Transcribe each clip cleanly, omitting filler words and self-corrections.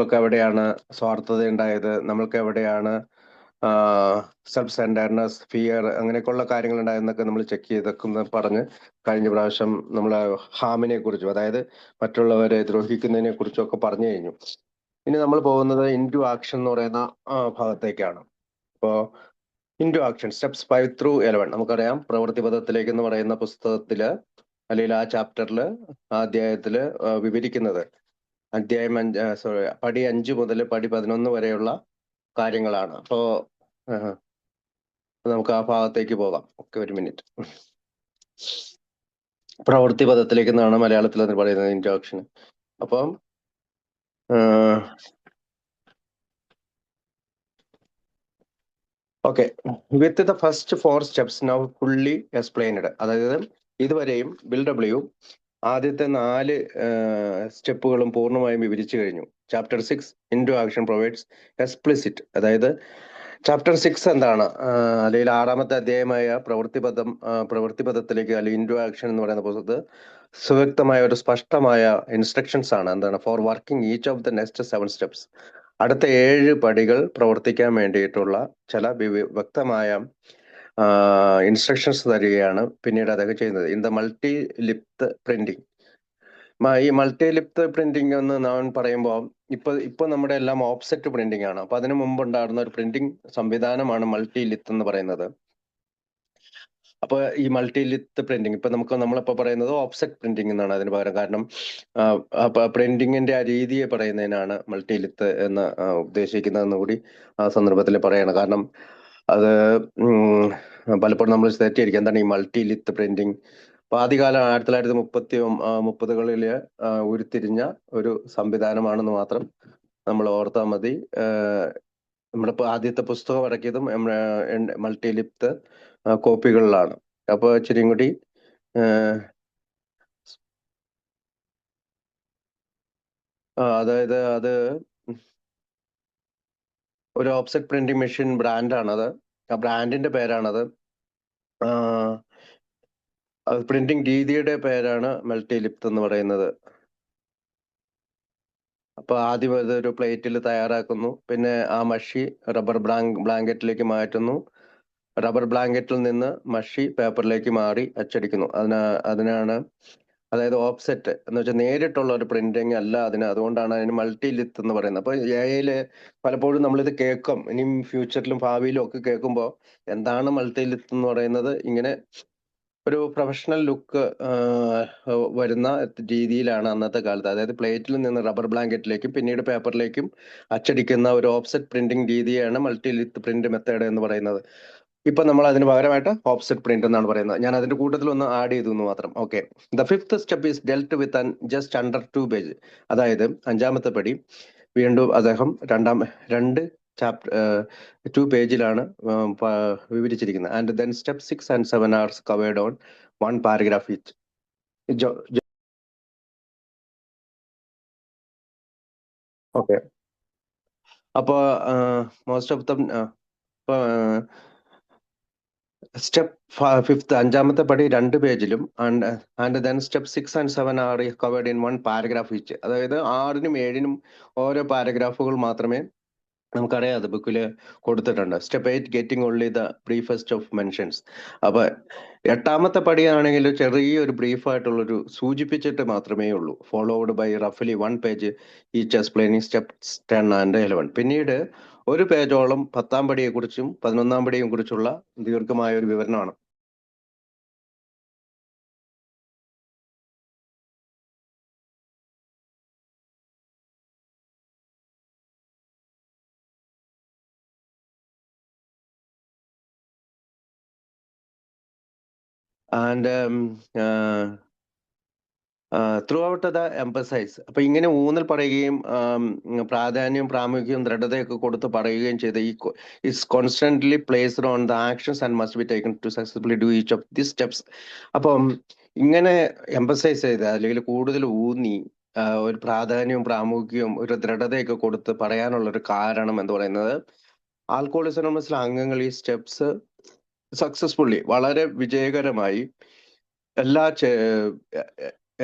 നമ്മൾക്ക് എവിടെയാണ് സ്വാർത്ഥത ഉണ്ടായത്, നമ്മൾക്ക് എവിടെയാണ് സെൽഫ് സെന്റർനെസ്, ഫിയർ, അങ്ങനെയൊക്കെയുള്ള കാര്യങ്ങൾ ഉണ്ടായെന്നൊക്കെ നമ്മൾ ചെക്ക് ചെയ്തൊക്കെ പറഞ്ഞ് കഴിഞ്ഞ പ്രാവശ്യം നമ്മൾ ഹാമിനെ കുറിച്ചും, അതായത് മറ്റുള്ളവരെ ദ്രോഹിക്കുന്നതിനെ കുറിച്ചും ഒക്കെ പറഞ്ഞു കഴിഞ്ഞു. ഇനി നമ്മൾ പോകുന്നത് ഇൻടു ആക്ഷൻ എന്ന് പറയുന്ന ഭാഗത്തേക്കാണ്. അപ്പോൾ ഇൻടു ആക്ഷൻ സ്റ്റെപ്സ് 5 through 11 നമുക്കറിയാം. പ്രവൃത്തിപഥത്തിലേക്ക് എന്ന് പറയുന്ന പുസ്തകത്തില് അല്ലെങ്കിൽ ആ ചാപ്റ്ററില് ആ അധ്യായത്തില് വിവരിക്കുന്നത് അധ്യായം 5 പടി 5 മുതൽ പടി 11 വരെയുള്ള കാര്യങ്ങളാണ്. അപ്പോ നമുക്ക് ആ ഭാഗത്തേക്ക് പോകാം. ഓക്കെ, ഒരു മിനിറ്റ്. പ്രവൃത്തി പദത്തിലേക്ക് എന്നാണ് മലയാളത്തിൽ എന്ന് പറയുന്നത് ഇൻട്രോഡക്ഷൻ. അപ്പം okay, with the first 4 steps now fully explained. അതായത് ഇതുവരെയും ബിൽഡബ്ല്യു ആദ്യത്തെ 4 സ്റ്റെപ്പുകളും പൂർണ്ണമായും വിവരിച്ചു കഴിഞ്ഞു. Chapter 6 into action provides explicit. അതായത് ചാപ്റ്റർ 6 എന്താണ്, അല്ലെങ്കിൽ 6ാമത്തെ അധ്യായമായ പ്രവൃത്തിപഥത്തിലേക്ക് അല്ലെങ്കിൽ ഇൻടു ആക്ഷൻ എന്ന് പറയുന്ന പുസ്തകത്ത് സുവ്യക്തമായ ഒരു സ്പഷ്ടമായ ഇൻസ്ട്രക്ഷൻസ് ആണ്. എന്താണ്? For working each of the next 7 steps. അടുത്ത 7 പടികൾ പ്രവർത്തിക്കാൻ വേണ്ടിയിട്ടുള്ള ചില വ്യക്തമായ ഇൻസ്ട്രക്ഷൻസ് തരികയാണ് പിന്നീട് അതൊക്കെ ചെയ്യുന്നത്. In the multilith printing. ഈ മൾട്ടി ലിപ്ത് പ്രിന്റിംഗ് എന്ന് ഞാൻ പറയുമ്പോൾ ഇപ്പൊ നമ്മുടെ എല്ലാം ഓഫ്സെറ്റ് പ്രിന്റിംഗ് ആണ്. അപ്പൊ അതിനു മുമ്പ് ഉണ്ടായിരുന്ന ഒരു പ്രിന്റിംഗ് സംവിധാനമാണ് മൾട്ടി ലിത്ത് എന്ന് പറയുന്നത്. അപ്പൊ ഈ മൾട്ടി ലിത്ത് പ്രിന്റിംഗ് നമ്മളിപ്പോ പറയുന്നത് ഓഫ്സെറ്റ് പ്രിന്റിംഗ് എന്നാണ് അതിന് പകരം. കാരണം പ്രിന്റിങ്ങിന്റെ ആ രീതിയെ പറയുന്നതിനാണ് മൾട്ടി ലിത്ത് എന്ന് ഉദ്ദേശിക്കുന്നതെന്ന് കൂടി ആ സന്ദർഭത്തിൽ പറയണം. കാരണം അത് പലപ്പോഴും നമ്മൾ തെറ്റിയിരിക്കും. എന്താണ് ഈ മൾട്ടി ലിത്ത് പ്രിന്റിംഗ്? അപ്പൊ ആദ്യകാലം 1930-കളില് ഉരുത്തിരിഞ്ഞ ഒരു സംവിധാനമാണെന്ന് മാത്രം നമ്മൾ ഓർത്താൽ മതി. നമ്മളിപ്പോ ആദ്യത്തെ പുസ്തകം ഇറക്കിയതും മൾട്ടി ലിപ്ത് കോപ്പികളിലാണ്. അപ്പൊ ഇച്ചിരിയും കൂടി അതായത് അത് ഒരു ഓഫ്സെറ്റ് പ്രിന്റിംഗ് മെഷീൻ ബ്രാൻഡാണത്. ആ ബ്രാൻഡിന്റെ പേരാണത്. പ്രിന്റിംഗ് രീതിയുടെ പേരാണ് മൾട്ടി ലിപ്ത് എന്ന് പറയുന്നത്. അപ്പൊ ആദ്യം അതൊരു പ്ലേറ്റിൽ തയ്യാറാക്കുന്നു, പിന്നെ ആ മഷി റബ്ബർ ബ്ലാങ്കറ്റിലേക്ക് മാറ്റുന്നു, റബ്ബർ ബ്ലാങ്കറ്റിൽ നിന്ന് മഷി പേപ്പറിലേക്ക് മാറി അച്ചടിക്കുന്നു. അതിനാണ് അതായത് ഓഫ്സെറ്റ് എന്ന് വെച്ചാൽ നേരിട്ടുള്ള ഒരു പ്രിന്റിങ് അല്ല അതുകൊണ്ടാണ് അതിന് മൾട്ടി ലിത്ത് എന്ന് പറയുന്നത്. അപ്പൊ എഐയില് പലപ്പോഴും നമ്മളിത് കേൾക്കും, ഇനിയും ഫ്യൂച്ചറിലും ഭാവിയിലും ഒക്കെ കേൾക്കുമ്പോൾ എന്താണ് മൾട്ടി ലിത്ത് എന്ന് പറയുന്നത്, ഇങ്ങനെ ഒരു പ്രൊഫഷണൽ ലുക്ക് വരുന്ന രീതിയിലാണ് അന്നത്തെ കാലത്ത്. അതായത് പ്ലേറ്റിൽ നിന്ന് റബ്ബർ ബ്ലാങ്കറ്റിലേക്കും പിന്നീട് പേപ്പറിലേക്കും അച്ചടിക്കുന്ന ഒരു ഓഫ്സെറ്റ് പ്രിന്റിംഗ് രീതിയാണ് മൾട്ടി ലിത്ത് പ്രിന്റ് മെത്തേഡ് എന്ന് പറയുന്നത്. ഇപ്പൊ നമ്മൾ അതിന് പകരമായിട്ട് ഓഫ്സെറ്റ് പ്രിന്റ് എന്നാണ് പറയുന്നത്. ഞാൻ അതിന്റെ കൂട്ടത്തിൽ ഒന്ന് ആഡ് ചെയ്തു എന്ന് മാത്രം. Okay, the 5th step is dealt with just under 2 pages. അതായത് 5ാമത്തെ പടി വീണ്ടും അദ്ദേഹം 2 പേജിലാണ് വിവരിച്ചിരിക്കുന്നത്. And then step 6 and 7 are covered on 1 paragraph each. Okay, അപ്പൊ most of the step 5th 5ാമത്തെ പടി 2 പേജിലും and then step 6 and 7 are covered in 1 paragraph each. അതായത് 6നും 7നും ഓരോ പാരഗ്രാഫുകൾ മാത്രമേ നമുക്കറിയാം അത് ബുക്കിൽ കൊടുത്തിട്ടുണ്ട്. Step 8 getting only the briefest of mentions. അപ്പൊ 8ാമത്തെ പടിയാണെങ്കിൽ ചെറിയൊരു ബ്രീഫായിട്ടുള്ളൊരു സൂചിപ്പിച്ചിട്ട് മാത്രമേ ഉള്ളൂ. ഫോളോഡ് ബൈ റഫ്ലി 1 page each explaining steps 10 and 11. പിന്നീട് 1 പേജോളം 10ാം പടിയെ കുറിച്ചും 11ാം പടിയെ കുറിച്ചുള്ള ദീർഘമായ ഒരു വിവരണമാണ്. And through the emphasise. അപ്പൊ ഇങ്ങനെ ഊന്നൽ പറയുകയും പ്രാമുഖ്യവും ദൃഢതയൊക്കെ കൊടുത്ത് പറയുകയും ചെയ്ത is constantly placed on the actions and must be taken to successfully do each of the steps. അപ്പം ഇങ്ങനെ എംപസൈസ് ചെയ്ത് അല്ലെങ്കിൽ കൂടുതൽ ഊന്നി ഒരു പ്രാമുഖ്യവും ഒരു ദൃഢതയൊക്കെ കൊടുത്ത് പറയാനുള്ള ഒരു കാരണം എന്ന് പറയുന്നത്, ആൽക്കഹോളിക്സ് അനോണിമസിലെ അംഗങ്ങൾ ഈ സ്റ്റെപ്സ് സക്സസ്ഫുള്ളി വളരെ വിജയകരമായി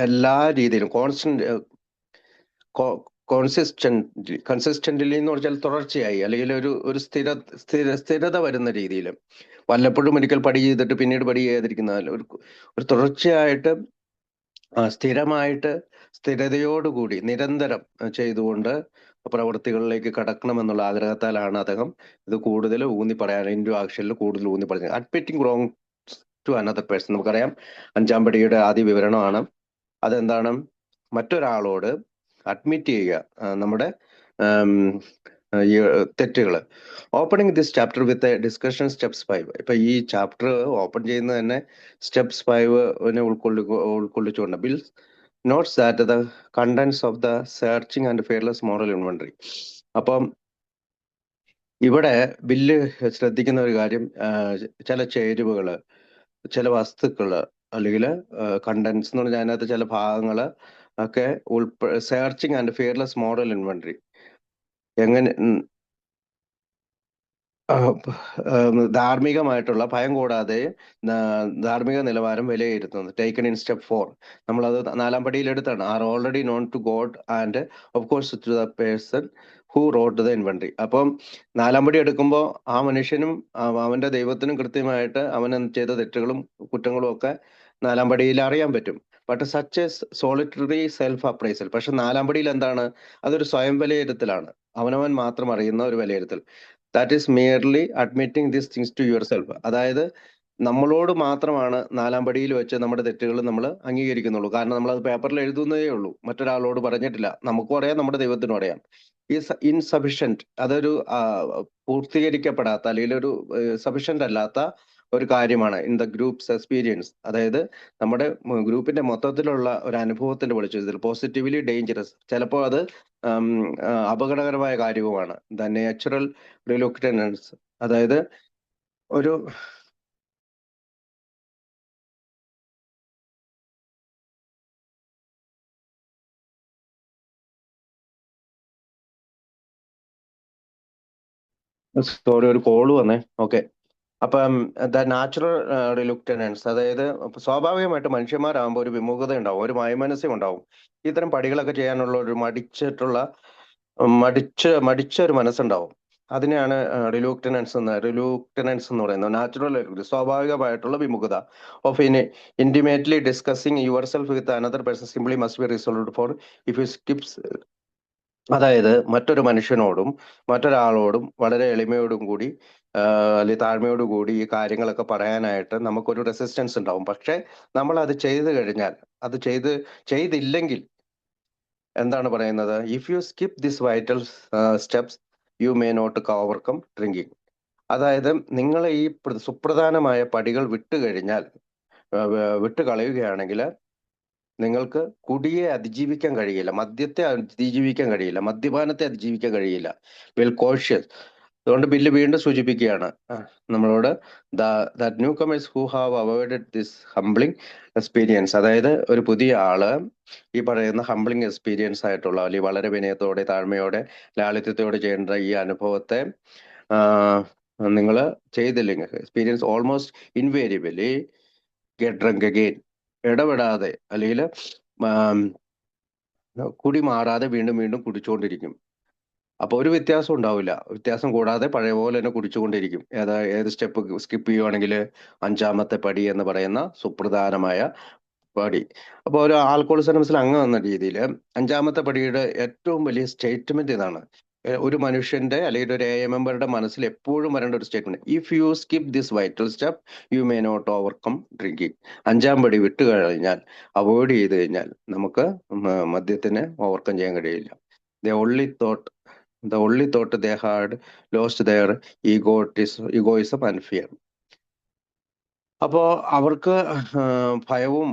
എല്ലാ രീതിയിലും കൺസിസ്റ്റന്റ്ലി എന്ന് പറഞ്ഞാൽ തുടർച്ചയായി, അല്ലെങ്കിൽ ഒരു സ്ഥിരത വരുന്ന രീതിയിൽ. വല്ലപ്പോഴും ഒരിക്കൽ പടി ചെയ്തിട്ട് പിന്നീട് പടി ചെയ്യാതിരിക്കുന്ന ഒരു തുടർച്ചയായിട്ട് സ്ഥിരമായിട്ട് സ്ഥിരതയോടുകൂടി നിരന്തരം ചെയ്തുകൊണ്ട് പ്രവൃത്തികളിലേക്ക് കടക്കണമെന്നുള്ള ആഗ്രഹത്താലാണ് അദ്ദേഹം ഇത് കൂടുതൽ ഊന്നി പറയാൻ, ഇൻഡു ആക്ഷനിൽ കൂടുതൽ ഊന്നി പറഞ്ഞത്. Admitting wrong to another person, നമുക്കറിയാം 5-ാം പടിയുടെ ആദ്യ വിവരണമാണ്. അതെന്താണ്? മറ്റൊരാളോട് അഡ്മിറ്റ് ചെയ്യുക നമ്മുടെ തെറ്റുകൾ. Opening this chapter with discussion steps 5. ഇപ്പൊ ഈ ചാപ്റ്റർ ഓപ്പൺ ചെയ്യുന്നത് തന്നെ സ്റ്റെപ്സ് 5 ഉൾക്കൊള്ളിച്ചുകൊണ്ട്. Bill notes that the contents of the searching and fearless moral inventory. അപ്പം ഇവിടെ ബില്ല് ശ്രദ്ധിക്കുന്ന ഒരു കാര്യം, ചില ചേരുവകള്, ചില വസ്തുക്കള്, അല്ലെങ്കിൽ കണ്ടന്റ്സ് എന്ന് പറഞ്ഞാൽ അതിനകത്ത് ചില ഭാഗങ്ങള് ഒക്കെ searching and fearless moral inventory എങ്ങനെ ധാർമ്മികമായിട്ടുള്ള ഭയം കൂടാതെ ധാർമ്മിക നിലവാരം വിലയിരുത്തുന്നത്. Taken in step 4. നമ്മളത് 4-ാം പടിയിൽ എടുത്താണ്. Are already known to God and of course to the person who wrote the inventory. അപ്പം 4-ാം പടി എടുക്കുമ്പോൾ ആ മനുഷ്യനും അവന്റെ ദൈവത്തിനും കൃത്യമായിട്ട് അവൻ ചെയ്ത തെറ്റുകളും കുറ്റങ്ങളും ഒക്കെ 4-ാം പടിയിൽ അറിയാൻ പറ്റും. But such as solitary self appraisal. പക്ഷെ 4-ാം പടിയിൽ എന്താണ്? അതൊരു സ്വയം വിലയിരുത്തലാണ്, അവനവൻ മാത്രം അറിയുന്ന ഒരു വിലയിരുത്തൽ. That is merely admitting these things to yourself. അതായത് നമ്മളോട് മാത്രമാണ് 4-ാം പടിയിൽ വെച്ച് നമ്മുടെ തെറ്റുകൾ നമ്മൾ അംഗീകരിക്കുന്നുള്ളൂ. കാരണം നമ്മൾ അത് പേപ്പറിൽ എഴുതുന്നതേ ഉള്ളൂ, മറ്റൊരാളോട് പറഞ്ഞിട്ടില്ല. നമുക്കും അറിയാം, നമ്മുടെ ദൈവത്തിനും അറിയാം. ഈസ് ഇൻസഫിഷ്യന്റ്, അതൊരു പൂർത്തീകരിക്കപ്പെടാത്ത അല്ലെങ്കിൽ ഒരു സഫിഷ്യന്റ് അല്ലാത്ത ഒരു കാര്യമാണ് ഇൻ ദ ഗ്രൂപ്പ്സ് എക്സ്പീരിയൻസ്. അതായത് നമ്മുടെ ഗ്രൂപ്പിന്റെ മൊത്തത്തിലുള്ള ഒരു അനുഭവത്തിന്റെ വെളിച്ചത്തിൽ പോസിറ്റീവ്ലി ഡേഞ്ചറസ്, ചിലപ്പോൾ അത് അപകടകരമായ കാര്യവുമാണ്. ദ നാച്ചുറൽ റിലുക്റ്റൻസ്, അതായത് ഒരു സോറി, ഒരു കോള് വന്നേ. ഓക്കെ. അപ്പം ദ നാച്ചുറൽ റിലുക്റ്റനൻസ്, അതായത് സ്വാഭാവികമായിട്ട് മനുഷ്യന്മാരാകുമ്പോൾ ഒരു വിമുഖത ഉണ്ടാവും, ഒരു മയമനസ്യം ഉണ്ടാവും. ഇത്തരം പടികളൊക്കെ ചെയ്യാനുള്ള ഒരു മടിച്ച ഒരു മനസ്സുണ്ടാവും. അതിനെയാണ് റിലൂക്റ്റനൻസ് എന്ന് പറയുന്നത്. നാച്ചുറൽ, സ്വാഭാവികമായിട്ടുള്ള വിമുഖത of intimately discussing yourself with another person simply must be resolved for if you skips. അതായത് മറ്റൊരു മനുഷ്യനോടും മറ്റൊരാളോടും വളരെ എളിമയോടും കൂടി അല്ലെങ്കിൽ താഴ്മയോടും കൂടി ഈ കാര്യങ്ങളൊക്കെ പറയാനായിട്ട് നമുക്കൊരു റെസിസ്റ്റൻസ് ഉണ്ടാവും. പക്ഷെ നമ്മൾ അത് ചെയ്തു കഴിഞ്ഞാൽ, അത് ചെയ്തില്ലെങ്കിൽ എന്താണ് പറയുന്നത്? If you skip this vital steps you may not overcome drinking. അതായത് നിങ്ങൾ ഈ സുപ്രധാനമായ പടികൾ വിട്ടു കളയുകയാണെങ്കിൽ നിങ്ങൾക്ക് കുടിയെ അതിജീവിക്കാൻ കഴിയില്ല, മദ്യത്തെ അതിജീവിക്കാൻ കഴിയില്ല, മദ്യപാനത്തെ അതിജീവിക്കാൻ കഴിയില്ല. Well cautious. അതുകൊണ്ട് ബില്ല് വീണ്ടും സൂചിപ്പിക്കുകയാണ് നമ്മളോട്, that newcomers who have avoided this humbling experience. അതായത് ഒരു പുതിയ ആള് ഈ പറയുന്ന ഹംബ്ലിംഗ് എക്സ്പീരിയൻസ് ആയിട്ടുള്ള, അല്ലെങ്കിൽ വളരെ വിനയത്തോടെ താഴ്മയോടെ ലാളിത്യത്തോടെ ചെയ്യേണ്ട ഈ അനുഭവത്തെ നിങ്ങൾ ചെയ്തില്ലെങ്കിൽ, experience almost invariably get drunk again. ഇടപെടാതെ അല്ലെങ്കിൽ കുടി മാറാതെ വീണ്ടും വീണ്ടും കുടിച്ചുകൊണ്ടിരിക്കും. അപ്പൊ ഒരു വ്യത്യാസം ഉണ്ടാവില്ല, വ്യത്യാസം കൂടാതെ പഴയ പോലെ തന്നെ കുടിച്ചുകൊണ്ടിരിക്കും. ഏത് സ്റ്റെപ്പ് സ്കിപ്പ് ചെയ്യുവാണെങ്കിൽ 5-ാമത്തെ പടി എന്ന് പറയുന്ന സുപ്രധാനമായ പടി. അപ്പൊ ഒരു ആൽക്കോളിസംസിൽ അങ്ങ് വന്ന രീതിയിൽ 5-ാമത്തെ പടിയുടെ ഏറ്റവും വലിയ സ്റ്റേറ്റ്മെന്റ് ഇതാണ്. ഒരു മനുഷ്യന്റെ അല്ലെങ്കിൽ ഒരു AA മെമ്പറുടെ മനസ്സിൽ എപ്പോഴും വരേണ്ട ഒരു statement: if you skip this vital step you may not overcome drinking. 5-ാം പടി വിട്ടു കഴിഞ്ഞാൽ, അവോയ്ഡ് ചെയ്ത് കഴിഞ്ഞാൽ നമുക്ക് മദ്യത്തിനെ ഓവർകം ചെയ്യാൻ കഴിയില്ല. The only thought they had lost their egoism and fear. അപ്പോ അവർക്ക് ഭയവും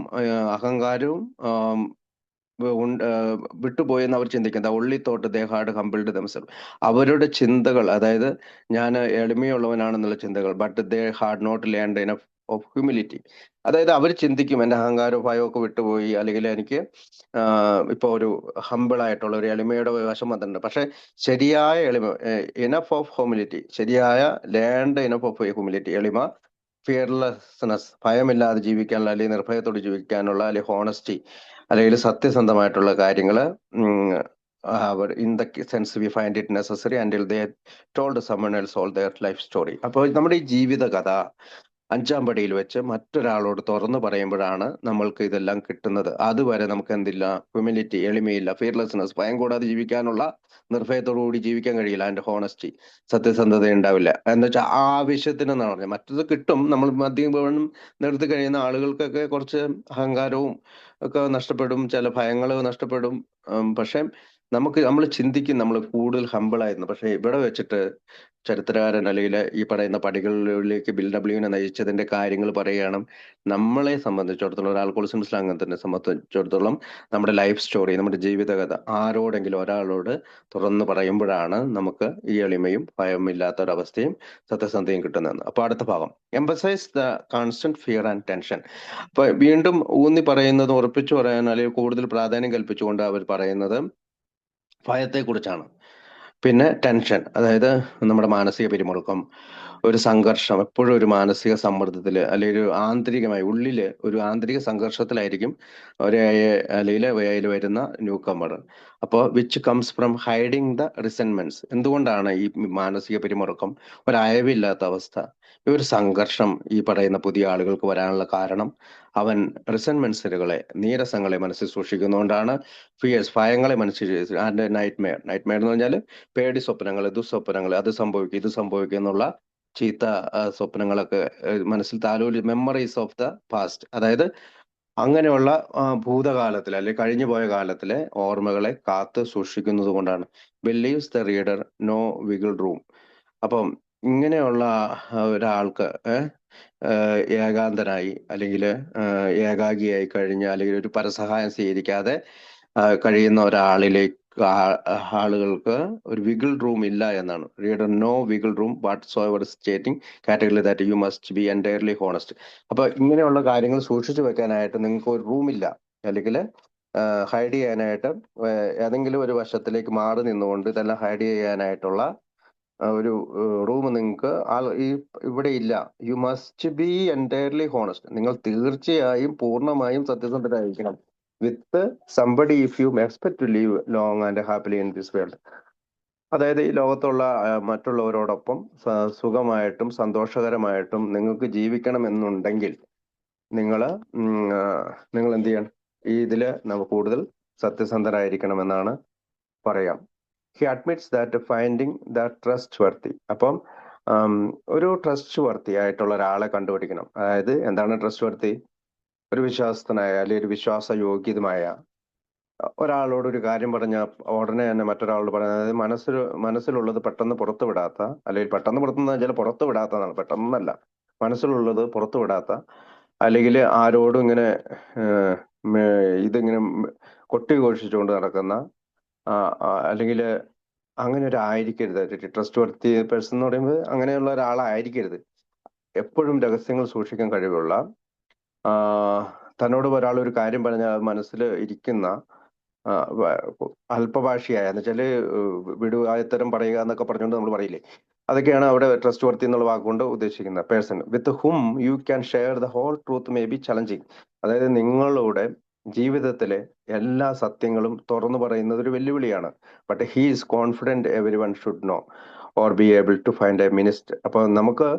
അഹങ്കാരവും വിട്ടുപോയെന്ന് അവർ ചിന്തിക്കുന്നത്. Only thought they had humbled themself. അവരുടെ ചിന്തകൾ, അതായത് ഞാൻ എളിമയുള്ളവനാണെന്നുള്ള ചിന്തകൾ. But they had not learned enough of humility. അതായത് അവർ ചിന്തിക്കും എൻ്റെ അഹങ്കാരവും ഭയമൊക്കെ വിട്ടുപോയി, അല്ലെങ്കിൽ എനിക്ക് ഇപ്പൊ ഒരു ഹംബിൾ ആയിട്ടുള്ള ഒരു എളിമയുടെ വശം വന്നിട്ടുണ്ട്. പക്ഷെ ശരിയായ എളിമ, ഇനഫ് ഓഫ് ഹ്യൂമിലിറ്റി, ശരിയായ ലേൺഡ് ഇനഫ് ഓഫ് ഹ്യൂമിലിറ്റി, എളിമ, ഫിയർലെസ്നെസ്, ഭയമില്ലാതെ ജീവിക്കാനുള്ള, അല്ലെങ്കിൽ നിർഭയത്തോട് ജീവിക്കാനുള്ള, അല്ലെങ്കിൽ ഹോണസ്റ്റി, അല്ലെങ്കിൽ സത്യസന്ധമായിട്ടുള്ള കാര്യങ്ങൾ in the sense we find it necessary until they told someone else all their life story. അപ്പോൾ നമ്മുടെ ഈ ജീവിത കഥ 5-ാം പടിയിൽ വെച്ച് മറ്റൊരാളോട് തുറന്നു പറയുമ്പോഴാണ് നമ്മൾക്ക് ഇതെല്ലാം കിട്ടുന്നത്. അതുവരെ നമുക്ക് എന്തില്ല, ഹ്യൂമിലിറ്റി, എളിമയില്ല, ഫിയർലെസ്നെസ്, ഭയം കൂടാതെ ജീവിക്കാനുള്ള നിർഭയത്തോടു കൂടി ജീവിക്കാൻ കഴിയില്ല. അതിന്റെ ഹോണസ്റ്റി, സത്യസന്ധത ഉണ്ടാവില്ല. എന്ന് വെച്ചാൽ ആവശ്യത്തിനെന്നാണ് പറഞ്ഞത്. മറ്റത് കിട്ടും, നമ്മൾ മദ്യം നിർത്തി കഴിയുന്ന ആളുകൾക്കൊക്കെ കുറച്ച് അഹങ്കാരവും ഒക്കെ നഷ്ടപ്പെടും, ചില ഭയങ്ങൾ നഷ്ടപ്പെടും. പക്ഷെ നമ്മൾ ചിന്തിക്കും നമ്മൾ കൂടുതൽ ഹമ്പിൾ ആയിരുന്നു. പക്ഷെ ഇവിടെ വെച്ചിട്ട് ചരിത്രകാരൻ അല്ലെങ്കിൽ ഈ പറയുന്ന പടികളിലേക്ക് ബിൽ ഡബ്ല്യുവിനെ നയിച്ചതിന്റെ കാര്യങ്ങൾ പറയുകയാണ്. നമ്മളെ സംബന്ധിച്ചിടത്തോളം, ഒരു ആൽക്കോളിസം സ്ലാംഗത്തിനെ സംബന്ധിച്ചിടത്തോളം നമ്മുടെ ലൈഫ് സ്റ്റോറി, നമ്മുടെ ജീവിതകഥ ആരോടെങ്കിലും ഒരാളോട് തുറന്നു പറയുമ്പോഴാണ് നമുക്ക് ഈ എളിമയും ഭയമില്ലാത്ത ഒരവസ്ഥയും സത്യസന്ധതയും കിട്ടുന്നതെന്ന്. അപ്പൊ അടുത്ത ഭാഗം, emphasize the constant fear and tension. അപ്പൊ വീണ്ടും ഊന്നി പറയുന്നത്, ഉറപ്പിച്ചു പറയാൻ അല്ലെങ്കിൽ കൂടുതൽ പ്രാധാന്യം കൽപ്പിച്ചുകൊണ്ട് അവർ പറയുന്നത് ഭയത്തെക്കുറിച്ചാണ്. പിന്നെ ടെൻഷൻ, അതായത് നമ്മുടെ മാനസിക പിരിമുറുക്കം, ഒരു സംഘർഷം, എപ്പോഴും ഒരു മാനസിക സമ്മർദ്ദത്തിൽ അല്ലെങ്കിൽ ഒരു ആന്തരികമായി ഉള്ളില് ഒരു ആന്തരിക സംഘർഷത്തിലായിരിക്കും ഒരു അല്ലെങ്കിൽ വരുന്ന ന്യൂ കമ്മർ. അപ്പോൾ which comes from hiding the resentments. എന്തുകൊണ്ടാണ് ഈ മാനസിക പിരിമുറുക്കം, ഒരു അയവില്ലാത്ത അവസ്ഥ, ഈ ഒരു സംഘർഷം ഈ പറയുന്ന പുതിയ ആളുകൾക്ക് വരാനുള്ള കാരണം? അവൻ റിസെന്റ്മെന്റ്സുകളെ, നീരസങ്ങളെ മനസ്സിൽ സൂക്ഷിക്കുന്നതുകൊണ്ടാണ്. ഫിയേഴ്സ്, ഭയങ്ങളെ മനസ്സിൽ, ആൻഡ് നൈറ്റ്മെയർ. നൈറ്റ്മെയർ എന്ന് പറഞ്ഞാൽ പേടി സ്വപ്നങ്ങൾ, ദുസ്വപ്നങ്ങൾ, അത് സംഭവിക്കും ഇത് സംഭവിക്കും എന്നുള്ള ചീത്ത സ്വപ്നങ്ങളൊക്കെ മനസ്സിൽ താലോലി, മെമ്മറീസ് ഓഫ് ദ പാസ്റ്റ്, അതായത് അങ്ങനെയുള്ള ഭൂതകാലത്തിൽ അല്ലെങ്കിൽ കഴിഞ്ഞു പോയ കാലത്തിലെ ഓർമ്മകളെ കാത്ത് സൂക്ഷിക്കുന്നത് കൊണ്ടാണ്. Believes the reader no wiggle room. അപ്പം ഇങ്ങനെയുള്ള ഒരാൾക്ക് ഏകാന്തനായി അല്ലെങ്കിൽ ഏകാഗിയായി കഴിഞ്ഞ അല്ലെങ്കിൽ ഒരു പരസഹായം സ്വീകരിക്കാതെ കഴിയുന്ന ഒരാളിലേക്ക് ആളുകൾക്ക് ഒരു വിഗിൾ റൂം ഇല്ല എന്നാണ്. Reader no wiggle room whatsoever stating category that you must be entirely honest. അപ്പൊ ഇങ്ങനെയുള്ള കാര്യങ്ങൾ സൂക്ഷിച്ചു വെക്കാനായിട്ട് നിങ്ങൾക്ക് ഒരു റൂമില്ല, അല്ലെങ്കിൽ ഹൈഡ് ചെയ്യാനായിട്ട് ഏതെങ്കിലും ഒരു വശത്തിലേക്ക് മാറി നിന്നുകൊണ്ട് ഇതെല്ലാം ഹൈഡ് ചെയ്യാനായിട്ടുള്ള ഒരു റൂം നിങ്ങൾക്ക് ഇവിടെ ഇല്ല. You must be entirely honest. നിങ്ങൾ തീർച്ചയായും പൂർണ്ണമായും സത്യസന്ധരായിരിക്കണം. With somebody if you expect to live long and happily in this world. അതായത് ഈ ലോകത്തുള്ള മറ്റുള്ളവരോടൊപ്പം സുഖമായിട്ടും സന്തോഷകരമായിട്ടും നിങ്ങൾക്ക് ജീവിക്കണം എന്നുണ്ടെങ്കിൽ നിങ്ങൾ എന്ത് ചെയ്യണം? ഈ ഇതില് നമുക്ക് കൂടുതൽ സത്യസന്ധരായിരിക്കണമെന്നാണ് പറയാം. He admits that finding the trustworthy. അപ്പം ഒരു ട്രസ്റ്റ് വർത്തി ആയിട്ടുള്ള ഒരാളെ കണ്ടുപിടിക്കണം. അതായത് എന്താണ് ട്രസ്റ്റ് വർത്തി? ഒരു വിശ്വാസത്തിനായ അല്ലെങ്കിൽ ഒരു വിശ്വാസയോഗ്യമായ ഒരാളോട് ഒരു കാര്യം പറഞ്ഞ ഉടനെ തന്നെ മറ്റൊരാളോട് പറയുന്നത്, അതായത് മനസ്സിലുള്ളത് പെട്ടെന്ന് പുറത്തു വിടാത്ത, അല്ലെങ്കിൽ പെട്ടെന്ന് പുറത്തുനിന്ന് പുറത്തു വിടാത്തതാണ്, പെട്ടെന്നല്ല, മനസ്സിലുള്ളത് പുറത്തു വിടാത്ത, അല്ലെങ്കിൽ ആരോടും ഇങ്ങനെ ഇതിങ്ങനെ കൊട്ടിഘോഷിച്ചുകൊണ്ട് നടക്കുന്ന, അല്ലെങ്കിൽ അങ്ങനെ ഒരു ആയിരിക്കരുത്. ട്രസ്റ്റ് വർത്തി പേഴ്സൺ എന്ന് പറയുമ്പോൾ അങ്ങനെയുള്ള ഒരാളായിരിക്കരുത്. എപ്പോഴും രഹസ്യങ്ങൾ സൂക്ഷിക്കാൻ കഴിവുള്ള, തന്നോട് ഒരാൾ ഒരു കാര്യം പറഞ്ഞാൽ മനസ്സിൽ ഇരിക്കുന്ന, അല്പഭാഷിയായ, എന്ന് വെച്ചാല് വിടുവായത്തരം പറയുക എന്നൊക്കെ പറഞ്ഞുകൊണ്ട് നമ്മൾ പറയില്ലേ, അതൊക്കെയാണ് അവിടെ ട്രസ്റ്റ് വർത്തി എന്നുള്ള വാക്കുകൊണ്ട് ഉദ്ദേശിക്കുന്ന person. With whom you can share the whole truth may be challenging. അതായത് നിങ്ങളുടെ ജീവിതത്തിലെ എല്ലാ സത്യങ്ങളും തുറന്നു പറയുന്നത് ഒരു വെല്ലുവിളിയാണ്. But he is confident everyone should know or be able to find a minister. അപ്പൊ നമുക്ക്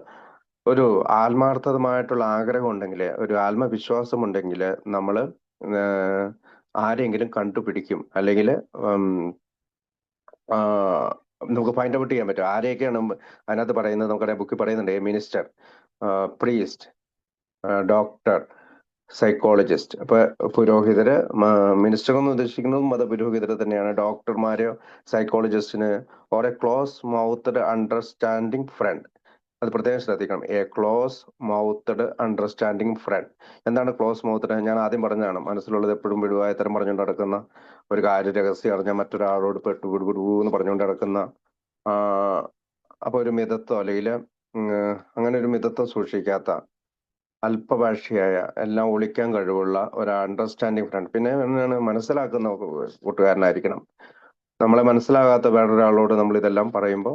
ഒരു ആത്മാർത്ഥമായിട്ടുള്ള ആഗ്രഹം ഉണ്ടെങ്കിൽ, ഒരു ആത്മവിശ്വാസം ഉണ്ടെങ്കിൽ, നമ്മൾ ആരെങ്കിലും കണ്ടുപിടിക്കും, അല്ലെങ്കിൽ നമുക്ക് ഫൈൻഡ് ഔട്ട് ചെയ്യാൻ പറ്റും ആരെയൊക്കെയാണ് അതിനകത്ത് പറയുന്നത്. നമുക്കറിയാം, ബുക്കിൽ പറയുന്നുണ്ട്, മിനിസ്റ്റർ, പ്രീസ്റ്റ്, ഡോക്ടർ, സൈക്കോളജിസ്റ്റ്. അപ്പൊ പുരോഹിതര്, മിനിസ്റ്റർ എന്ന് ഉദ്ദേശിക്കുന്നത് മതപുരോഹിതരെ തന്നെയാണ്. ഡോക്ടർമാര്, സൈക്കോളജിസ്റ്റിന്, or a close mouthed understanding friend. അത് പ്രത്യേകം ശ്രദ്ധിക്കണം. A close mouthed understanding friend. എന്താണ് ക്ലോസ് മൗത്ത്ഡ്? ഞാൻ ആദ്യം പറഞ്ഞതാണ്, മനസ്സിലുള്ളത് എപ്പോഴും വിടുവായത്തരം പറഞ്ഞുകൊണ്ട് നടക്കുന്ന, ഒരു കാര്യം രഹസ്യം അറിഞ്ഞാൽ മറ്റൊരാളോട് എന്ന് പറഞ്ഞുകൊണ്ട് നടക്കുന്ന, അപ്പൊ ഒരു മിതത്വം, അല്ലെങ്കിൽ അങ്ങനെ ഒരു മിതത്വം സൂക്ഷിക്കാത്ത, അല്പഭാഷിയായ, എല്ലാം ഒളിക്കാൻ കഴിവുള്ള ഒരു അണ്ടർസ്റ്റാൻഡിങ് ഫ്രണ്ട്. പിന്നെ എന്താണ്, മനസ്സിലാക്കുന്ന കൂട്ടുകാരനായിരിക്കണം. നമ്മളെ മനസ്സിലാകാത്ത വേറൊരാളോട് നമ്മൾ ഇതെല്ലാം പറയുമ്പോൾ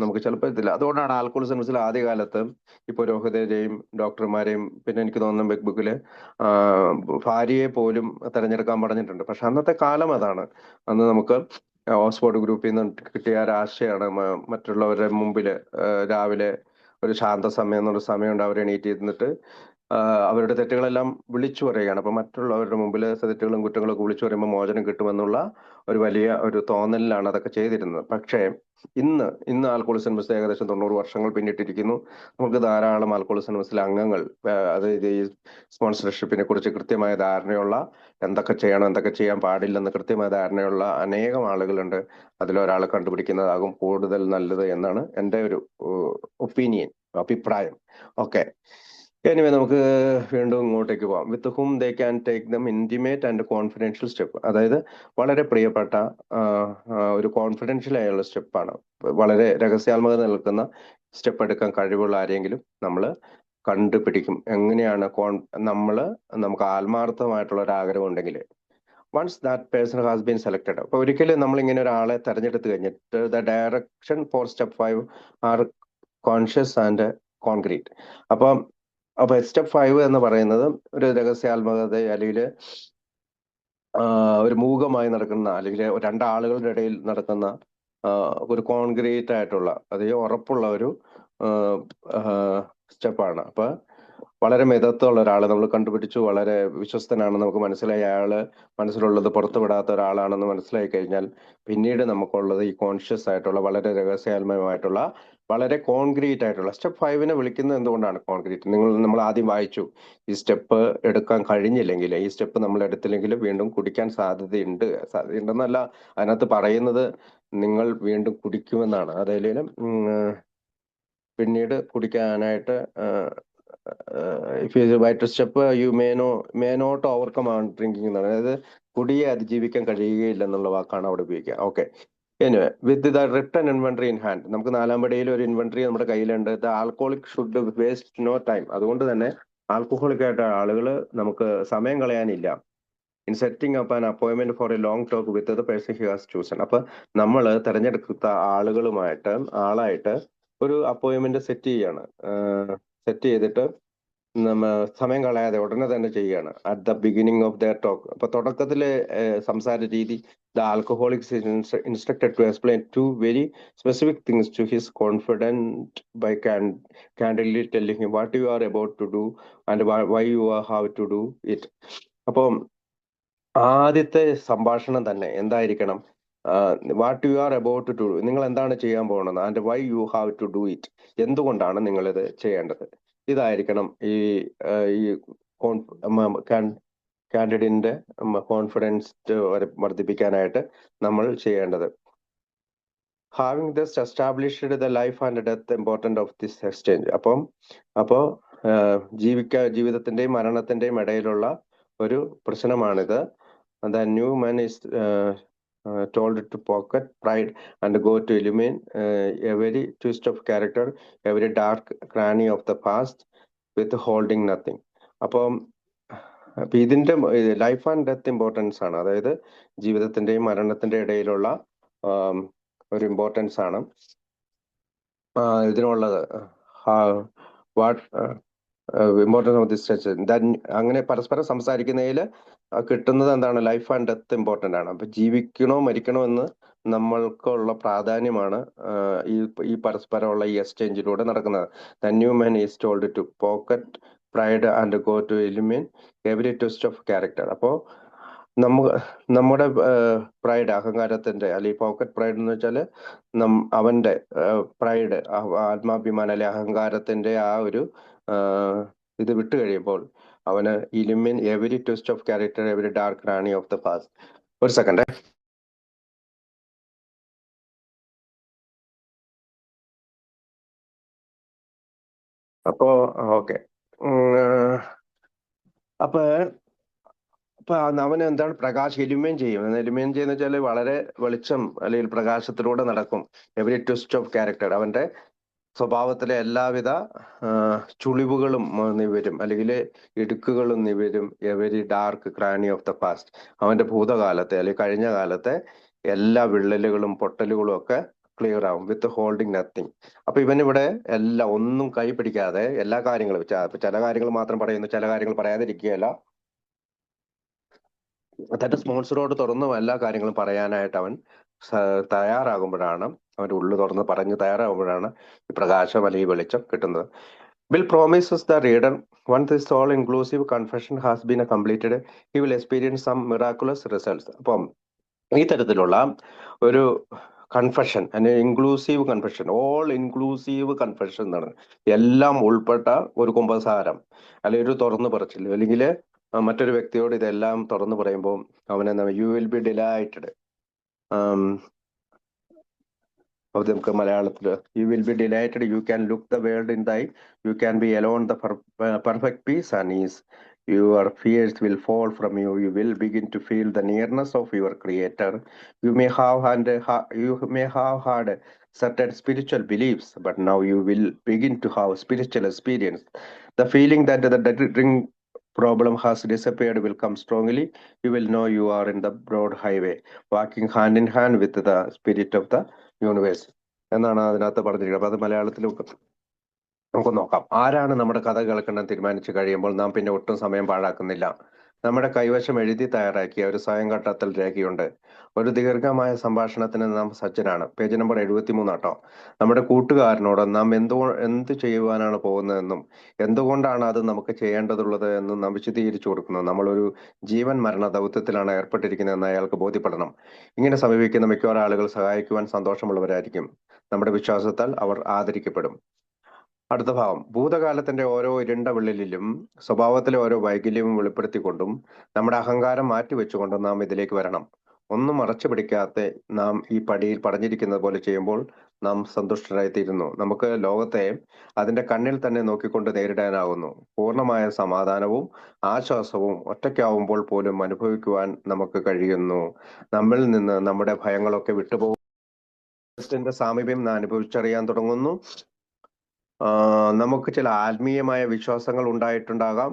നമുക്ക് ചിലപ്പോൾ ഇതില്ല. അതുകൊണ്ടാണ് ആൽക്കോളിസംസിൽ ആദ്യകാലത്ത് ഈ പുരോഹിതരെയും ഡോക്ടർമാരെയും പിന്നെ എനിക്ക് തോന്നുന്നു ബിഗ് ബുക്കില് ഭാര്യയെ പോലും തെരഞ്ഞെടുക്കാൻ പറഞ്ഞിട്ടുണ്ട്. പക്ഷെ അന്നത്തെ കാലം അതാണ്. അന്ന് നമുക്ക് ഓക്സ്ഫോർഡ് ഗ്രൂപ്പിൽ നിന്ന് കിട്ടിയ ഒരാശയാണ് മറ്റുള്ളവരുടെ മുമ്പിൽ രാവിലെ ഒരു ശാന്ത സമയം എന്നുള്ള സമയമുണ്ട്. അവർ എണീറ്റ് ഇരുന്നിട്ട് അവരുടെ തെറ്റുകളെല്ലാം വിളിച്ചു പറയുകയാണ്. അപ്പൊ മറ്റുള്ളവരുടെ മുമ്പിൽ തെറ്റുകളും കുറ്റങ്ങളും ഒക്കെ വിളിച്ചു പറയുമ്പോൾ മോചനം കിട്ടുമെന്നുള്ള ഒരു വലിയ ഒരു തോന്നലിലാണ് അതൊക്കെ ചെയ്തിരുന്നത്. പക്ഷേ ഇന്ന് ആൽക്കോളിസം മിസ് ഏകദേശം 90 വർഷങ്ങൾ പിന്നിട്ടിരിക്കുന്നു. നമുക്ക് ധാരാളം ആൽക്കോളിസം മിസ്സിലെ അംഗങ്ങൾ അതായത് ഈ സ്പോൺസർഷിപ്പിനെ കുറിച്ച് കൃത്യമായ ധാരണയുള്ള, എന്തൊക്കെ ചെയ്യണം എന്തൊക്കെ ചെയ്യാൻ പാടില്ലെന്ന് കൃത്യമായ ധാരണയുള്ള അനേകം ആളുകളുണ്ട്. അതിലൊരാളെ കണ്ടുപിടിക്കുന്നതാകും കൂടുതൽ നല്ലത് എന്നാണ് എൻ്റെ ഒരു ഒപ്പീനിയൻ, അഭിപ്രായം. ഓക്കെ, എനിവേ നമുക്ക് വീണ്ടും ഇങ്ങോട്ടേക്ക് പോവാം. With whom they can take them intimate and confidential step. അതായത് വളരെ പ്രിയപ്പെട്ട ഒരു കോൺഫിഡൻഷ്യൽ ആയുള്ള സ്റ്റെപ്പാണ്. വളരെ രഹസ്യാത്മകത നിൽക്കുന്ന സ്റ്റെപ്പ് എടുക്കാൻ കഴിവുള്ള ആരെങ്കിലും നമ്മൾ കണ്ടുപിടിക്കും. എങ്ങനെയാണ് നമുക്ക് ആത്മാർത്ഥമായിട്ടുള്ള ഒരു ആഗ്രഹം ഉണ്ടെങ്കിൽ once that person has been selected. അപ്പൊ ഒരിക്കലും നമ്മൾ ഇങ്ങനെ ഒരാളെ തെരഞ്ഞെടുത്ത് കഴിഞ്ഞിട്ട് the direction for step 5 are conscious and concrete. അപ്പൊ സ്റ്റെപ്പ് 5 എന്ന് പറയുന്നത് ഒരു രഹസ്യാത്മകത അല്ലെങ്കിൽ ഒരു മൂകമായി നടക്കുന്ന അല്ലെങ്കിൽ രണ്ടാളുകളുടെ ഇടയിൽ നടക്കുന്ന ഒരു കോൺക്രീറ്റ് ആയിട്ടുള്ള അധികം ഉറപ്പുള്ള ഒരു സ്റ്റെപ്പാണ്. അപ്പൊ വളരെ മിതത്വമുള്ള ഒരാളെ നമ്മൾ കണ്ടുപിടിച്ചു, വളരെ വിശ്വസ്തനാണെന്ന് നമുക്ക് മനസ്സിലായി, അയാള് മനസ്സിലുള്ളത് പുറത്തു വിടാത്ത ഒരാളാണെന്ന് മനസ്സിലായി കഴിഞ്ഞാൽ പിന്നീട് നമുക്കുള്ളത് ഈ കോൺഷ്യസ് ആയിട്ടുള്ള വളരെ രഹസ്യാത്മകമായിട്ടുള്ള വളരെ കോൺക്രീറ്റ് ആയിട്ടുള്ള സ്റ്റെപ്പ് 5നെ വിളിക്കുന്നത് എന്തുകൊണ്ടാണ് കോൺക്രീറ്റ്? നമ്മൾ ആദ്യം വായിച്ചു, ഈ സ്റ്റെപ്പ് എടുക്കാൻ കഴിഞ്ഞില്ലെങ്കിൽ, ഈ സ്റ്റെപ്പ് നമ്മൾ എടുത്തില്ലെങ്കിൽ വീണ്ടും കുടിക്കാൻ സാധ്യതയുണ്ടെന്നല്ല അതിനകത്ത് പറയുന്നത്, നിങ്ങൾ വീണ്ടും കുടിക്കുമെന്നാണ്. അതായാലും പിന്നീട് കുടിക്കാനായിട്ട് if you bite step you may not overcome on drinking എന്നാണ്. അതായത് കുടിയെ അതിജീവിക്കാൻ കഴിയുകയില്ല എന്നുള്ള വാക്കാണ് അവിടെ ഉപയോഗിക്കുക. Okay, anyway with the written inventory in hand, നമുക്ക് 4-ാം പടിയിൽ ഒരു ഇൻവെന്ററി നമ്മുടെ കയ്യിലുണ്ട്. The alcoholic should waste no time. അതുകൊണ്ട് തന്നെ ആൽക്കഹോളിക് ആയിട്ട് ആളുകൾ നമുക്ക് സമയം കളയാനില്ല. In setting up an appointment for a long talk with the person he has chosen. അപ്പൊ നമ്മൾ തെരഞ്ഞെടുത്ത ആളായിട്ട് ഒരു അപ്പോയിന്റ്മെന്റ് സെറ്റ് ചെയ്യാണ്. സെറ്റ് ചെയ്തിട്ട് സമയം കളയാതെ ഉടനെ തന്നെ ചെയ്യുകയാണ്. At the beginning of their talk. അപ്പൊ തുടക്കത്തിലെ സംസാര രീതി, the alcoholics instructed to explain 2 very specific things to his confidant by candidly telling him what you are about to do and why you have to do it. അപ്പം ആദ്യത്തെ സംഭാഷണം തന്നെ എന്തായിരിക്കണം? What you are about to do, നിങ്ങൾ എന്താണ് ചെയ്യാൻ പോകുന്നത്, and why you have to do it, എന്തുകൊണ്ടാണ് നിങ്ങൾ ഇത് ചെയ്യേണ്ടത്. ഇതായിരിക്കണം ഈ കാൻഡിഡേറ്റിന്റെ കോൺഫിഡൻസ് വർദ്ധിപ്പിക്കാനായിട്ട് നമ്മൾ ചെയ്യേണ്ടത്. Having thus established the life and death important of this exchange. അപ്പോ ജീവിതത്തിന്റെയും മരണത്തിന്റെയും ഇടയിലുള്ള ഒരു പ്രശ്നമാണിത്. The new man is told to pocket pride and go to eliminate every twist of character, every dark cranny of the past, withholding nothing. അപ്പം ഇതിന്റെ life and death importance ആണ്. അതായത് ജീവിതത്തിന്റെയും മരണത്തിന്റെ ഇടയിലുള്ള ഒരു ഇമ്പോർട്ടൻസ് ആണ് ഇതിനുള്ളത്. വാട്ട് ഇമ്പോർട്ടൻസ് ഓഫ് ദിസ്, അങ്ങനെ പരസ്പരം സംസാരിക്കുന്നതിൽ കിട്ടുന്നത് എന്താണ്? ലൈഫ് ആൻഡ് ഡെത്ത് ഇമ്പോർട്ടൻ്റ് ആണ്. അപ്പൊ ജീവിക്കണോ മരിക്കണോ എന്ന് നമ്മൾക്കുള്ള പ്രാധാന്യമാണ് ഈ പരസ്പരമുള്ള ഈ എക്സ്ചേഞ്ചിലൂടെ നടക്കുന്നത്. The new man is told to pocket pride and go to eliminate every twist of character. അപ്പോ നമ്മുടെ പ്രൈഡ്, അഹങ്കാരത്തിന്റെ, അല്ലെങ്കിൽ പോക്കറ്റ് പ്രൈഡ് എന്ന് വെച്ചാൽ അവന്റെ പ്രൈഡ്, ആത്മാഭിമാനം അല്ലെ അഹങ്കാരത്തിന്റെ ആ ഒരു ഇത് വിട്ടു കഴിയുമ്പോൾ അവന് eliminate every twist of character, every dark cranny of the past. ഒരു സെക്കൻഡ്. അപ്പോ ഓക്കെ, അപ്പൊ അവന് എന്താണ് എലിമിൻ ചെയ്യും. എലിമിൻ ചെയ്യുന്ന വെച്ചാൽ വളരെ വെളിച്ചം അല്ലെങ്കിൽ പ്രകാശത്തിലൂടെ നടക്കും. എവരി ട്വിസ്റ്റ് ഓഫ് ക്യാരക്ടർ, അവന്റെ സ്വഭാവത്തിലെ എല്ലാവിധ ചുളിവുകളും നിവരും, അല്ലെങ്കിൽ ഇടുക്കുകളും നിവരും. Every dark cranny of the past, അവന്റെ ഭൂതകാലത്തെ അല്ലെങ്കിൽ കഴിഞ്ഞ കാലത്തെ എല്ലാ വിള്ളലുകളും പൊട്ടലുകളും ഒക്കെ ക്ലിയർ ആവും വിത്ത് ഹോൾഡിങ് നത്തിങ്. അപ്പൊ ഇവനിവിടെ എല്ലാം ഒന്നും കൈ പിടിക്കാതെ എല്ലാ കാര്യങ്ങളും ചില കാര്യങ്ങൾ മാത്രം പറയുന്നു, ചില കാര്യങ്ങൾ പറയാതിരിക്കുകയല്ല. തന്റെ സ്പോൺസറോട് തുറന്നും എല്ലാ കാര്യങ്ങളും പറയാനായിട്ട് അവൻ തയ്യാറാകുമ്പോഴാണ്, അവന്റെ ഉള്ളു തുറന്ന് പറഞ്ഞ് തയ്യാറാകുമ്പോഴാണ് ഈ പ്രകാശം അല്ലെങ്കിൽ വെളിച്ചം കിട്ടുന്നത്. Bill promises the reader, once this all inclusive confession has been completed, he will experience some miraculous results. അപ്പം ഈ തരത്തിലുള്ള ഒരു confession, inclusive confession, all inclusive confession എന്നാണ്, എല്ലാം ഉൾപ്പെട്ട ഒരു കുമ്പസാരം അല്ലെങ്കിൽ ഒരു തുറന്നു പറച്ചിൽ, അല്ലെങ്കിൽ മറ്റൊരു വ്യക്തിയോട് ഇതെല്ലാം തുറന്നു പറയുമ്പോൾ അവനെ യു വിൽ ബി ഡിലൈറ്റഡ്. നമുക്ക് മലയാളത്തിൽ you will be delighted, you can look the world in thy, you can be alone the perfect peace and ease, your fears will fall from you, you will begin to feel the nearness of your creator. You may have had certain spiritual beliefs, but now you will begin to have spiritual experience. The feeling that the drink problem has disappeared will come strongly. You will know you are in the broad highway, walking hand in hand with the spirit of the universe എന്നാണ് അതിനകത്ത് പറഞ്ഞിരിക്കുന്നത്. അപ്പൊ അത് മലയാളത്തിൽ നമുക്ക് നോക്കാം. ആരാണ് നമ്മുടെ കഥ കേൾക്കണം തീരുമാനിച്ചു കഴിയുമ്പോൾ നാം പിന്നെ ഒട്ടും സമയം പാഴാക്കുന്നില്ല. നമ്മുടെ കൈവശം എഴുതി തയ്യാറാക്കിയ ഒരു സ്വയം കണ്ടെത്തൽ രേഖയുണ്ട്. ഒരു ദീർഘമായ സംഭാഷണത്തിന് നാം സജ്ജനാണ്. പേജ് നമ്പർ 73 ആട്ടോ. നമ്മുടെ കൂട്ടുകാരനോട് നാം എന്ത് ചെയ്യുവാനാണ് പോകുന്നതെന്നും എന്തുകൊണ്ടാണ് അത് നമുക്ക് ചെയ്യേണ്ടതുള്ളത് എന്നും നാം വിശദീകരിച്ചു കൊടുക്കുന്നു. നമ്മളൊരു ജീവൻ മരണ ദൗത്യത്തിലാണ് ഏർപ്പെട്ടിരിക്കുന്നതെന്ന് അയാൾക്ക് ബോധ്യപ്പെടണം. ഇങ്ങനെ സമീപിക്കുന്ന മിക്കവാറും ആളുകൾ സഹായിക്കുവാൻ സന്തോഷമുള്ളവരായിരിക്കും. നമ്മുടെ വിശ്വാസത്താൽ അവർ ആദരിക്കപ്പെടും. അടുത്ത ഭാഗം, ഭൂതകാലത്തിന്റെ ഓരോ ഇരുണ്ട വിള്ളലിലും സ്വഭാവത്തിലെ ഓരോ വൈകല്യവും വെളിപ്പെടുത്തിക്കൊണ്ടും നമ്മുടെ അഹങ്കാരം മാറ്റിവെച്ചുകൊണ്ടും നാം ഇതിലേക്ക് വരണം. ഒന്നും മറച്ചു പിടിക്കാത്ത നാം ഈ പടിയിൽ പറഞ്ഞിരിക്കുന്നത് പോലെ ചെയ്യുമ്പോൾ നാം സന്തുഷ്ടരായിത്തീരുന്നു. നമുക്ക് ലോകത്തെ അതിന്റെ കണ്ണിൽ തന്നെ നോക്കിക്കൊണ്ട് നേരിടാനാകുന്നു. പൂർണ്ണമായ സമാധാനവും ആശ്വാസവും ഒറ്റയ്ക്കാവുമ്പോൾ പോലും അനുഭവിക്കുവാൻ നമുക്ക് കഴിയുന്നു. നമ്മിൽ നിന്ന് നമ്മുടെ ഭയങ്ങളൊക്കെ വിട്ടുപോകും. സാമീപ്യം നാം അനുഭവിച്ചറിയാൻ തുടങ്ങുന്നു. നമുക്ക് ചില ആത്മീയമായ വിശ്വാസങ്ങൾ ഉണ്ടായിരുന്നിട്ടുണ്ടാകാം,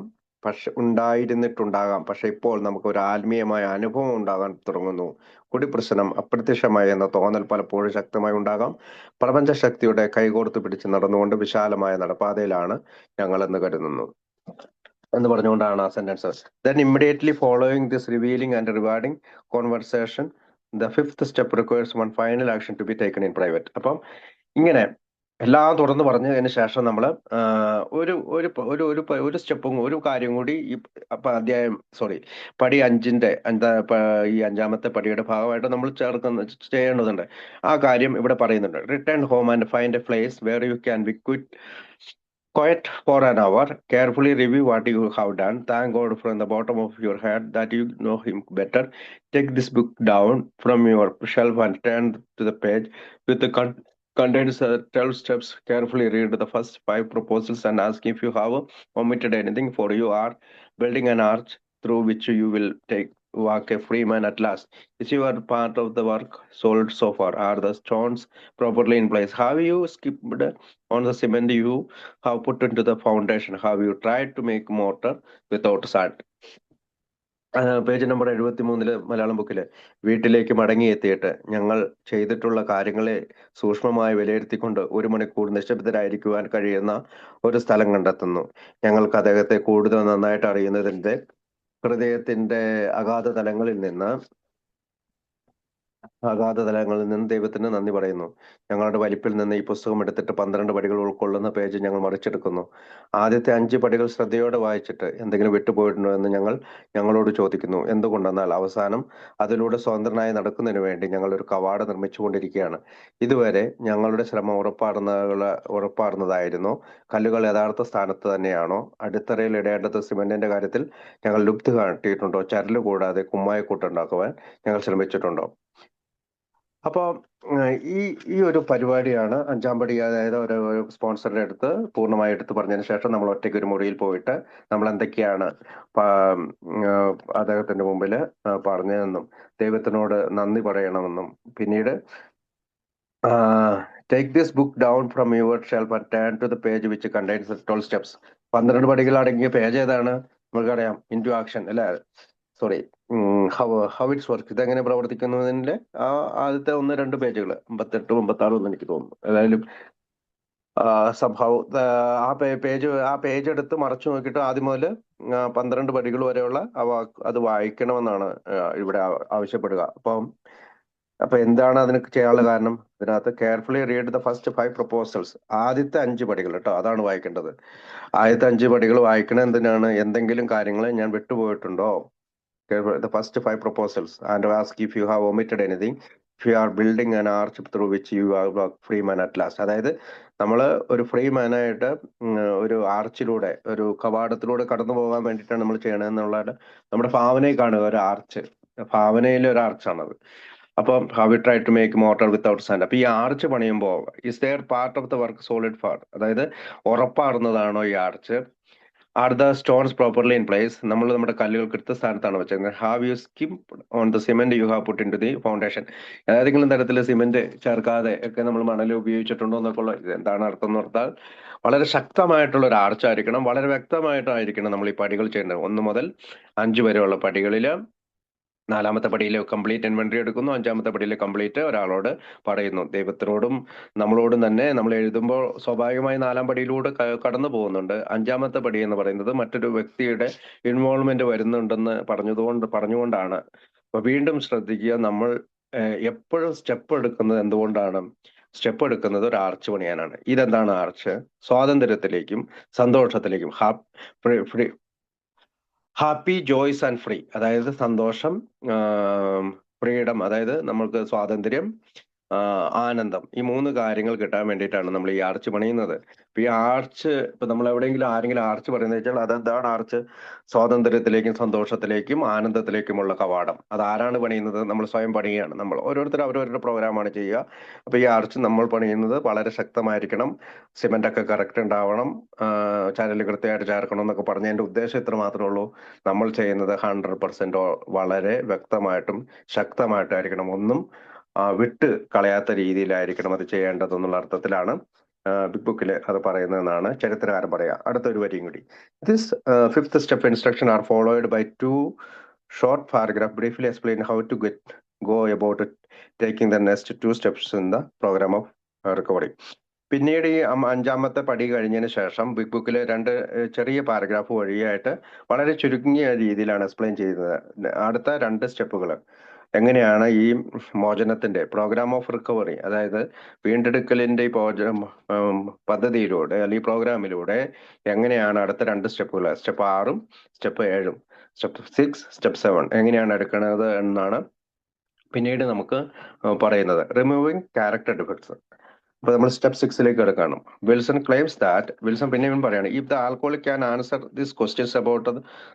പക്ഷെ ഇപ്പോൾ നമുക്ക് ഒരു ആത്മീയമായ അനുഭവം ഉണ്ടാകാൻ തുടങ്ങുന്നു. കുടിപ്രശ്നം അപ്രത്യക്ഷമായ എന്ന തോന്നൽ പലപ്പോഴും ശക്തമായി ഉണ്ടാകാം. പ്രപഞ്ച ശക്തിയുടെ കൈകോർത്ത് പിടിച്ച് നടന്നുകൊണ്ട് വിശാലമായ നടപ്പാതയിലാണ് ഞങ്ങൾ എന്ന് കരുതുന്നു എന്ന് പറഞ്ഞുകൊണ്ടാണ് ആ sentence. Then immediately following this revealing and rewarding conversation, the fifth step requires one final action to be taken in private. അപ്പം ഇങ്ങനെ എല്ലാം തുറന്നു പറഞ്ഞതിന് ശേഷം നമ്മൾ ഒരു സ്റ്റെപ്പും ഒരു കാര്യം കൂടി ഈ പടി 5ന്റെ ഈ 5ാമത്തെ പടിയുടെ ഭാഗമായിട്ട് നമ്മൾ ചെയ്യേണ്ടതുണ്ട്. ആ കാര്യം ഇവിടെ പറയുന്നുണ്ട്. Return home and find a place where you can be quiet for an hour, carefully review what you have done, thank God from the bottom of your heart that you know him better. Take this book down from your shelf and turn to the page with the contains 12 steps. Carefully read the first 5 proposals and ask if you have omitted anything, for you are building an arch through which you will walk a free man at last. Is your part of the work sold so far? Are the stones properly in place? Have you skipped on the cement you have put into the foundation? Have you tried to make mortar without sand? Page number 73 Malayalam ബുക്കില്, വീട്ടിലേക്ക് മടങ്ങിയെത്തിയിട്ട് ഞങ്ങൾ ചെയ്തിട്ടുള്ള കാര്യങ്ങളെ സൂക്ഷ്മമായി വിലയിരുത്തിക്കൊണ്ട് 1 മണിക്കൂർ നിശബ്ദരായിരിക്കുവാൻ കഴിയുന്ന ഒരു സ്ഥലം കണ്ടെത്തുന്നു. ഞങ്ങൾക്ക് അദ്ദേഹത്തെ കൂടുതൽ നന്നായിട്ട് അറിയുന്നതിന്റെ ഹൃദയത്തിന്റെ അഗാധ തലങ്ങളിൽ നിന്ന് ദൈവത്തിന് നന്ദി പറയുന്നു. ഞങ്ങളുടെ വലിപ്പിൽ നിന്ന് ഈ പുസ്തകം എടുത്തിട്ട് 12 പടികൾ ഉൾക്കൊള്ളുന്ന പേജ് ഞങ്ങൾ മറിച്ചെടുക്കുന്നു. ആദ്യത്തെ 5 പടികൾ ശ്രദ്ധയോടെ വായിച്ചിട്ട് എന്തെങ്കിലും വിട്ടുപോയിട്ടുണ്ടോ എന്ന് ഞങ്ങളോട് ചോദിക്കുന്നു. എന്തുകൊണ്ടെന്നാൽ അവസാനം അതിലൂടെ സ്വതന്ത്രനായി നടക്കുന്നതിന് വേണ്ടി ഞങ്ങൾ ഒരു കവാടം നിർമ്മിച്ചുകൊണ്ടിരിക്കുകയാണ്. ഇതുവരെ ഞങ്ങളുടെ ശ്രമം ഉറപ്പാർന്നതായിരുന്നു. കല്ലുകൾ യഥാർത്ഥ സ്ഥാനത്ത് തന്നെയാണോ? അടിത്തറയിൽ ഇടേണ്ടത് സിമന്റിന്റെ കാര്യത്തിൽ ഞങ്ങൾ ലുപ്ത് കാട്ടിയിട്ടുണ്ടോ? ചരല് കൂടാതെ കുമ്മായക്കൂട്ടുണ്ടാക്കുവാൻ ഞങ്ങൾ ശ്രമിച്ചിട്ടുണ്ടോ? അപ്പോൾ ഈ ഒരു പരിപാടിയാണ് 5ാം പടി. അതായത് ഒരു സ്പോൺസറുടെ അടുത്ത് പൂർണ്ണമായി എടുത്ത് പറഞ്ഞതിന് ശേഷം നമ്മൾ ഒറ്റയ്ക്ക് ഒരു മുറിയിൽ പോയിട്ട് നമ്മൾ എന്തൊക്കെയാണ് അദ്ദേഹത്തിന്റെ മുമ്പിൽ പറഞ്ഞതെന്നും ദൈവത്തിനോട് നന്ദി പറയണമെന്നും, പിന്നീട് take this book down from your shelf and turn to the page which contains 12 steps. 12 പടികൾ അടങ്ങിയ പേജ് ഏതാണ്? നമുക്കറിയാം, ഇൻടു ആക്ഷൻ അല്ലെ. സോറി, ഹൗ ഇറ്റ്സ് വർക്ക്, ഇതെങ്ങനെ പ്രവർത്തിക്കുന്നതിന്റെ ആദ്യത്തെ 1-2 പേജുകൾ, 58 56 എന്ന് എനിക്ക് തോന്നുന്നു. ഏതായാലും സംഭവം ആ പേജ് എടുത്ത് മറച്ചു നോക്കിയിട്ട് ആദ്യം മുതൽ 12 പടികൾ വരെയുള്ള അത് വായിക്കണമെന്നാണ് ഇവിടെ ആവശ്യപ്പെടുക. അപ്പൊ എന്താണ് അതിന് ചെയ്യാനുള്ള കാരണം? ഇതിനകത്ത് carefully read the first 5 proposals, ആദ്യത്തെ 5 പടികൾ കേട്ടോ, അതാണ് വായിക്കേണ്ടത്. ആദ്യത്തെ 5 പടികൾ വായിക്കണ എന്തിനാണ്? എന്തെങ്കിലും കാര്യങ്ങൾ ഞാൻ വിട്ടുപോയിട്ടുണ്ടോ? The first 5 proposals and ask if you have omitted anything, if you are building an arch through which you are a free man at last. അതായത് നമ്മൾ ഒരു ഫ്രീ മാനായിട്ട് ഒരു ആർച്ചിലൂടെ, ഒരു കവാടത്തിലൂടെ കടന്നു പോകാൻ വേണ്ടിയിട്ടാണ് നമ്മൾ ചെയ്യണമെന്നുള്ളത് നമ്മുടെ ഭാവനയിൽ കാണുക. ഒരു ആർച്ച്, ഭാവനയിലെ ഒരു ആർച്ചാണത്. അപ്പം how we try to make mortar without sand. അപ്പൊ ഈ ആർച്ച് പണിയുമ്പോൾ is there part of the work solid far, അതായത് ഉറപ്പാടുന്നതാണോ ഈ ആർച്ച്? Are the stones properly in place, നമ്മൾ നമ്മുടെ കല്ലുകൾ കൃത്യസ്ഥാനത്താണ് വെച്ചിരുന്നത്. Have you skim on the cement you have put into the foundation, ഏതെങ്കിലും തരത്തിൽ സിമെന്റ് ചേർക്കാതെ ഒക്കെ നമ്മൾ മണൽ ഉപയോഗിച്ചിട്ടുണ്ടോ എന്നൊക്കെ ഉള്ള. ഇത് എന്താണ് അർത്ഥം എന്ന് പറഞ്ഞാൽ വളരെ ശക്തമായിട്ടുള്ള ഒരു ആർച്ചായിരിക്കണം, വളരെ വ്യക്തമായിട്ടായിരിക്കണം നമ്മൾ ഈ പടികൾ ചെയ്യേണ്ടത്. 1 മുതൽ 5 വരെയുള്ള പടികളിൽ 4ാമത്തെ പടിയിൽ കംപ്ലീറ്റ് ഇൻവെന്ററി എടുക്കുന്നു, 5ാമത്തെ പടിയിൽ കംപ്ലീറ്റ് ഒരാളോട് പറയുന്നു. ദൈവത്തിനോടും നമ്മളോടും തന്നെ നമ്മൾ എഴുതുമ്പോൾ സ്വാഭാവികമായി 4ാം പടിയിലൂടെ കടന്നു പോകുന്നുണ്ട്. 5ാമത്തെ പടി എന്ന് പറയുന്നത് മറ്റൊരു വ്യക്തിയുടെ ഇൻവോൾവ്മെന്റ് വരുന്നുണ്ടെന്ന് പറഞ്ഞുകൊണ്ടാണ്. അപ്പൊ വീണ്ടും ശ്രദ്ധിക്കുക, നമ്മൾ എപ്പോഴും സ്റ്റെപ്പ് എടുക്കുന്നത് എന്തുകൊണ്ടാണ്? സ്റ്റെപ്പ് എടുക്കുന്നത് ഒരു ആർച്ച് പണിയാനാണ്. ഇതെന്താണ് ആർച്ച്? സ്വാതന്ത്ര്യത്തിലേക്കും സന്തോഷത്തിലേക്കും, ഹാപ്പി, ജോയ്സ് ആൻഡ് ഫ്രീ, അതായത് സന്തോഷം, ഫ്രീഡം, അതായത് നമ്മൾക്ക് സ്വാതന്ത്ര്യം, ആനന്ദം, ഈ 3 കാര്യങ്ങൾ കിട്ടാൻ വേണ്ടിയിട്ടാണ് നമ്മൾ ഈ ആർച്ച് പണിയുന്നത്. ഇപ്പൊ ഈ ആർച്ച്, ഇപ്പൊ നമ്മൾ എവിടെയെങ്കിലും ആരെങ്കിലും ആർച്ച് പറയുന്നത് വെച്ചാൽ അതെന്താണ് ആർച്ച്? സ്വാതന്ത്ര്യത്തിലേക്കും സന്തോഷത്തിലേക്കും ആനന്ദത്തിലേക്കുമുള്ള കവാടം. അത് ആരാണ് പണിയുന്നത്? നമ്മൾ സ്വയം പണിയുകയാണ്. നമ്മൾ ഓരോരുത്തർ അവരവരുടെ പ്രോഗ്രാമാണ് ചെയ്യുക. അപ്പൊ ഈ ആർച്ച് നമ്മൾ പണിയുന്നത് വളരെ ശക്തമായിരിക്കണം, സിമെന്റ് ഒക്കെ കറക്റ്റ് ഉണ്ടാവണം, ചരല് കൃത്യമായിട്ട് ചേർക്കണം എന്നൊക്കെ പറഞ്ഞതിന്റെ ഉദ്ദേശം ഇത്ര മാത്രമേ ഉള്ളൂ. നമ്മൾ ചെയ്യുന്നത് 100% വളരെ വ്യക്തമായിട്ടും ശക്തമായിട്ടായിരിക്കണം, ഒന്നും വിട്ട് കളയാത്ത രീതിയിലായിരിക്കണം അത് ചെയ്യേണ്ടതെന്നുള്ള അർത്ഥത്തിലാണ് ബിഗ് ബുക്കിൽ അത് പറയുന്നതെന്നാണ് ചരിത്രകാരൻ പറയാ. അടുത്തൊരു വരിയും കൂടി. This 5th step instruction are followed by 2 short paragraph briefly explain how to go about taking the next 2 steps in the programme of recovery. പിന്നീട് ഈ 5ാമത്തെ പടി കഴിഞ്ഞതിന് ശേഷം ബിഗ് ബുക്കിലെ 2 ചെറിയ പാരഗ്രാഫ് വഴിയായിട്ട് വളരെ ചുരുങ്ങിയ രീതിയിലാണ് എക്സ്പ്ലെയിൻ ചെയ്തത് അടുത്ത 2 സ്റ്റെപ്പുകൾ. എങ്ങനെയാണ് ഈ മോചനത്തിന്റെ പ്രോഗ്രാം ഓഫ് റിക്കവറി, അതായത് വീണ്ടെടുക്കലിന്റെ ഈ പദ്ധതിയിലൂടെ അല്ലെങ്കിൽ പ്രോഗ്രാമിലൂടെ എങ്ങനെയാണ് അടുത്ത 2 സ്റ്റെപ്പുകൾ, സ്റ്റെപ്പ് 6ഉം സ്റ്റെപ്പ് 7ഉം, സ്റ്റെപ്പ് 6, സ്റ്റെപ്പ് 7 എങ്ങനെയാണ് എടുക്കുന്നത് എന്നാണ് പിന്നീട് നമുക്ക് പറയുന്നത്. Removing character defects. അപ്പൊ നമ്മൾ സ്റ്റെപ്പ് 6ലേക്ക് കിടക്കണം. വിൽസൺ ക്ലെയിംസ് ദാറ്റ്, വിൽസൺ പിന്നെയും പറയാണ്, if the alcoholic can answer this questions about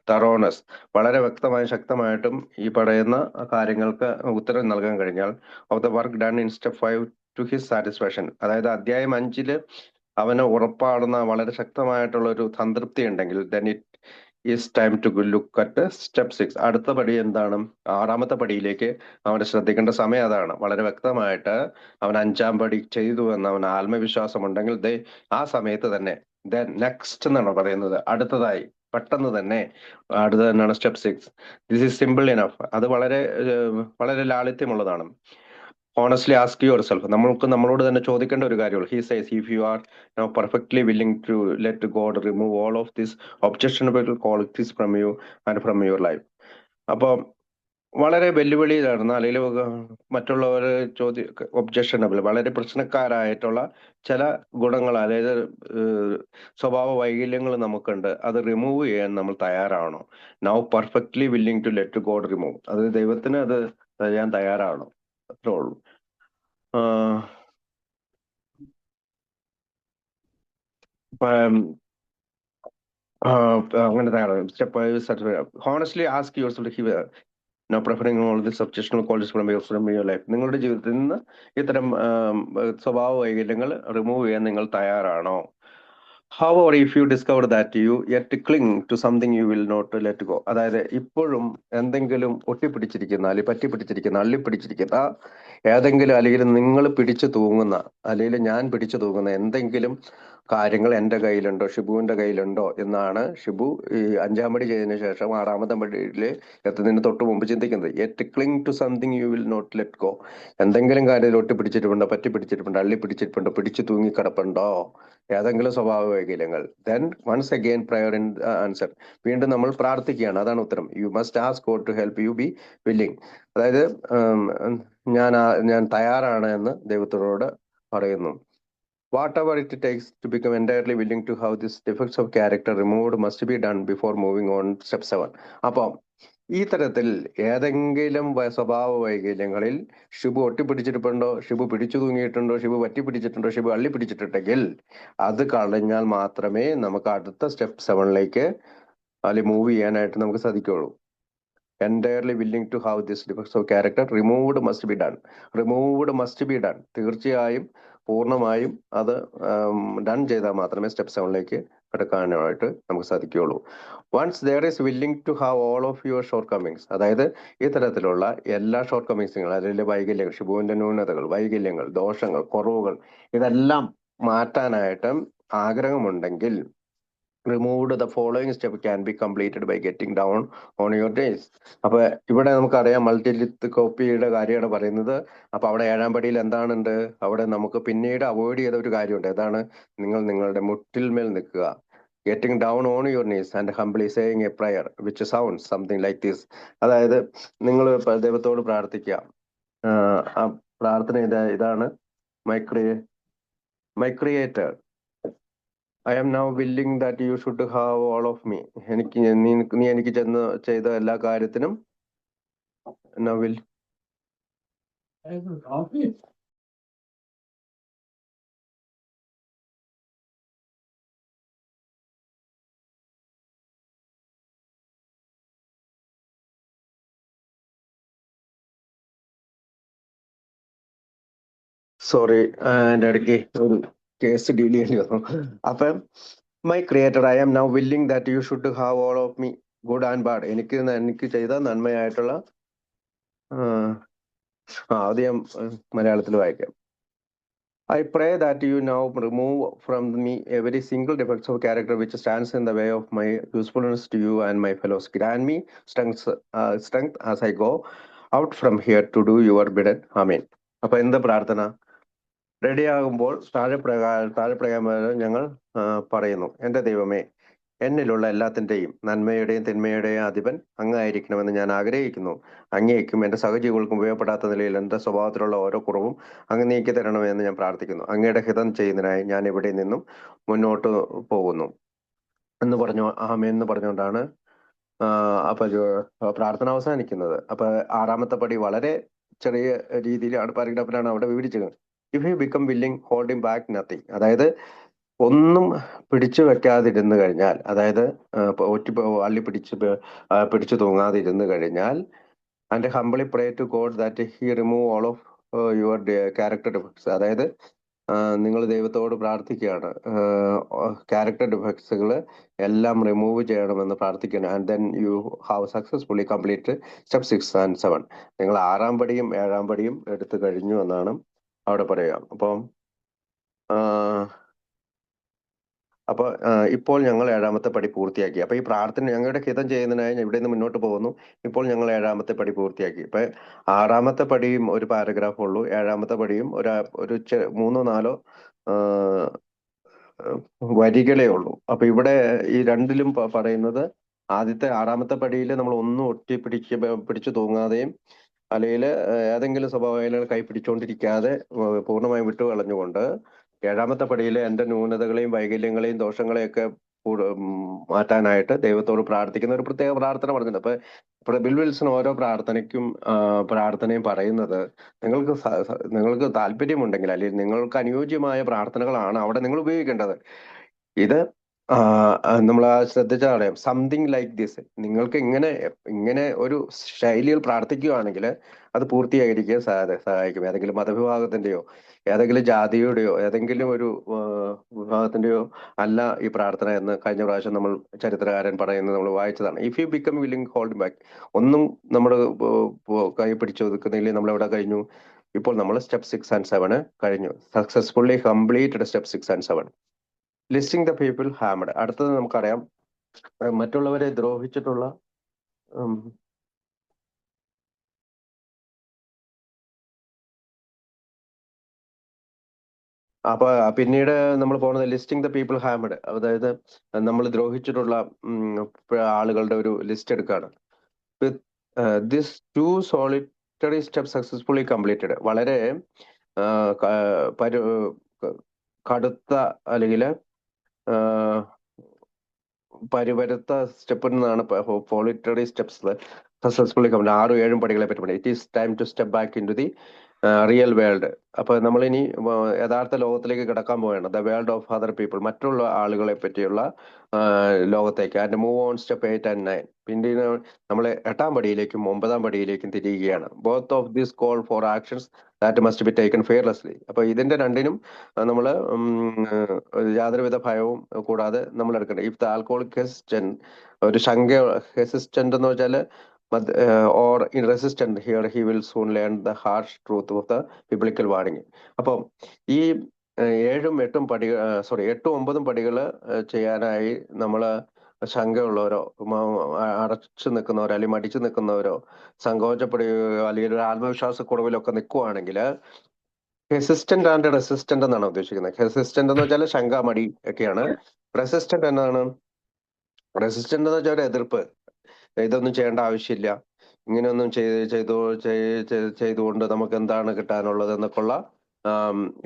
thoroughness, വളരെ വ്യക്തമായും ശക്തമായിട്ടും ഈ പറയുന്ന കാര്യങ്ങൾക്ക് ഉത്തരം നൽകാൻ കഴിഞ്ഞാൽ, of the work done in step 5 to his satisfaction, അതായത് അധ്യായം 5 അവന് ഉറപ്പാടുന്ന വളരെ ശക്തമായിട്ടുള്ള ഒരു സംതൃപ്തി ഉണ്ടെങ്കിൽ, then it is time to look at step 6. അടുത്ത പടി എന്താണ്? 6ാമത്തെ പടിയിലേക്ക് അവന് ശ്രദ്ധിക്കേണ്ട സമയം അതാണ്. വളരെ വ്യക്തമായിട്ട് അവൻ 5ാം പടി ചെയ്തു എന്ന് അവന് ആത്മവിശ്വാസം ഉണ്ടെങ്കിൽ ആ സമയത്ത് തന്നെ നെക്സ്റ്റ് എന്നാണ് പറയുന്നത്, അടുത്തതായി പെട്ടെന്ന് തന്നെ അടുത്ത തന്നെയാണ് step 6. This is simple enough. അത് വളരെ വളരെ ലാളിത്യമുള്ളതാണ്. ഹോണസ്റ്റ്ലി ആസ്ക് യുവർ സെൽഫ്, നമ്മൾക്ക് നമ്മളോട് തന്നെ ചോദിക്കേണ്ട ഒരു കാര്യമുള്ളൂ. He says if you are now perfectly willing to let God remove all of this objectionable qualities from you and from your life. അപ്പോൾ വളരെ വെല്ലുവിളി നടന്ന അല്ലെങ്കിൽ മറ്റുള്ളവർ ഒബ്ജക്ഷനബിൾ, വളരെ പ്രശ്നക്കാരായിട്ടുള്ള ചില ഗുണങ്ങൾ, അതായത് സ്വഭാവ വൈകല്യങ്ങൾ നമുക്കുണ്ട്, അത് റിമൂവ് ചെയ്യാൻ നമ്മൾ തയ്യാറാണോ? Now perfectly willing to let God remove, അത് ദൈവത്തിന് അത് ചെയ്യാൻ തയ്യാറാണോ? അത്രേ ഉള്ളൂ. അങ്ങനെ തയ്യാറാണ്. Step honestly ask yourself no preferring all this objectional qualities from your life. നിങ്ങളുടെ ജീവിതത്തിൽ നിന്ന് ഇത്തരം സ്വഭാവ വൈകല്യങ്ങൾ റിമൂവ് ചെയ്യാൻ നിങ്ങൾ തയ്യാറാണോ? However, if you discover that you yet cling to something you will not let go, അതായത് ഇപ്പോഴും എന്തെങ്കിലും ഒട്ടിപ്പിടിച്ചിരിക്കുന്ന അല്ലെങ്കിൽ പറ്റിപ്പിടിച്ചിരിക്കുന്ന അള്ളിപ്പിടിച്ചിരിക്കുന്ന ഏതെങ്കിലും, അല്ലെങ്കിൽ നിങ്ങൾ പിടിച്ചു തൂങ്ങുന്ന, അല്ലെങ്കിൽ ഞാൻ പിടിച്ചു തൂങ്ങുന്ന എന്തെങ്കിലും കാര്യങ്ങൾ എൻ്റെ കയ്യിലുണ്ടോ, ഷിബുവിന്റെ കയ്യിലുണ്ടോ എന്നാണ് ഷിബു ഈ 5-ാം പടി ചെയ്തതിനു ശേഷം 6-ാമത്തെ പടിയിൽ എത്തുന്നതിന് തൊട്ട് മുമ്പ് ചിന്തിക്കുന്നത്. എറ്റ് cling to something you will not let go. എന്തെങ്കിലും കാര്യത്തിൽ ഒട്ടി പിടിച്ചിട്ടുണ്ടോ, പറ്റി പിടിച്ചിട്ടുണ്ടോ, അള്ളി പിടിച്ചിട്ടുണ്ടോ, പിടിച്ചു തൂങ്ങി കിടപ്പുണ്ടോ, ഏതെങ്കിലും സ്വഭാവ വൈകല്യങ്ങൾ. Then once again prayer in answer. വീണ്ടും നമ്മൾ പ്രാർത്ഥിക്കുകയാണ്, അതാണ് ഉത്തരം. You must ask God to help you be willing. അതായത് ഞാൻ തയ്യാറാണ് എന്ന് ദൈവത്തോട് പറയുന്നു. Whatever it takes to become entirely willing to have these defects of character removed must be done before moving on step 7. അപ്പം ഈ തരത്തിൽ ഏതെങ്കിലും സ്വഭാവ വൈകല്യങ്ങളിൽ ഷിബു ഒട്ടിപ്പിടിച്ചിട്ടുണ്ടോ, ഷിബു പിടിച്ചു തൂങ്ങിയിട്ടുണ്ടോ, ഷിബു പറ്റി പിടിച്ചിട്ടുണ്ടോ, ഷിബു അള്ളി പിടിച്ചിട്ടുണ്ടെങ്കിൽ അത് കളഞ്ഞാൽ മാത്രമേ നമുക്ക് അടുത്ത സ്റ്റെപ്പ് 7ലേക്ക് അല്ലെങ്കിൽ മൂവ് ചെയ്യാനായിട്ട് നമുക്ക് സാധിക്കുകയുള്ളൂ. entirely willing to have this defects of character removed must be done. Removed must be done. തീർച്ചയായും പൂർണ്ണമായും അത് ഡൺ ചെയ്താൽ മാത്രമേ സ്റ്റെപ്പ് 7ലേക്ക് കിടക്കാനായിട്ട് നമുക്ക് സാധിക്കുകയുള്ളൂ. Once there is willing to have all of your shortcomings. അതായത് ഈ തരത്തിലുള്ള എല്ലാ ഷോർട്ട് കമ്മിങ്സുകൾ, അതിലെ വൈകല്യങ്ങൾ, ഷിബുവിന്റെ ന്യൂനതകൾ, വൈകല്യങ്ങൾ, ദോഷങ്ങൾ, കുറവുകൾ, ഇതെല്ലാം മാറ്റാനായിട്ട് ആഗ്രഹമുണ്ടെങ്കിൽ removed the following step can be completed by getting down on your knees. അപ്പൊ ഇവിടെ നമുക്കറിയാം മൾട്ടിലിത്ത് കോപ്പിയുടെ കാര്യമാണ് പറയുന്നത്. അപ്പൊ അവിടെ 7-ാം പടിയിൽ എന്താണുണ്ട്, അവിടെ നമുക്ക് പിന്നീട് അവോയ്ഡ് ചെയ്ത ഒരു കാര്യമുണ്ട്. ഏതാണ്? നിങ്ങൾ നിങ്ങളുടെ മുട്ടിൽ മേൽ നിൽക്കുക. getting down on your knees and humbly saying a prayer which sounds something like this. അതായത് നിങ്ങൾ ദൈവത്തോട് പ്രാർത്ഥിക്കുക. ആ പ്രാർത്ഥന ഇതാണ്, my creator, I am now willing that you should have all of me. നീ എനിക്ക് ചെയ്ത എല്ലാ കാര്യത്തിനും സോറി, എൻ്റെ ഇടയ്ക്ക് ഒരു കേസ് ഡീൽ ചെയ്യേണ്ടി വന്നു. അപ്പം my creator, I am now willing that you should have all of me, good and bad. എനിക്ക് ചെയ്ത നന്മയായിട്ടുള്ള അത് ഞാൻ മലയാളത്തിൽ വായിക്കാം. I pray that you now remove from me every single defect of character which stands in the way of my usefulness to you and my fellows. Grant me strength as I go out from here to do your bidden. Amen. അപ്പൊ എന്താ പ്രാർത്ഥന? റെഡിയാകുമ്പോൾ താഴെ പ്രകാരം ഞങ്ങൾ പറയുന്നു, എൻ്റെ ദൈവമേ, എന്നിലുള്ള എല്ലാത്തിൻ്റെയും നന്മയുടെയും തിന്മയുടെയും അധിപൻ അങ്ങായിരിക്കണമെന്ന് ഞാൻ ആഗ്രഹിക്കുന്നു. അങ്ങേക്കും എൻ്റെ സഹജീവികൾക്കും ഉപയോഗപ്പെടാത്ത നിലയിൽ എൻ്റെ സ്വഭാവത്തിലുള്ള ഓരോ കുറവും അങ്ങ് നീക്കി തരണമെന്ന് ഞാൻ പ്രാർത്ഥിക്കുന്നു. അങ്ങയുടെ ഹിതം ചെയ്യുന്നതിനായി ഞാൻ ഇവിടെ നിന്നും മുന്നോട്ട് പോകുന്നു എന്ന് പറഞ്ഞുകൊണ്ടാണ് അപ്പൊ പ്രാർത്ഥന അവസാനിക്കുന്നത്. അപ്പൊ 6-ാമത്തെ പടി വളരെ ചെറിയ രീതിയിലാണ്, പാരഗ്രാഫിലാണ് അവിടെ വിവരിച്ചത്. If you become willing holding back nothing. അതായത് ഒന്നും പിടിച്ചു വെക്കാതിരുന്നു കഴിഞ്ഞാൽ, അതായത് അള്ളി പിടിച്ചു തൂങ്ങാതിരുന്നു കഴിഞ്ഞാൽ, and humbly pray to God that he remove all of your character defects. അതായത് നിങ്ങൾ ദൈവത്തോട് പ്രാർത്ഥിക്കുകയാണ്, ക്യാരക്ടർ ഡിഫക്ട്സുകൾ എല്ലാം റിമൂവ് ചെയ്യണമെന്ന് പ്രാർത്ഥിക്കുകയാണ്. And then you have successfully complete step 6 and 7. നിങ്ങൾ 6-ാം പടിയും 7-ാം പടിയും എടുത്തു കഴിഞ്ഞു എന്നാണ് അവിടെ പറയുക. അപ്പൊ ഇപ്പോൾ ഞങ്ങൾ 7-ാമത്തെ പടി പൂർത്തിയാക്കി. അപ്പൊ ഈ പ്രാർത്ഥന ഞങ്ങളുടെ ഹിതം ചെയ്യുന്നതിനായി ഇവിടെ നിന്ന് മുന്നോട്ട് പോകുന്നു. ഇപ്പോൾ ഞങ്ങൾ 7-ാമത്തെ പടി പൂർത്തിയാക്കി. ഇപ്പൊ 6-ാമത്തെ പടിയും ഒരു പാരഗ്രാഫ് ഉള്ളൂ, 7-ാമത്തെ പടിയും ഒരു 3-4 വരികളേ ഉള്ളൂ. അപ്പൊ ഇവിടെ ഈ രണ്ടിലും പറയുന്നത്, ആദ്യത്തെ 6-ാമത്തെ പടിയിൽ നമ്മൾ ഒന്നും പിടിച്ചു തൂങ്ങാതെയും അല്ലെങ്കിൽ ഏതെങ്കിലും സ്വഭാവങ്ങൾ കൈ പിടിച്ചുകൊണ്ടിരിക്കാതെ പൂർണ്ണമായും വിട്ടുകളഞ്ഞുകൊണ്ട് 7-ാമത്തെ പടിയിൽ എൻ്റെ ന്യൂനതകളെയും വൈകല്യങ്ങളെയും ദോഷങ്ങളെയൊക്കെ മാറ്റാനായിട്ട് ദൈവത്തോട് പ്രാർത്ഥിക്കുന്ന ഒരു പ്രത്യേക പ്രാർത്ഥന പറഞ്ഞിട്ടുണ്ട്. അപ്പൊ ബിൽ വിൽസൺ ഓരോ പ്രാർത്ഥനയും പറയുന്നത്, നിങ്ങൾക്ക് താല്പര്യമുണ്ടെങ്കിൽ അല്ലെങ്കിൽ നിങ്ങൾക്ക് അനുയോജ്യമായ പ്രാർത്ഥനകളാണ് അവിടെ നിങ്ങൾ ഉപയോഗിക്കേണ്ടത്. ഇത് നമ്മൾ ശ്രദ്ധിച്ചാൽ അറിയാം, സംതിങ് ലൈക്ക് ദിസ്. നിങ്ങൾക്ക് ഇങ്ങനെ ഒരു ശൈലിയിൽ പ്രാർത്ഥിക്കുകയാണെങ്കിൽ അത് പൂർത്തീകരിക്കാൻ സഹായിക്കും. ഏതെങ്കിലും മതവിഭാഗത്തിന്റെയോ ഏതെങ്കിലും ജാതിയുടെയോ ഏതെങ്കിലും ഒരു വിഭാഗത്തിന്റെയോ അല്ല ഈ പ്രാർത്ഥന എന്ന് കഴിഞ്ഞ പ്രാവശ്യം നമ്മൾ ചരിത്രകാരൻ പറയുന്നത് നമ്മൾ വായിച്ചതാണ്. If you become willing hold back, ഒന്നും നമ്മൾ കൈ പിടിച്ചു ഒതുക്കുന്നില്ലെങ്കിൽ നമ്മൾ എവിടെ കഴിഞ്ഞു? ഇപ്പോൾ നമ്മൾ സ്റ്റെപ്പ് 6 and 7 കഴിഞ്ഞു. Successfully completed step 6 and 7. Listing the people harmed. അടുത്തത് നമുക്കറിയാം, മറ്റുള്ളവരെ ദ്രോഹിച്ചിട്ടുള്ള ഉം, അപ്പൊ പിന്നീട് നമ്മൾ പോകുന്നത് ലിസ്റ്റിംഗ് ദ പീപ്പിൾ ഹാമഡ്, അതായത് നമ്മൾ ദ്രോഹിച്ചിട്ടുള്ള ആളുകളുടെ ഒരു ലിസ്റ്റ് എടുക്കുകയാണ്. With this two solitary step successfully completed. വളരെ കടുത്ത അല്ലെങ്കിൽ പരിവരുത്ത സ്റ്റെപ്പിൽ നിന്നാണ് സോളിറ്ററി സ്റ്റെപ്സ് സക്സസ്ഫുള്ളി കംപ്ലീറ്റ്. 6-7 പടികളെ പറ്റി. It is time to step back into the real world. അപ്പൊ നമ്മളിനി യഥാർത്ഥ ലോകത്തിലേക്ക് കിടക്കാൻ പോവുകയാണ്. The world of other people, മറ്റുള്ള ആളുകളെ പറ്റിയുള്ള ലോകത്തേക്ക്. And move on step 8 and 9. പിന്നീട് നമ്മൾ 8-ാം പടിയിലേക്കും 9-ാം പടിയിലേക്കും തിരിയുകയാണ്. Both of this call for actions that must be taken fearlessly. അപ്പൊ ഇതിന്റെ രണ്ടിനും നമ്മൾ യാതൊരുവിധ ഭയവും കൂടാതെ നമ്മൾ എടുക്കണം. ഇഫ് ദ ആൽക്കോളിക് ഹെസിസ്റ്റന്റ്, ഒരു ഹെസിസ്റ്റന്റ് എന്ന് വെച്ചാല് or resistant here, he will soon learn the harsh truth of the biblical warning. അപ്പം ഈ 7-8 പടികൾ, 8-9 പടികൾ ചെയ്യാനായി നമ്മൾ ശങ്കയുള്ളവരോ അടച്ചു നിൽക്കുന്നവരോ അല്ലെങ്കിൽ മടിച്ചു നിൽക്കുന്നവരോ സങ്കോചപ്പെടുകയോ അല്ലെങ്കിൽ ഒരു ആത്മവിശ്വാസക്കുറവിലൊക്കെ നിൽക്കുവാണെങ്കിൽ, ഹെസിസ്റ്റന്റ് ആൻഡ് റെസിസ്റ്റന്റ് എന്നാണ് ഉദ്ദേശിക്കുന്നത്. ഹെസിസ്റ്റന്റ് എന്ന് വെച്ചാൽ ശങ്ക, മടി ഒക്കെയാണ്. റെസിസ്റ്റന്റ് എന്നാണ്? റെസിസ്റ്റന്റ് എന്ന് വെച്ചാൽ ഒരു എതിർപ്പ്. ഇതൊന്നും ചെയ്യേണ്ട ആവശ്യമില്ല, ഇങ്ങനെയൊന്നും ചെയ്തുകൊണ്ട് നമുക്ക് എന്താണ് കിട്ടാനുള്ളത് എന്നൊക്കെയുള്ള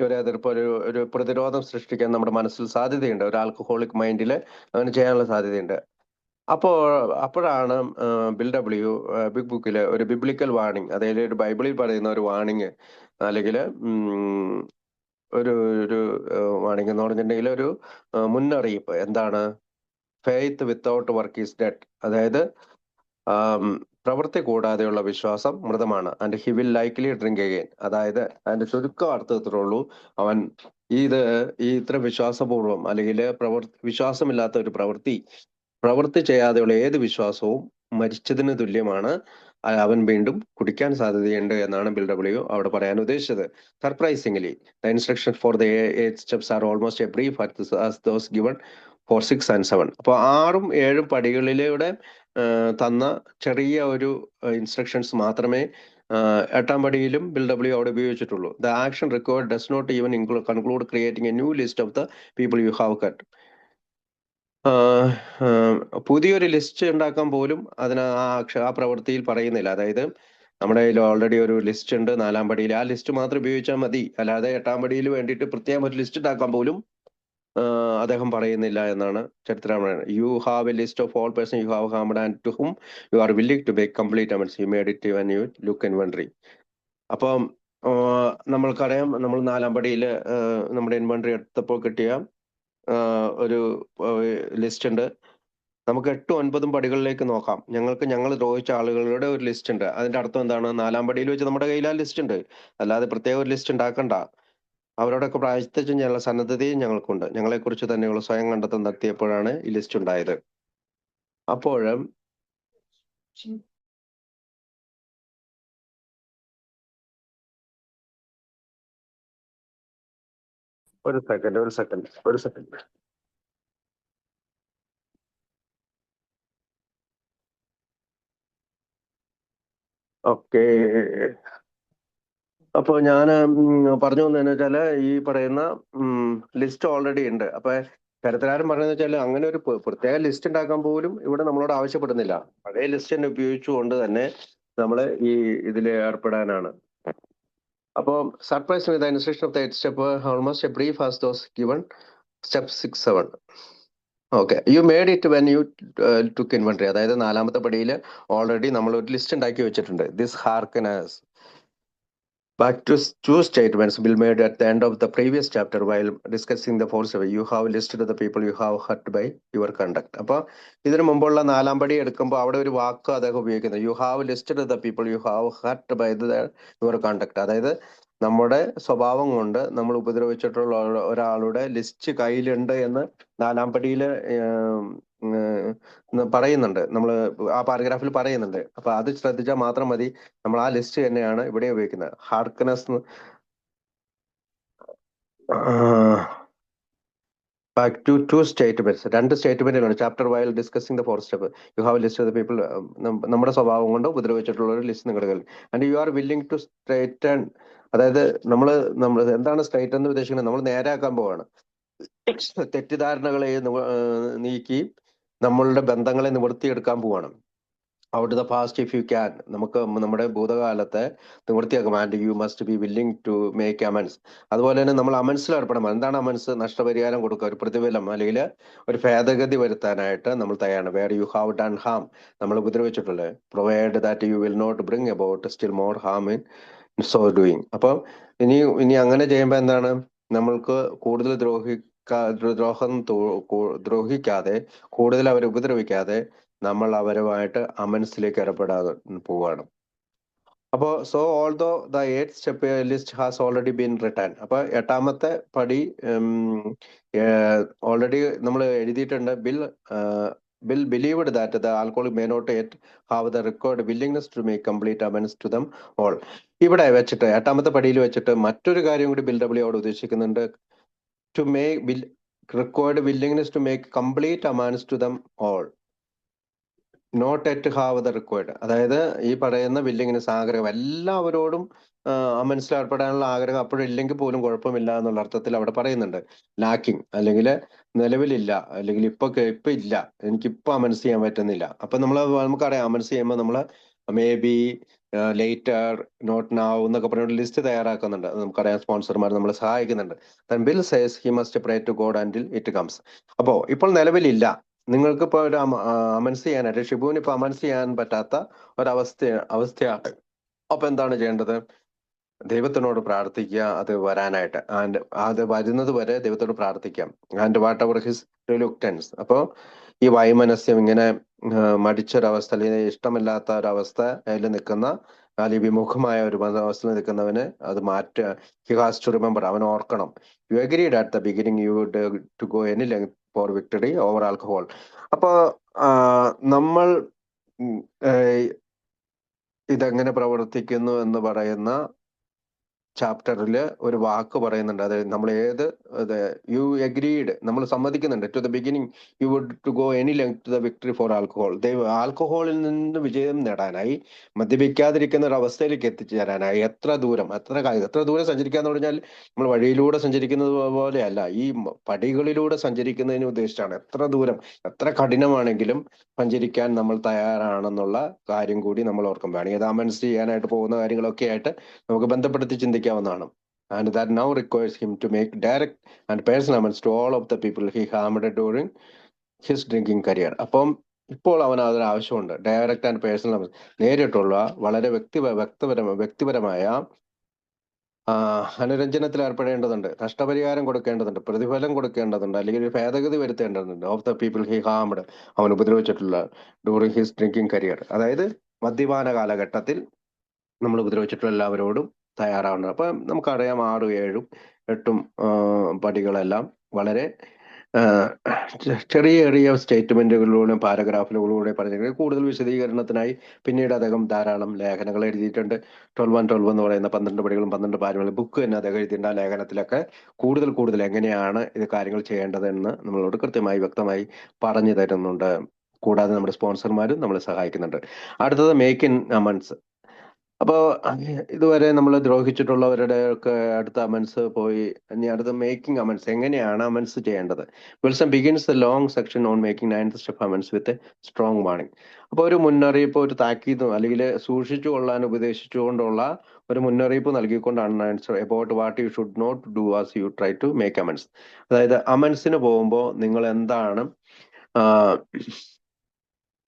ഒരു എതിർപ്പ്, ഒരു പ്രതിരോധം സൃഷ്ടിക്കാൻ നമ്മുടെ മനസ്സിൽ സാധ്യതയുണ്ട്. ഒരു ആൽക്കഹോളിക് മൈൻഡിൽ അങ്ങനെ ചെയ്യാനുള്ള സാധ്യതയുണ്ട്. അപ്പോഴാണ് ബിൽ ബിഗ് ബുക്കില് ഒരു ബിബ്ലിക്കൽ വാർണിംഗ്, അതായത് ഒരു ബൈബിളിൽ പറയുന്ന ഒരു വാർണിംഗ്, അല്ലെങ്കിൽ ഒരു ഒരു വാർണിംഗ് എന്ന് പറഞ്ഞിട്ടുണ്ടെങ്കിൽ ഒരു മുന്നറിയിപ്പ്. എന്താണ്? Faith without work is dead. അതായത് പ്രവൃത്തി കൂടാതെയുള്ള വിശ്വാസം മൃതമാണ്. And he will likely drink again. അതായത് അതിന്റെ ചുരുക്കം അർത്ഥത്തിലുള്ളൂ, അവൻ ഇത്ര വിശ്വാസപൂർവം അല്ലെങ്കിൽ വിശ്വാസമില്ലാത്ത ഒരു പ്രവൃത്തി ചെയ്യാതെയുള്ള ഏത് വിശ്വാസവും മരിച്ചതിന് തുല്യമാണ്, അവൻ വീണ്ടും കുടിക്കാൻ സാധ്യതയുണ്ട് എന്നാണ് ബിൽ അവിടെ പറയാൻ ഉദ്ദേശിച്ചത്. Surprisingly the instruction for the 8 steps are almost a brief as those given for 6 and 7. അപ്പോൾ 6-7 പടികളിലൂടെ തന്ന ചെറിയ ഒരു ഇൻസ്ട്രക്ഷൻസ് മാത്രമേ 8-ാം പടിയിലും ബിൽ അവിടെ ഉപയോഗിച്ചിട്ടുള്ളൂ. The action required does not even conclude creating a new list of the people you have cut. പുതിയൊരു list ഉണ്ടാക്കാൻ പോലും ആ പ്രവൃത്തിയിൽ പറയുന്നില്ല. അതായത് നമ്മുടെ കയ്യിൽ ഓൾറെഡി ഒരു ലിസ്റ്റ് ഉണ്ട് 4-ാം പടിയിൽ, ആ ലിസ്റ്റ് മാത്രം ഉപയോഗിച്ചാൽ മതി. അല്ലാതെ 8-ാം പടിയിൽ വേണ്ടിയിട്ട് പ്രത്യേകം ഒരു ലിസ്റ്റ് ഉണ്ടാക്കാൻ പോലും അദ്ദേഹം പറയുന്നില്ല എന്നാണ് ചരിത്രമാണ്. You have a list of all person you have harmed and to whom you are willing to make complete amends you made it when you look inventory. അപ്പം നമ്മൾക്കറിയാം, നമ്മൾ 4-ാം പടിയിൽ നമ്മുടെ ഇൻവെന്ററി എടുത്തപ്പോൾ കിട്ടിയ ഒരു ലിസ്റ്റ് ഉണ്ട്. നമുക്ക് 8-9 പടികളിലേക്ക് നോക്കാം. ഞങ്ങൾ ദ്രോഹിച്ച ആളുകളുടെ ഒരു ലിസ്റ്റ് ഉണ്ട്. അതിന്റെ അർത്ഥം എന്താണ്? 4-ാം പടിയിൽ വെച്ച് നമ്മുടെ കയ്യിൽ ആ ലിസ്റ്റ് ഉണ്ട്. അല്ലാതെ പ്രത്യേക ഒരു ലിസ്റ്റ് ഉണ്ടാക്കണ്ട. അവരോടൊക്കെ പ്രായശ്ചിത്തം ചെയ്യാനുള്ള സന്നദ്ധതയും ഞങ്ങൾക്കുണ്ട്. ഞങ്ങളെക്കുറിച്ച് തന്നെയുള്ള സ്വയം കണ്ടെത്തൽ നടത്തിയപ്പോഴാണ് ഈ ലിസ്റ്റ് ഉണ്ടായത്. അപ്പോഴും ഒരു സെക്കൻഡ്. ഓക്കെ. അപ്പോൾ ഞാൻ പറഞ്ഞു വന്നതെന്ന് വെച്ചാല്, ഈ പറയുന്ന ലിസ്റ്റ് ഓൾറെഡി ഉണ്ട്. അപ്പൊ കരുത്തരാരും പറയുന്നത് വെച്ചാൽ അങ്ങനെ ഒരു പ്രത്യേക ലിസ്റ്റ് ഉണ്ടാക്കാൻ പോലും ഇവിടെ നമ്മളോട് ആവശ്യപ്പെടുന്നില്ല. പഴയ ലിസ്റ്റ് തന്നെ ഉപയോഗിച്ചുകൊണ്ട് തന്നെ നമ്മൾ ഈ ഇതിൽ ഏർപ്പെടാനാണ്. അപ്പോൾ surprise with instruction of the 8 step almost a brief as those given step 6, 7. Okay, you made it when you took inventory. അതായത് 4-ാമത്തെ പടിയിൽ ഓൾറെഡി നമ്മൾ ഒരു ലിസ്റ്റ് ഉണ്ടാക്കി വെച്ചിട്ടുണ്ട്. This harkens back to two statements Bill made at the end of the previous chapter while discussing the force way. You have listed the people you have hurt by your conduct. അപ്പോൾ ഇതിനു മുമ്പുള്ള 4-ാം പടി എടുക്കുമ്പോൾ അവിടെ ഒരു വാക്ക് അദ്ദേഹം ഉപയോഗിക്കുന്നത്, you have listed the people you have hurt by your conduct. അതായത് നമ്മുടെ സ്വഭാവം കൊണ്ട് നമ്മൾ ഉപദ്രവിച്ചിട്ടുള്ള ഒരാളുടെ ലിസ്റ്റ് കയ്യിലുണ്ട് എന്ന് 4-ാം പടിയിൽ പറയുന്നുണ്ട്. നമ്മൾ ആ പാരഗ്രാഫിൽ പറയുന്നുണ്ട്. അപ്പൊ അത് ശ്രദ്ധിച്ചാൽ മാത്രം മതി. നമ്മൾ ആ ലിസ്റ്റ് തന്നെയാണ് ഇവിടെ ഉപയോഗിക്കുന്നത്. Harkens back to two statements, രണ്ട് സ്റ്റേറ്റ്മെന്റുകളാണ്. Chapter while discussing the four step you have list of the people. നമ്മുടെ സ്വഭാവം കൊണ്ട് ഉപദ്രവിച്ചിട്ടുള്ള ഒരു ലിസ്റ്റ് നിങ്ങളുടെ കയ്യിൽ. And you are willing to straighten, അതായത് നമ്മൾ എന്താണ് സ്ട്രൈറ്റ് എന്ന് ഉദ്ദേശിക്കുന്നത്? നമ്മൾ നേരെയാക്കാൻ പോവാണ്. തെറ്റിദ്ധാരണകളെ നീക്കി നമ്മളുടെ ബന്ധങ്ങളെ നിവർത്തിയെടുക്കാൻ പോവാണ്. Out the past if you can, നമുക്ക് നമ്മുടെ ഭൂതകാലത്തെ നിവൃത്തിയാക്കും. And you must be willing to make amends. അതുപോലെ തന്നെ നമ്മൾ അമൻസിൽ ഏർപ്പെടണം. എന്താണ് അമൻസ്? നഷ്ടപരിഹാരം കൊടുക്കുക, ഒരു പ്രതിഫലം അല്ലെങ്കിൽ ഒരു ഭേദഗതി വരുത്താനായിട്ട് നമ്മൾ തയ്യാറാണ്. Where you have done harm, നമ്മൾ ഉപദ്രവിച്ചിട്ടുള്ളത്. Provide that you will not bring about still more harm in so doing. അപ്പം ഇനി അങ്ങനെ ചെയ്യുമ്പോൾ എന്താണ്? നമ്മൾക്ക് കൂടുതൽ ദ്രോഹിക്കാതെ, കൂടുതൽ അവരെ ഉപദ്രവിക്കാതെ നമ്മൾ അവരുമായിട്ട് അമൻസിലേക്ക് ഏർപ്പെടാതെ പോവാണ്. അപ്പോ so although the 8th step list has already been written. അപ്പൊ 8ാമത്തെ പടി ഓൾറെഡി നമ്മൾ എഴുതിയിട്ടുണ്ട്. Bill believed that the alcoholic may not yet have the required willingness to make complete amends to them all. ഇവിടെ വെച്ചിട്ട് 8ാമത്തെ പടിയിൽ വെച്ചിട്ട് മറ്റൊരു കാര്യം കൂടി ബിൽ ഡബ്ല്യു അവിടെ ഉദ്ദേശിക്കുന്നുണ്ട്. To make required willingness to make complete amends to them all, not yet have the required. അതായത് ഈ പറയുന്ന വില്ലിങ്ങിനെസ്, ആഗ്രഹം, എല്ലാവരോടും മനസ്സിലേർപ്പെടാനുള്ള ആഗ്രഹം അപ്പോഴില്ലെങ്കിൽ പോലും കുഴപ്പമില്ല എന്നുള്ള അർത്ഥത്തിൽ അവിടെ പറയുന്നുണ്ട്. ലാക്കിംഗ്, അല്ലെങ്കിൽ നിലവിലില്ല, അല്ലെങ്കിൽ ഇപ്പൊ ഇല്ല, എനിക്കിപ്പോ അമൻസ് ചെയ്യാൻ പറ്റുന്നില്ല. അപ്പൊ നമുക്കറിയാം, അമൻസ് ചെയ്യുമ്പോൾ നമ്മൾ may be, later, not now എന്നൊക്കെ പറഞ്ഞ ലിസ്റ്റ് തയ്യാറാക്കുന്നുണ്ട്. നമുക്കറിയാം, സ്പോൺസർമാർ നമ്മളെ സഹായിക്കുന്നുണ്ട്. Bill says he must pray to God until it comes. അപ്പോ ഇപ്പോൾ നിലവിലില്ല, നിങ്ങൾക്ക് ഇപ്പൊ ഒരു അമൻസ് ചെയ്യാനായിട്ട്, ഷിബുവിന് ഇപ്പൊ അമൻസ് ചെയ്യാൻ പറ്റാത്ത അവസ്ഥയാണ്. അപ്പൊ എന്താണ് ചെയ്യേണ്ടത്? ദൈവത്തിനോട് പ്രാർത്ഥിക്കുക അത് വരാനായിട്ട്. ആൻഡ് അത് വരുന്നത് വരെ ദൈവത്തോട് പ്രാർത്ഥിക്കാം. And whatever his reluctance. അപ്പോ ഈ വൈമനസ്യം, ഇങ്ങനെ മടിച്ചൊരവസ്ഥ, അല്ലെങ്കിൽ ഇഷ്ടമില്ലാത്ത ഒരവസ്ഥ അതിൽ നിൽക്കുന്ന, അല്ലെങ്കിൽ വിമുഖമായ ഒരു അവസ്ഥയിൽ നിൽക്കുന്നവന് അത് ഹി ഹാസ് ടു റിമെമ്പർ, അവൻ ഓർക്കണം. You agreed at the beginning you would to go any length for victory over alcohol. അപ്പൊ നമ്മൾ ഇതെങ്ങനെ പ്രവർത്തിക്കുന്നു എന്ന് പറയുന്ന ചാപ്റ്ററിൽ ഒരു വാക്ക് പറയുന്നുണ്ട്. അത് നമ്മൾ യു അഗ്രീഡ്, നമ്മൾ സമ്മതിക്കുന്നുണ്ട്. To the beginning you would to go any length to the victory for alcohol. ആൽക്കഹോളിൽ നിന്ന് വിജയം നേടാനായി, മദ്യപിക്കാതിരിക്കുന്ന ഒരു അവസ്ഥയിലേക്ക് എത്തിച്ചേരാനായി എത്ര ദൂരം സഞ്ചരിക്കാന്ന് പറഞ്ഞാൽ നമ്മൾ വഴിയിലൂടെ സഞ്ചരിക്കുന്നത് പോലെയല്ല, ഈ പടികളിലൂടെ സഞ്ചരിക്കുന്നതിന് ഉദ്ദേശിച്ചാണ്. എത്ര ദൂരം, എത്ര കഠിനമാണെങ്കിലും സഞ്ചരിക്കാൻ നമ്മൾ തയ്യാറാണെന്നുള്ള കാര്യം കൂടി നമ്മൾ ഓർക്കും. വേണമെങ്കിൽ അത് അമൻസ് ചെയ്യാനായിട്ട് പോകുന്ന കാര്യങ്ങളൊക്കെ ആയിട്ട് നമുക്ക് ബന്ധപ്പെടുത്തി ചിന്തിക്കാവുന്നതാണ്. And that now requires him to make direct and personal amends to all of the people he harmed during his drinking career. അപ്പം ഇപ്പോൾ അവന് അതൊരു ആവശ്യമുണ്ട്. ഡയറക്റ്റ് ആൻഡ് പേഴ്സണൽ അമൻസ്, നേരിട്ടുള്ള, വളരെ വ്യക്തിപരമായ അനുരഞ്ജനത്തിൽ ഏർപ്പെടേണ്ടതുണ്ട്. നഷ്ടപരിഹാരം കൊടുക്കേണ്ടതുണ്ട്, പ്രതിഫലം കൊടുക്കേണ്ടതുണ്ട്, അല്ലെങ്കിൽ ഒരു ഭേദഗതി വരുത്തേണ്ടതുണ്ട്. Of the people he harmed, അവൻ ഉപദ്രവിച്ചിട്ടുള്ള ഡ്യൂറിങ് ഹിസ് ഡ്രിങ്കിങ് കരിയർ. അതായത് മദ്യപാന കാലഘട്ടത്തിൽ നമ്മൾ ഉപദ്രവിച്ചിട്ടുള്ള എല്ലാവരോടും തയ്യാറാവുന്നത്. അപ്പൊ നമുക്കറിയാം, 6, 7, 8 പടികളെല്ലാം വളരെ ചെറിയ ചെറിയ സ്റ്റേറ്റ്മെന്റുകളിലൂടെ, പാരഗ്രാഫുകളിലൂടെ പറഞ്ഞിരിക്കുന്നത്. കൂടുതൽ വിശദീകരണത്തിനായി പിന്നീട് അദ്ദേഹം ധാരാളം ലേഖനങ്ങൾ എഴുതിയിട്ടുണ്ട്. 12 എന്ന് പറയുന്ന 12 പടികളും 12 പാരകളും ബുക്ക് തന്നെ അദ്ദേഹം എഴുതിയിട്ടുണ്ട്. ആ ലേഖനത്തിലൊക്കെ കൂടുതൽ എങ്ങനെയാണ് ഇത് കാര്യങ്ങൾ ചെയ്യേണ്ടതെന്ന് നമ്മളോട് കൃത്യമായി വ്യക്തമായി പറഞ്ഞു തരുന്നുണ്ട്. കൂടാതെ നമ്മുടെ സ്പോൺസർമാരും നമ്മളെ സഹായിക്കുന്നുണ്ട്. അടുത്തത് മേക്ക് ഇൻ അമൻസ്. അപ്പോ ഇതുവരെ നമ്മൾ ദ്രോഹിച്ചിട്ടുള്ളവരുടെ ഒക്കെ അടുത്ത അമൻസ് പോയി. ഇനി അടുത്ത മേക്കിംഗ് അമൻസ്, എങ്ങനെയാണ് അമൻസ് ചെയ്യേണ്ടത്? Wilson begins the long section on making 9th step amends with strong warning. അപ്പൊ ഒരു മുന്നറിയിപ്പ്, ഒരു താക്കീതും, അല്ലെങ്കിൽ സൂക്ഷിച്ചു കൊള്ളാൻ ഉപദേശിച്ചുകൊണ്ടുള്ള ഒരു മുന്നറിയിപ്പ് നൽകിക്കൊണ്ടാണ് answer about what you should not do as you try to make amends. അതായത് അമൻസിന് പോകുമ്പോൾ നിങ്ങൾ എന്താണ്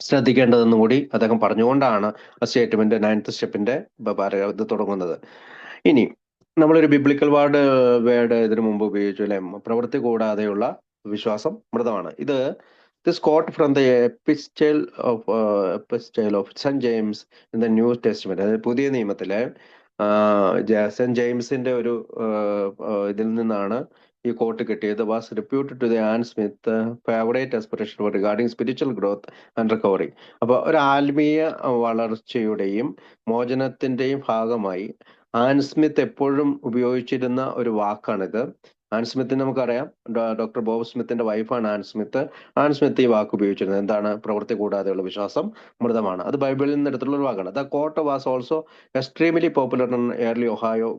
ശ്രദ്ധിക്കേണ്ടതെന്നും കൂടി അദ്ദേഹം പറഞ്ഞുകൊണ്ടാണ് ആ സ്റ്റേറ്റ്മെന്റ് 9th സ്റ്റെപ്പിന്റെ ഇത് തുടങ്ങുന്നത്. ഇനി നമ്മളൊരു ബിബ്ലിക്കൽ വേർഡ് ഇതിനു മുമ്പ് ഉപയോഗിച്ചു, അല്ലെ? പ്രവൃത്തി കൂടാതെയുള്ള വിശ്വാസം മൃതമാണ്. This quote from the epistle of Saint James in the New Testament. അതായത് പുതിയ നിയമത്തിലെ സെന്റ് ജെയിംസിന്റെ ഒരു ഇതിൽ നിന്നാണ് ഈ കോട്ട് കിട്ടിയത്. Was reputed to the Anne Smith favourite expression regarding spiritual growth and recovery. അപ്പൊ ഒരു ആത്മീയ വളർച്ചയുടെയും മോചനത്തിന്റെയും ഭാഗമായി ആൻ സ്മിത്ത് എപ്പോഴും ഉപയോഗിച്ചിരുന്ന ഒരു വാക്കാണിത്. ആൻ സ്മിത്തിന് നമുക്കറിയാം, ഡോക്ടർ ബോബ് സ്മിത്തിന്റെ വൈഫാണ് ആൻ സ്മിത്ത്. ആൻ സ്മിത്ത് ഈ വാക്ക് ഉപയോഗിച്ചിരുന്നത് എന്താണ്? പ്രവൃത്തി കൂടാതെയുള്ള വിശ്വാസം മൃതമാണ്. അത് ബൈബിളിൽ നിന്ന് എടുത്തുള്ള ഒരു വാക്കാണ്. The quote was also extremely popular in early Ohio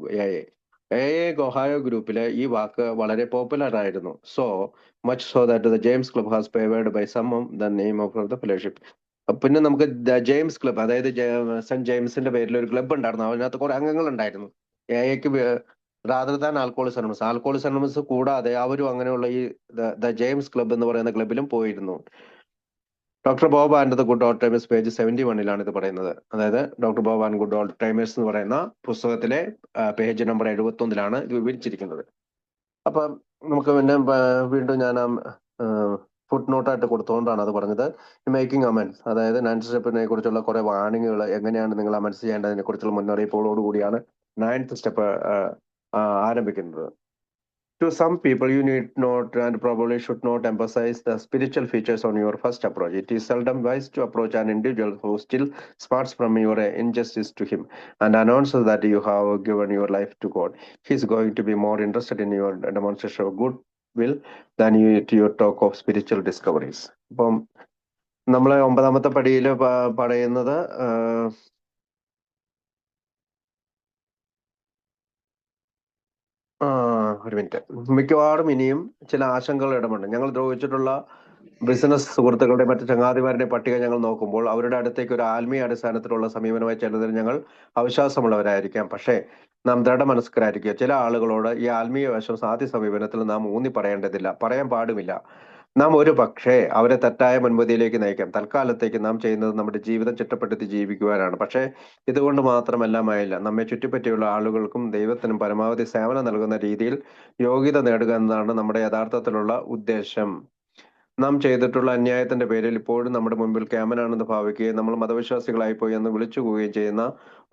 Ohio ഗ്രൂപ്പിലെ ഈ വാക്ക് വളരെ പോപ്പുലർ ആയിരുന്നു. So much so that the James club has favoured by some the name of the fellowship. പിന്നെ നമുക്ക് ദ ജെയിംസ് ക്ലബ്, അതായത് സെന്റ് ജെയിംസിന്റെ പേരിൽ ഒരു ക്ലബ്ബ് ഉണ്ടായിരുന്നു. അതിനകത്ത് കുറെ അംഗങ്ങൾ ഉണ്ടായിരുന്നു. എക്ക് rather than Alcoholics Anonymous. Alcoholics Anonymous കൂടാതെ അവരും അങ്ങനെയുള്ള ഈ ദ ജെയിംസ് ക്ലബ് എന്ന് പറയുന്ന ക്ലബിലും പോയിരുന്നു. Doctor Bob and the good old timers page 71 ഇത് പറയുന്നത്. അതായത് doctor Bob and good old timers എന്ന് പറയുന്ന പുസ്തകത്തിലെ പേജ് നമ്പർ 71 ഇത് വിവരിച്ചിരിക്കുന്നത്. അപ്പൊ നമുക്ക് പിന്നെ വീണ്ടും ഞാൻ ഫുട് നോട്ടായിട്ട് കൊടുത്തുകൊണ്ടാണ് അത് പറഞ്ഞത്. മേക്കിംഗ് അമെൻസ്, അതായത് നയൻത് സ്റ്റെപ്പിനെ കുറിച്ചുള്ള കുറെ വാണിങ്ങുകൾ, എങ്ങനെയാണ് നിങ്ങൾ അമെൻസ് ചെയ്യേണ്ടതിനെ കുറിച്ചുള്ള മുന്നറിയിപ്പുകളോട് കൂടിയാണ് 9th സ്റ്റെപ്പ് ആരംഭിക്കുന്നത്. To some people, you need not and probably should not emphasize the spiritual features on your first approach. It is seldom wise to approach an individual who still smarts from your injustice to him and announces that you have given your life to God. He is going to be more interested in your demonstration of goodwill than to your talk of spiritual discoveries. അപ്പം നമ്മളെ 9ാമത്തെ പടിയിൽ പറയുന്നത് ഒരു minute, മിക്കവാറും ഇനിയും ചില ആശങ്കകൾ ഇടമുണ്ട്. ഞങ്ങൾ ദ്രോഹിച്ചിട്ടുള്ള ബിസിനസ് സുഹൃത്തുക്കളുടെ മറ്റു ചങ്ങാതിമാരുടെ പട്ടിക ഞങ്ങൾ നോക്കുമ്പോൾ അവരുടെ അടുത്തേക്ക് ഒരു ആത്മീയ അടിസ്ഥാനത്തിലുള്ള സമീപനമായി ചെല്ലുന്നതിൽ ഞങ്ങൾ അവിശ്വാസമുള്ളവരായിരിക്കാം. പക്ഷേ നാം ദൃഢമനസ്കരായിരിക്കുക. ചില ആളുകളോട് ഈ ആത്മീയ വശം സാധ്യ സമീപനത്തിൽ നാം ഊന്നി പറയേണ്ടതില്ല, പറയാൻ പാടുമില്ല. നാം ഒരു പക്ഷേ അവരെ തെറ്റായ മുൻപതിയിലേക്ക് നയിക്കാം. തൽക്കാലത്തേക്ക് നാം ചെയ്യുന്നത് നമ്മുടെ ജീവിതം ചിട്ടപ്പെടുത്തി ജീവിക്കുവാനാണ്. പക്ഷേ ഇതുകൊണ്ട് മാത്രമെല്ലാമായില്ല. നമ്മെ ചുറ്റിപ്പറ്റിയുള്ള ആളുകൾക്കും ദൈവത്തിനും പരമാവധി സേവനം നൽകുന്ന രീതിയിൽ യോഗ്യത നേടുക എന്നതാണ് നമ്മുടെ യഥാർത്ഥത്തിലുള്ള ഉദ്ദേശം. നാം ചെയ്തിട്ടുള്ള അന്യായത്തിന്റെ പേരിൽ ഇപ്പോഴും നമ്മുടെ മുമ്പിൽ ക്യാമനാണെന്ന് ഭാവിക്കുകയും നമ്മൾ മതവിശ്വാസികളായിപ്പോയി എന്ന് വിളിച്ചുകൂവുകയും ചെയ്യുന്ന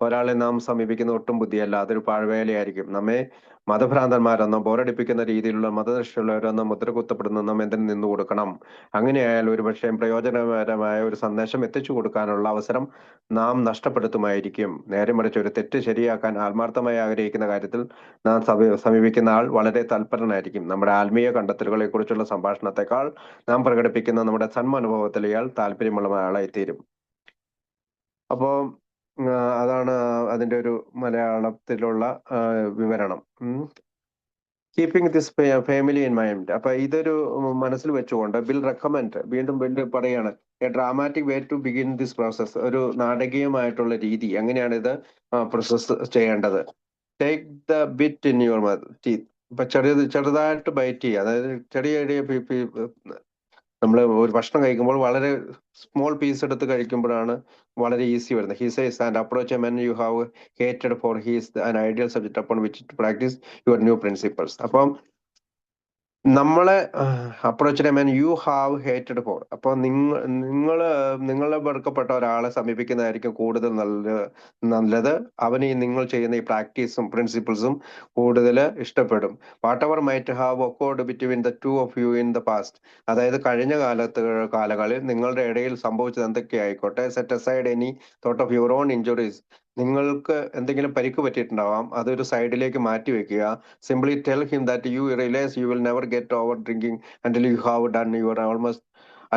ഒരാളെ നാം സമീപിക്കുന്ന ഒട്ടും ബുദ്ധിയല്ല, അതൊരു പാഴ്വേലയായിരിക്കും. നമ്മെ മതഭ്രാന്തന്മാരെന്നോ ബോറടിപ്പിക്കുന്ന രീതിയിലുള്ള മതനിഷ്ഠയുള്ളവരെന്നോ മുദ്ര കുത്തപ്പെടുന്ന നാം എന്തിനു നിന്നു കൊടുക്കണം? അങ്ങനെയായാൽ ഒരുപക്ഷെ പ്രയോജനകരമായ ഒരു സന്ദേശം എത്തിച്ചു കൊടുക്കാനുള്ള അവസരം നാം നഷ്ടപ്പെടുത്തുമായിരിക്കും. നേരെ മറിച്ച് ഒരു തെറ്റ് ശരിയാക്കാൻ ആത്മാർത്ഥമായി ആഗ്രഹിക്കുന്ന കാര്യത്തിൽ നാം സമീപിക്കുന്ന ആൾ വളരെ തൽപരനായിരിക്കും. നമ്മുടെ ആത്മീയ കണ്ടെത്തലുകളെ കുറിച്ചുള്ള സംഭാഷണത്തെക്കാൾ നാം പ്രകടിപ്പിക്കുന്ന നമ്മുടെ സന്മനുഭവത്തിൽ ഇയാൾ താല്പര്യമുള്ള ആളായി തീരും. അപ്പോ അതാണ് അതിന്റെ ഒരു മലയാളത്തിലുള്ള വിവരണം. Keeping this family in mind. അപ്പൊ ഇതൊരു മനസ്സിൽ വെച്ചുകൊണ്ട് ബിൽ റെക്കമെൻഡ്, വീണ്ടും പറയാണ്, a dramatic way to begin this process. ഒരു നാടകീയമായിട്ടുള്ള രീതി, എങ്ങനെയാണ് ഇത് പ്രോസസ് ചെയ്യേണ്ടത്. Take the bit in your teeth. ഇപ്പൊ ചെറുതായിട്ട് ബൈറ്റ് ചെയ്യുക, അതായത് ചെറിയ നമ്മൾ ഒരു ഭക്ഷണം കഴിക്കുമ്പോൾ വളരെ സ്മോൾ പീസ് എടുത്ത് കഴിക്കുമ്പോഴാണ് വളരെ ഈസി വരുന്നത്. He says and approach a men you have hated for he's an ideal subject upon which to practise your new principles. അപ്പം നമ്മളെ approach men you have hated for, അപ്പൊ നിങ്ങളെ വെറുക്കപ്പെട്ട ഒരാളെ സമീപിക്കുന്നതായിരിക്കും കൂടുതൽ നല്ലത്. അവന് നിങ്ങൾ ചെയ്യുന്ന ഈ പ്രാക്ടീസും പ്രിൻസിപ്പിൾസും കൂടുതൽ ഇഷ്ടപ്പെടും. Whatever might have occurred between the two of you in the past. അതായത് കഴിഞ്ഞ കാലങ്ങളിൽ നിങ്ങളുടെ ഇടയിൽ സംഭവിച്ചത് എന്തൊക്കെ ആയിക്കോട്ടെ, set aside any thought of your own injuries. നിങ്ങൾക്ക് എന്തെങ്കിലും പരിക്ക് പറ്റിയിട്ടുണ്ടാവാം, അതൊരു സൈഡിലേക്ക് മാറ്റി വെക്കുക. Simply tell him that you realise you will never get over drinking until you have done your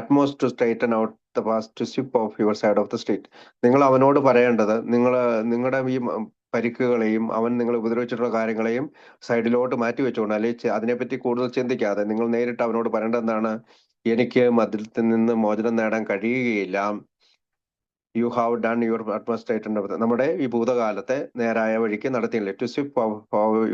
utmost to straighten out the past to sweep off your side of the street. നിങ്ങൾ അവനോട് പറയേണ്ടത്, നിങ്ങളുടെ ഈ പരിക്കുകളെയും അവൻ നിങ്ങൾ ഉപദ്രവിച്ചിട്ടുള്ള കാര്യങ്ങളെയും സൈഡിലോട്ട് മാറ്റി വെച്ചുകൊണ്ട്, അല്ലെങ്കിൽ അതിനെപ്പറ്റി കൂടുതൽ ചിന്തിക്കാതെ നിങ്ങൾ നേരിട്ട് അവനോട് പറയേണ്ടത് എന്താണ്? എനിക്ക് മതിലത്തിൽ നിന്ന് മോചനം നേടാൻ കഴിയുകയില്ല. You have done your utmost. നമ്മുടെ ഈ ഭൂതകാലത്തെ നേരായ വഴിക്ക് നടത്തിയില്ല. To sweep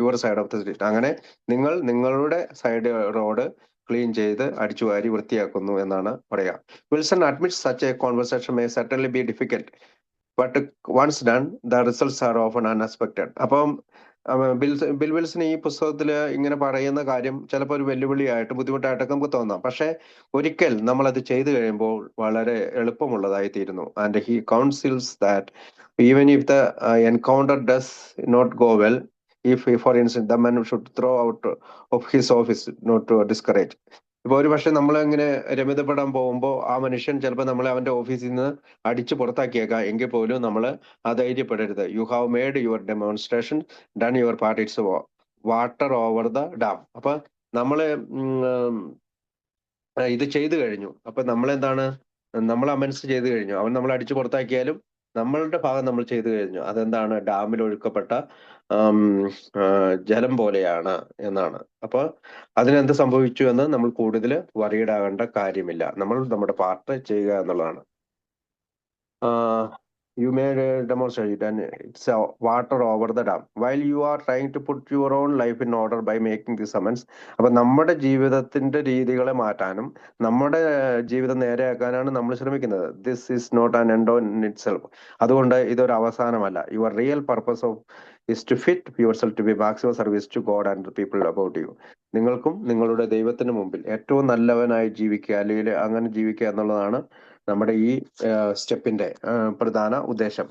your side of the street. അങ്ങനെ നിങ്ങൾ നിങ്ങളുടെ സൈഡ് റോഡ് ക്ലീൻ ചെയ്ത് അടിച്ചു വാരി വൃത്തിയാക്കുന്നു എന്നാണ് പറയാ. Wilson admits such a conversation may certainly be difficult, but once done the results are often unexpected. അപ്പം ബിൽ വിൽസൺ ഈ പുസ്തകത്തിൽ ഇങ്ങനെ പറയുന്ന കാര്യം ചിലപ്പോൾ ഒരു വെല്ലുവിളിയായിട്ട് ബുദ്ധിമുട്ടായിട്ടൊക്കെ നമുക്ക് തോന്നാം. പക്ഷെ ഒരിക്കൽ നമ്മൾ അത് ചെയ്തു കഴിയുമ്പോൾ വളരെ എളുപ്പമുള്ളതായി തീരുന്നു. And he counsels that even if the encounter does not go well, if for instance the man should throw out of his office not to discourage. ഇപ്പൊ ഒരു പക്ഷെ നമ്മളിങ്ങനെ രമിതപ്പെടാൻ പോകുമ്പോൾ ആ മനുഷ്യൻ ചിലപ്പോൾ നമ്മളെ അവന്റെ ഓഫീസിൽ നിന്ന് അടിച്ചു പുറത്താക്കിയേക്കാം. എങ്കിൽ പോലും നമ്മൾ അധൈര്യപ്പെടരുത്. You have made your demonstration, done your part, it's water over the dam. അപ്പൊ നമ്മള് ഇത് ചെയ്തു കഴിഞ്ഞു. അപ്പൊ നമ്മളെന്താണ്, നമ്മൾ അമെൻസ് ചെയ്തു കഴിഞ്ഞു. അവൻ നമ്മൾ അടിച്ചു പുറത്താക്കിയാലും നമ്മളുടെ ഭാഗം നമ്മൾ ചെയ്തു കഴിഞ്ഞു. അതെന്താണ്, ഡാമിൽ ഒഴുക്കപ്പെട്ട ആം, ആ, ജലം പോലെയാണ് എന്നാണ്. അപ്പൊ അതിനെന്ത് സംഭവിച്ചു എന്ന് നമ്മൾ കൂടുതൽ വറീഡാകേണ്ട കാര്യമില്ല. നമ്മൾ നമ്മുടെ പാർട്ട് ചെയ്യുക എന്നുള്ളതാണ്. You made a demonstration and it's water over the dam. While you are trying to put your own life in order by making this amends. അപ്പൊ നമ്മുടെ ജീവിതത്തിന്റെ രീതികളെ മാറ്റാനും നമ്മുടെ ജീവിതം നേരെയാക്കാനാണ് നമ്മൾ ശ്രമിക്കുന്നത്. This is not an end on itself. അതുകൊണ്ട് ഇതൊരു അവസാനമല്ല. Your real purpose of is to fit yourself to be maximum service to God and the people about you. നിങ്ങൾക്കും നിങ്ങളുടെ ദൈവത്തിന് മുമ്പിൽ ഏറ്റവും നല്ലവനായി ജീവിക്കുക, അല്ലെങ്കിൽ അങ്ങനെ ജീവിക്കുക എന്നുള്ളതാണ് നമ്മുടെ ഈ സ്റ്റെപ്പിന്റെ പ്രധാന ഉദ്ദേശം.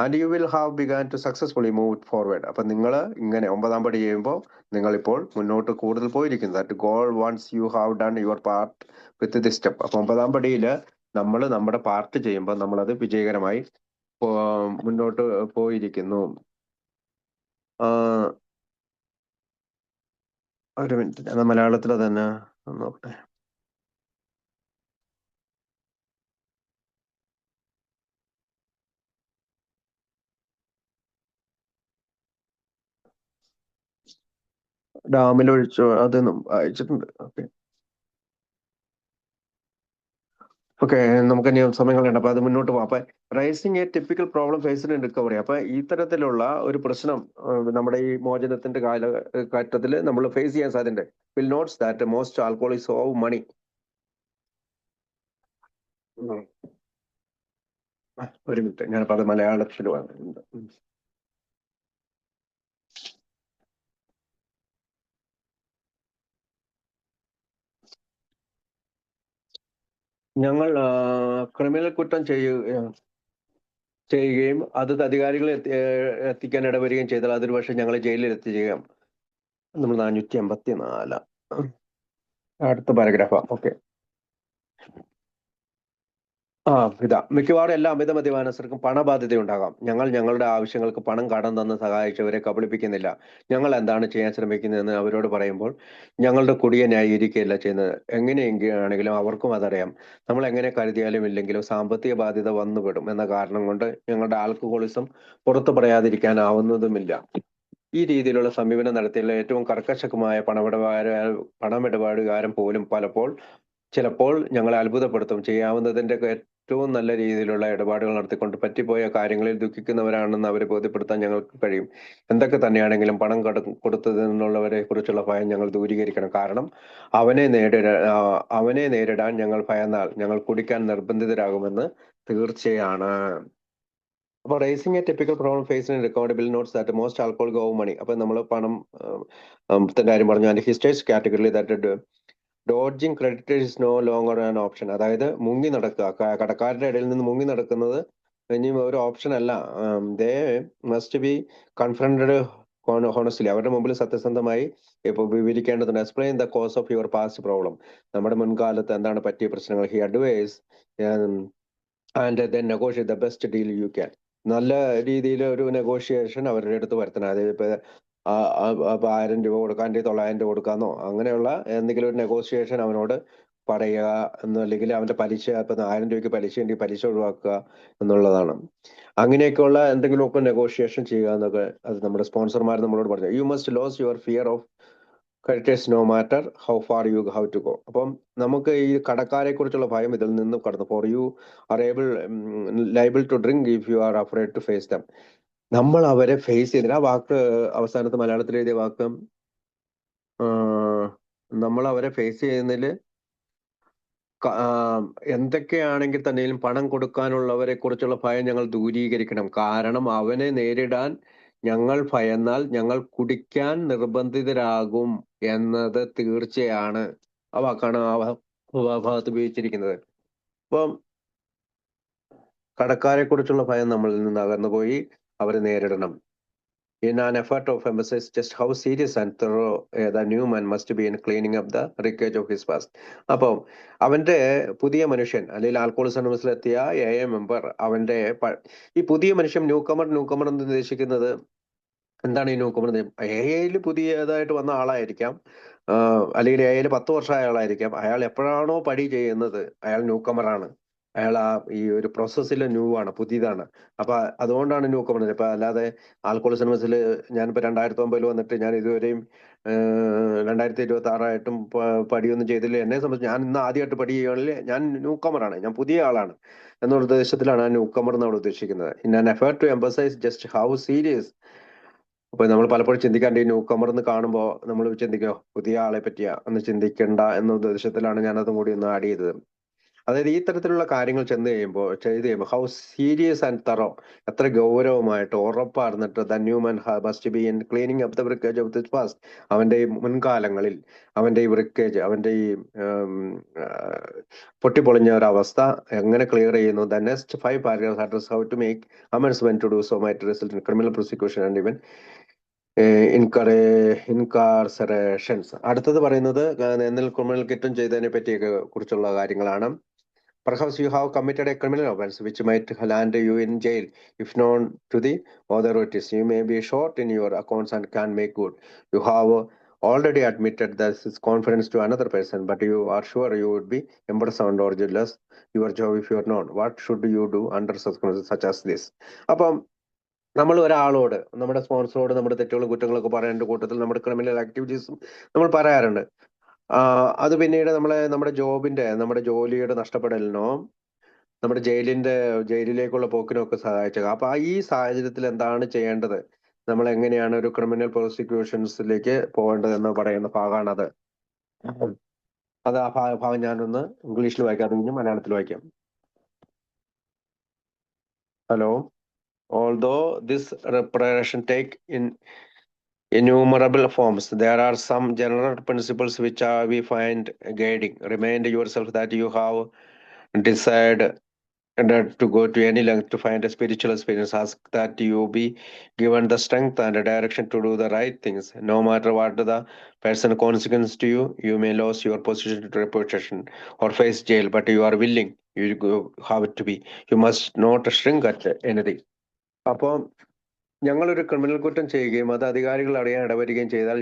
And you will have began to successfully move forward. അപ്പൊ നിങ്ങൾ ഇങ്ങനെ 9ാം പടി ചെയ്യുമ്പോൾ നിങ്ങൾ ഇപ്പോൾ മുന്നോട്ട് കൂടുതൽ പോയിരിക്കുന്നു. That goal once you have done your part with this step. അപ്പൊ 9ാം പടിയിൽ നമ്മൾ നമ്മുടെ പാർട്ട് ചെയ്യുമ്പോൾ നമ്മളത് വിജയകരമായി മുന്നോട്ട് പോയിരിക്കുന്നു. ഒരു മിനിറ്റ്, ഞാൻ മലയാളത്തിൽ തന്നെ നോക്കട്ടെ. ഡാമിൽ ഒഴിച്ചു അതൊന്നും അയച്ചിട്ടുണ്ട്. ഓക്കെ ഓക്കെ, നമുക്ക് ഇനി സമയങ്ങളുണ്ട്. അപ്പൊ അത് മുന്നോട്ട് പോകാം. അപ്പൊ rising a typical problem faced in recovery. അപ്പൊ ഇത്തരത്തിലുള്ള ഒരു പ്രശ്നം നമ്മുടെ ഈ മോചനത്തിന്റെ കാലഘട്ടത്തിൽ നമ്മൾ ഫേസ് ചെയ്യാൻ സാധ്യതയുണ്ട്. വിൽ നോട്ട്സ് ദാറ്റ് മോസ്റ്റ് ആൽക്കോളിക്സ് ഓവ് മണി. ഒരു മിനിറ്റ്, ഞാനിപ്പോ അത് മലയാളത്തിൽ വന്നിട്ടുണ്ട്. ഞങ്ങൾ ക്രിമിനൽ കുറ്റം ചെയ്യുകയും അത് അധികാരികളെ എത്തിക്കാൻ ഇടവരികയും ചെയ്താൽ അതൊരു പക്ഷേ ഞങ്ങളെ ജയിലിൽ എത്തിക്കുകയും. നമ്മൾ 484 അടുത്ത പാരഗ്രാഫാ. ഓക്കെ. മിക്കവാറും എല്ലാ അമിത മദ്യപാനസ്ഥർക്കും പണബാധ്യതയുണ്ടാകാം. ഞങ്ങൾ ഞങ്ങളുടെ ആവശ്യങ്ങൾക്ക് പണം കടം തന്ന് സഹായിച്ചവരെ കബളിപ്പിക്കുന്നില്ല. ഞങ്ങൾ എന്താണ് ചെയ്യാൻ ശ്രമിക്കുന്നതെന്ന് അവരോട് പറയുമ്പോൾ ഞങ്ങളുടെ കുടിയെ ന്യായീകരിക്കുകയല്ല ചെയ്യുന്നത്. എങ്ങനെയെങ്കിലാണെങ്കിലും അവർക്കും അതറിയാം. നമ്മൾ എങ്ങനെ കരുതിയാലും ഇല്ലെങ്കിലും സാമ്പത്തിക ബാധ്യത വന്നുപെടും എന്ന കാരണം കൊണ്ട് ഞങ്ങളുടെ ആൽക്കഹോളിസം പുറത്തു പറയാതിരിക്കാനാവുന്നതുമില്ല. ഈ രീതിയിലുള്ള സമീപനം നടത്തിയുള്ള ഏറ്റവും കർക്കശമായ പണമിടപാടുകാരൻ പോലും ചിലപ്പോൾ ഞങ്ങളെ അത്ഭുതപ്പെടുത്തും. ചെയ്യാവുന്നതിന്റെ ഏറ്റവും നല്ല രീതിയിലുള്ള ഇടപാടുകൾ നടത്തിക്കൊണ്ട് പറ്റിപ്പോയ കാര്യങ്ങളിൽ ദുഃഖിക്കുന്നവരാണെന്ന് അവരെ ബോധ്യപ്പെടുത്താൻ ഞങ്ങൾക്ക് കഴിയും. എന്തൊക്കെ തന്നെയാണെങ്കിലും പണം കൊടുത്തതിനുള്ളവരെ കുറിച്ചുള്ള ഭയം ഞങ്ങൾ ദൂരീകരിക്കണം. കാരണം അവനെ നേരിടാൻ ഞങ്ങൾ ഭയന്നാൽ ഞങ്ങൾ കുടിക്കാൻ നിർബന്ധിതരാകുമെന്ന് തീർച്ചയാണ്. അപ്പൊ racing a typical problem face in recoverable notes that most alcohol go money. അപ്പൊ നമ്മൾ പണം കാര്യം പറഞ്ഞു. അതിന്റെ ഹിസ്റ്റേഴ്സ് കാറ്റഗറിയിൽ that dodging creditors is no longer an option. അതായത് മുങ്ങി നടക്കുക, കടക്കാരുടെ ഇടയിൽ നിന്ന് മുങ്ങി നടക്കുന്നത് ഇനി ഒരു ഓപ്ഷൻ അല്ല. They must be confronted honestly. അവരുടെ മുമ്പിൽ സത്യസന്ധമായി ഇപ്പൊ വിവരിക്കേണ്ടതുണ്ട്. Explain the cause of your past problem. നമ്മുടെ മുൻകാലത്ത് എന്താണ് പറ്റിയ പ്രശ്നങ്ങൾ. He advise and then negotiate the best deal you can. നല്ല രീതിയിൽ ഒരു നെഗോഷിയേഷൻ അവരുടെ അടുത്ത് വരുത്തണം. അതായത് ഇപ്പൊ 1000 രൂപ കൊടുക്കാൻ 900 രൂപ കൊടുക്കാന്നോ അങ്ങനെയുള്ള എന്തെങ്കിലും ഒരു നെഗോഷിയേഷൻ അവനോട് പറയുക അല്ലെങ്കിൽ അവന്റെ പലിശ ഇപ്പൊ 1000 രൂപയ്ക്ക് പലിശ ഉണ്ടെങ്കിൽ പലിശ ഒഴിവാക്കുക എന്നുള്ളതാണ്. അങ്ങനെയൊക്കെയുള്ള എന്തെങ്കിലുമൊക്കെ നെഗോഷിയേഷൻ ചെയ്യുക എന്നൊക്കെ അത് നമ്മുടെ സ്പോൺസർമാർ നമ്മളോട് പറഞ്ഞു. You must lose your fear of creditors no matter how far you how to go. അപ്പം നമുക്ക് ഈ കടക്കാരെ കുറിച്ചുള്ള ഭയം ഇതിൽ നിന്നും കടന്നു. For you are liable to drink if you are afraid to face them. നമ്മൾ അവരെ ഫേസ് ചെയ്തില്ല. ആ വാക്ക് അവസാനത്ത് മലയാളത്തിൽ എഴുതിയ വാക്ക് നമ്മൾ അവരെ ഫേസ് ചെയ്യുന്നതിൽ എന്തൊക്കെയാണെങ്കിൽ തന്നെയും പണം കൊടുക്കാനുള്ളവരെ കുറിച്ചുള്ള ഭയം ഞങ്ങൾ ദൂരീകരിക്കണം. കാരണം അവനെ നേരിടാൻ ഞങ്ങൾ ഭയന്നാൽ ഞങ്ങൾ കുടിക്കാൻ നിർബന്ധിതരാകും എന്നത് തീർച്ചയാണ്. ആ വാക്കാണ് ആ ഭാഗത്ത് ഉപയോഗിച്ചിരിക്കുന്നത്. അപ്പം കടക്കാരെ കുറിച്ചുള്ള ഭയം നമ്മളിൽ നിന്ന് അകന്നുപോയി അവരെ നേരിടണം. In an effort of emphasize just how serious and thorough the new man must be in cleaning up the wreckage of his past. അപ്പം അവന്റെ പുതിയ മനുഷ്യൻ അല്ലെങ്കിൽ ആൽക്കോളിസം അനോണിമസിലെത്തിയ AA മെമ്പർ അവന്റെ ഈ പുതിയ മനുഷ്യൻ ന്യൂ കമർ എന്ന് ഉദ്ദേശിക്കുന്നത് എന്താണ് ഈ ന്യൂ കമർ? എയിൽ പുതിയതായിട്ട് വന്ന ആളായിരിക്കാം, അല്ലെങ്കിൽ എയിൽ 10 വർഷമായ ആളായിരിക്കാം. അയാൾ എപ്പോഴാണോ പടി ചെയ്യുന്നത് അയാൾ ന്യൂ കമറാണ്. അയാൾ ഈ ഒരു പ്രോസസ്സിൽ ന്യൂ ആണ്, പുതിയതാണ്. അപ്പൊ അതുകൊണ്ടാണ് ന്യൂ കമർ. ഇപ്പൊ അല്ലാതെ ആൾക്കോളിസമസിൽ ഞാനിപ്പോ 2009 വന്നിട്ട് ഞാൻ ഇതുവരെയും 2026 പടിയൊന്നും ചെയ്തില്ല. എന്നെ സംബന്ധിച്ച് ഞാൻ ഇന്ന് ആദ്യമായിട്ട് പടി ചെയ്യുകയാണെങ്കിൽ ഞാൻ ന്യൂ കമറാണ്, ഞാൻ പുതിയ ആളാണ് എന്നുള്ള ഉദ്ദേശത്തിലാണ് ആ ന്യൂ കമർ നമ്മൾ ഉദ്ദേശിക്കുന്നത്. In an effort to emphasize just how serious. അപ്പൊ നമ്മൾ പലപ്പോഴും ചിന്തിക്കാണ്ട് ഈ ന്യൂ കമർ എന്ന് കാണുമ്പോൾ നമ്മൾ ചിന്തിക്കോ പുതിയ ആളെ പറ്റിയാ ഒന്ന് ചിന്തിക്കണ്ട എന്ന ഉദ്ദേശത്തിലാണ് ഞാൻ അതും കൂടി ഒന്ന് ആഡ് ചെയ്തത്. അതായത് ഈ തരത്തിലുള്ള കാര്യങ്ങൾ ചെയ്ത് കഴിയുമ്പോൾ ഹൗ സീരിയസ് ആൻഡ് തറോ, എത്ര ഗൗരവമായിട്ട് ഉറപ്പാർന്നിട്ട് the new man must be in cleaning up the breakage of this past. അവന്റെ ഈ മുൻകാലങ്ങളിൽ അവന്റെ ഈ ബ്രിക്കേജ്, അവന്റെ ഈ ഉം, ആ, പൊട്ടിപ്പൊളിഞ്ഞ ഒരു അവസ്ഥ എങ്ങനെ ക്ലിയർ ചെയ്യുന്നു. The next 5 paragraphs address how to make amendment to do so might result in criminal prosecution and even incarcerations. അടുത്തത് പറയുന്നത് എന്നിൽ ക്രിമിനൽ കുറ്റം ചെയ്തതിനെ പറ്റിയൊക്കെ കുറിച്ചുള്ള കാര്യങ്ങളാണ്. Perhaps you have committed a criminal offense which might land you in jail if known to the authorities. You may be short in your accounts and can make good. You have already admitted this is confidence to another person, but you are sure you would be imprisoned or jealous your job if you are known. What should you do under circumstances such as this? അപ്പം നമ്മൾ ഒരാളോട്, നമ്മുടെ സ്പോൺസറോട് നമ്മുടെ തെറ്റുകളും കുറ്റങ്ങളൊക്കെ പറയേണ്ട കൂട്ടത്തിൽ നമ്മുടെ criminal ആക്ടിവിറ്റീസും നമ്മൾ പറയാറുണ്ട്. അത് പിന്നീട് നമ്മുടെ നമ്മുടെ ജോലിയുടെ നഷ്ടപ്പെടലിനോ നമ്മുടെ ജയിലിലേക്കുള്ള പോക്കിനോ ഒക്കെ സഹായിച്ചേക്കാം. അപ്പൊ ഈ സാഹചര്യത്തിൽ എന്താണ് ചെയ്യേണ്ടത്, നമ്മൾ എങ്ങനെയാണ് ഒരു ക്രിമിനൽ പ്രോസിക്യൂഷൻസിലേക്ക് പോകേണ്ടത് എന്ന് പറയുന്ന ഭാഗമാണത്. അത് ആ ഭാഗം ഞാനൊന്ന് ഇംഗ്ലീഷിൽ വായിക്കാം, അത് കഴിഞ്ഞ് മലയാളത്തിൽ വായിക്കാം. Hello. Although this reparation take in innumerable forms, there are some general principles which we find guiding. Remind yourself that you have decided to go to any length to find a spiritual experience. Ask that you be given the strength and the direction to do the right things. No matter what the person consequence to you, you may lose your position to reputation or face jail, but you are willing, have to be. You must not shrink at anything. അപ്പോൾ ഞങ്ങളൊരു criminal കുറ്റം ചെയ്യുകയും അത് അധികാരികൾ അറിയാൻ ഇടവരികയും ചെയ്താൽ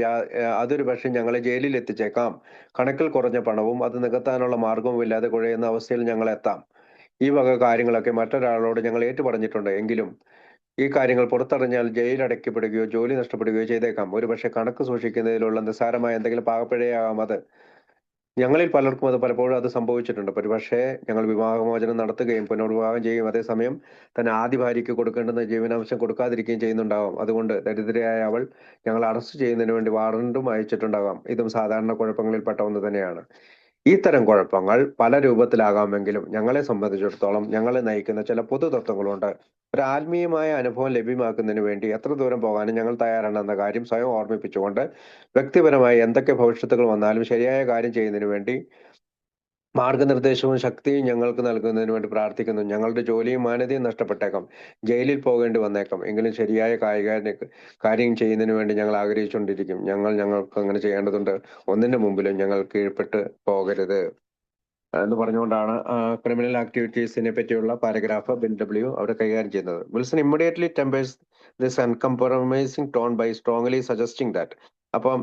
അതൊരു പക്ഷേ ഞങ്ങളെ ജയിലിൽ എത്തിച്ചേക്കാം. കണക്കിൽ കുറഞ്ഞ പണവും അത് നികത്താനുള്ള മാർഗവും ഇല്ലാതെ കുഴയുന്ന അവസ്ഥയിൽ ഞങ്ങൾ എത്താം. ഈ വക കാര്യങ്ങളൊക്കെ മറ്റൊരാളോട് ഞങ്ങൾ ഏറ്റുപറഞ്ഞിട്ടുണ്ട്. എങ്കിലും ഈ കാര്യങ്ങൾ പുറത്തറിഞ്ഞാൽ ജയിലടയ്ക്കപ്പെടുകയോ ജോലി നഷ്ടപ്പെടുകയോ ചെയ്തേക്കാം. ഒരുപക്ഷെ കണക്ക് സൂക്ഷിക്കുന്നതിലുള്ള നിസ്സാരമായ എന്തെങ്കിലും പാകപ്പിഴയാകാം അത്. ഞങ്ങളിൽ പലർക്കും അത് പലപ്പോഴും അത് സംഭവിച്ചിട്ടുണ്ട്. ഒരുപക്ഷെ ഞങ്ങൾ വിവാഹമോചനം നടത്തുകയും പുനർവിവാഹം ചെയ്യുകയും അതേസമയം തന്നെ ആദ്യ ഭാര്യയ്ക്ക് കൊടുക്കേണ്ടുന്ന ജീവനാംശം കൊടുക്കാതിരിക്കുകയും ചെയ്യുന്നുണ്ടാവാം. അതുകൊണ്ട് ദരിദ്രയായ അവൾ ഞങ്ങൾ അറസ്റ്റ് ചെയ്യുന്നതിന് വേണ്ടി വാറണ്ടും അയച്ചിട്ടുണ്ടാകാം. ഇതും സാധാരണ കുഴപ്പങ്ങളിൽപ്പെട്ട ഒന്ന് തന്നെയാണ്. ഇത്തരം കുഴപ്പങ്ങൾ പല രൂപത്തിലാകാമെങ്കിലും ഞങ്ങളെ സംബന്ധിച്ചിടത്തോളം ഞങ്ങളെ നയിക്കുന്ന ചില പൊതു തത്വങ്ങളുണ്ട്. ഒരു ആത്മീയമായ അനുഭവം ലഭ്യമാക്കുന്നതിന് വേണ്ടി എത്ര ദൂരം പോകാനും ഞങ്ങൾ തയ്യാറാണെന്ന കാര്യം സ്വയം ഓർമ്മിപ്പിച്ചുകൊണ്ട് വ്യക്തിപരമായി എന്തൊക്കെ ഭവിഷ്യത്തുകൾ വന്നാലും ശരിയായ കാര്യം ചെയ്യുന്നതിന് വേണ്ടി മാർഗനിർദ്ദേശവും ശക്തിയും ഞങ്ങൾക്ക് നൽകുന്നതിന് വേണ്ടി പ്രാർത്ഥിക്കുന്നു. ഞങ്ങളുടെ ജോലിയും മാന്യതയും നഷ്ടപ്പെട്ടേക്കാം, ജയിലിൽ പോകേണ്ടി വന്നേക്കാം. എങ്കിലും ശരിയായ കാര്യം ചെയ്യുന്നതിന് വേണ്ടി ഞങ്ങൾ ആഗ്രഹിച്ചുകൊണ്ടിരിക്കും. ഞങ്ങൾക്ക് അങ്ങനെ ചെയ്യേണ്ടതുണ്ട്. ഒന്നിന്റെ മുമ്പിലും ഞങ്ങൾ കീഴ്പ്പെട്ട് പോകരുത് എന്ന് പറഞ്ഞുകൊണ്ടാണ് ക്രിമിനൽ ആക്ടിവിറ്റീസിനെ പറ്റിയുള്ള പാരഗ്രാഫ് ബിൽ ഡബ്ല്യു അവിടെ കൈകാര്യം ചെയ്യുന്നത്. Wilson immediately tempers this uncompromising tone by strongly suggesting that. അപ്പം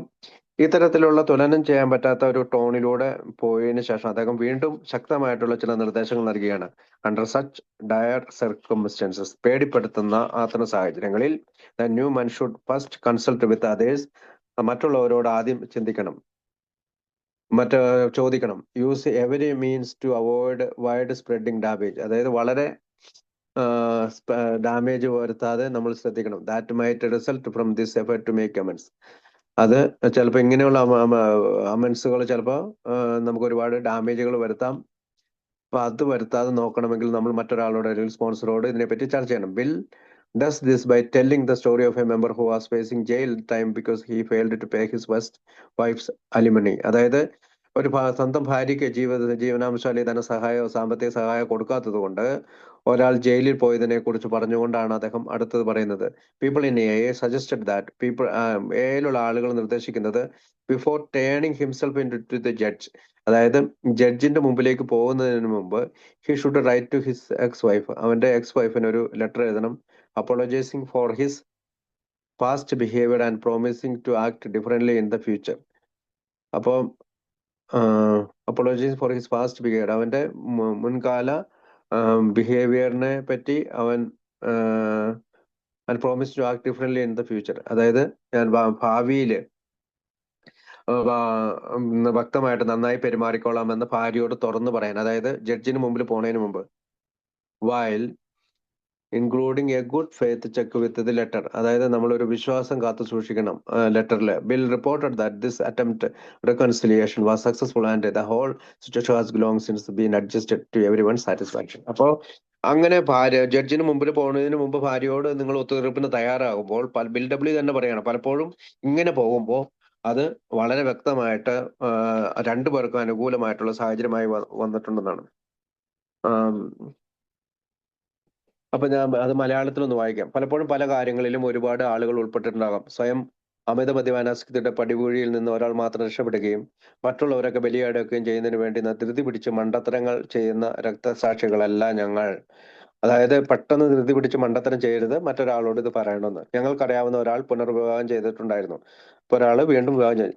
ഇത്തരത്തിലുള്ള തുലനം ചെയ്യാൻ പറ്റാത്ത ഒരു ടോണിലൂടെ പോയതിനു ശേഷം അദ്ദേഹം വീണ്ടും ശക്തമായിട്ടുള്ള ചില നിർദ്ദേശങ്ങൾ നൽകുകയാണ്. അണ്ടർ സച്ച് ഡയർ സർക്കംസ്റ്റൻസസ്, പേടിപ്പെടുത്തുന്ന അത്തരം സാഹചര്യങ്ങളിൽ the new man should first consult with others, മറ്റുള്ളവരോട് ആദ്യം ചിന്തിക്കണം, ചോദിക്കണം. Use every means to avoid wide spreading damage, അതായത് വളരെ ഡാമേജ് വരുത്താതെ നമ്മൾ ശ്രദ്ധിക്കണം. That might result from this effort to make amends. അത് ചിലപ്പോൾ ഇങ്ങനെയുള്ള അമെൻസുകൾ ചിലപ്പോൾ നമുക്ക് ഒരുപാട് ഡാമേജുകൾ വരുത്താം. അപ്പൊ അത് വരുത്താതെ നോക്കണമെങ്കിൽ നമ്മൾ മറ്റൊരാളോട് അല്ലെങ്കിൽ സ്പോൺസറോട് ഇതിനെപ്പറ്റി ചർച്ച ചെയ്യണം. Bill does this by telling the story of a member who was facing jail time because he failed to pay his first wife's alimony. അതായത് ഒരു സ്വന്തം ഭാര്യയ്ക്ക് ജീവനാംശം അല്ലെങ്കിൽ ധനസഹായമോ സാമ്പത്തിക സഹായം കൊടുക്കാത്തത് കൊണ്ട് ഒരാൾ ജയിലിൽ പോയതിനെ കുറിച്ച് പറഞ്ഞുകൊണ്ടാണ് അദ്ദേഹം അടുത്തത് പറയുന്നത്. People in a suggested that എയിലുള്ള ആളുകൾ നിർദ്ദേശിക്കുന്നത് before turning himself in to the judge, അതായത് ജഡ്ജിന്റെ മുമ്പിലേക്ക് പോകുന്നതിന് മുമ്പ് he should write to his ex wife, അവന്റെ എക്സ് വൈഫിന് ഒരു ലെറ്റർ എഴുതണം, apologising for his past behavior and promising to act differently in the future. അപ്പോൾ apologies for his past behaviour, അവന്റെ മുൻകാല ബിഹേവിയറിനെ പറ്റി അവൻ and promise to act differently in the future, അതായത് ഞാൻ ഭാവിയില് വ്യക്തമായിട്ട് നന്നായി പെരുമാറിക്കോളാം എന്ന് ഭാര്യയോട് തുറന്നു പറയാൻ, അതായത് ജഡ്ജിന് മുമ്പിൽ പോണതിന് മുമ്പ്, while including a good faith check with the letter, അതായത് നമ്മളൊരു വിശ്വാസം കാത്തു സൂക്ഷിക്കണം ലെറ്ററിൽ. Bill reported that this attempt reconciliation was successful and the whole situation has long since been adjusted to every one satisfaction. അപ്പോൾ അങ്ങനെ ജഡ്ജിന് മുമ്പിൽ പോകുന്നതിന് മുമ്പ് ഭാര്യയോട് നിങ്ങൾ ഒത്തുതീർപ്പിന് തയ്യാറാകുമ്പോൾ, ബിൽ ഡബ്ല്യു തന്നെ പറയാണ്, പലപ്പോഴും ഇങ്ങനെ പോകുമ്പോൾ അത് വളരെ വ്യക്തമായിട്ട് രണ്ടുപേർക്കും അനുകൂലമായിട്ടുള്ള സാഹചര്യമായി വന്നിട്ടുണ്ടെന്നാണ്. അപ്പൊ ഞാൻ അത് മലയാളത്തിലൊന്ന് വായിക്കാം. പലപ്പോഴും പല കാര്യങ്ങളിലും ഒരുപാട് ആളുകൾ ഉൾപ്പെട്ടിട്ടുണ്ടാകാം. സ്വയം അമിത മദ്യപാനാസക്തിയുടെ പടികുഴിയിൽ നിന്ന് ഒരാൾ മാത്രം രക്ഷപ്പെടുകയും മറ്റുള്ളവരൊക്കെ ബലിയാടുകയും ചെയ്യുന്നതിന് വേണ്ടി ധൃതി പിടിച്ച് മണ്ടത്തരങ്ങൾ ചെയ്യുന്ന രക്തസാക്ഷികളല്ല ഞങ്ങൾ. അതായത് പെട്ടെന്ന് ധൃതി പിടിച്ച് മണ്ടത്തരം ചെയ്യരുത്, മറ്റൊരാളോട് ഇത് പറയണമെന്ന്. ഞങ്ങൾക്കറിയാവുന്ന ഒരാൾ പുനർവിവാഹം ചെയ്തിട്ടുണ്ടായിരുന്നു. ഇപ്പൊ ഒരാള് വീണ്ടും വിവാഹം ചെയ്തു.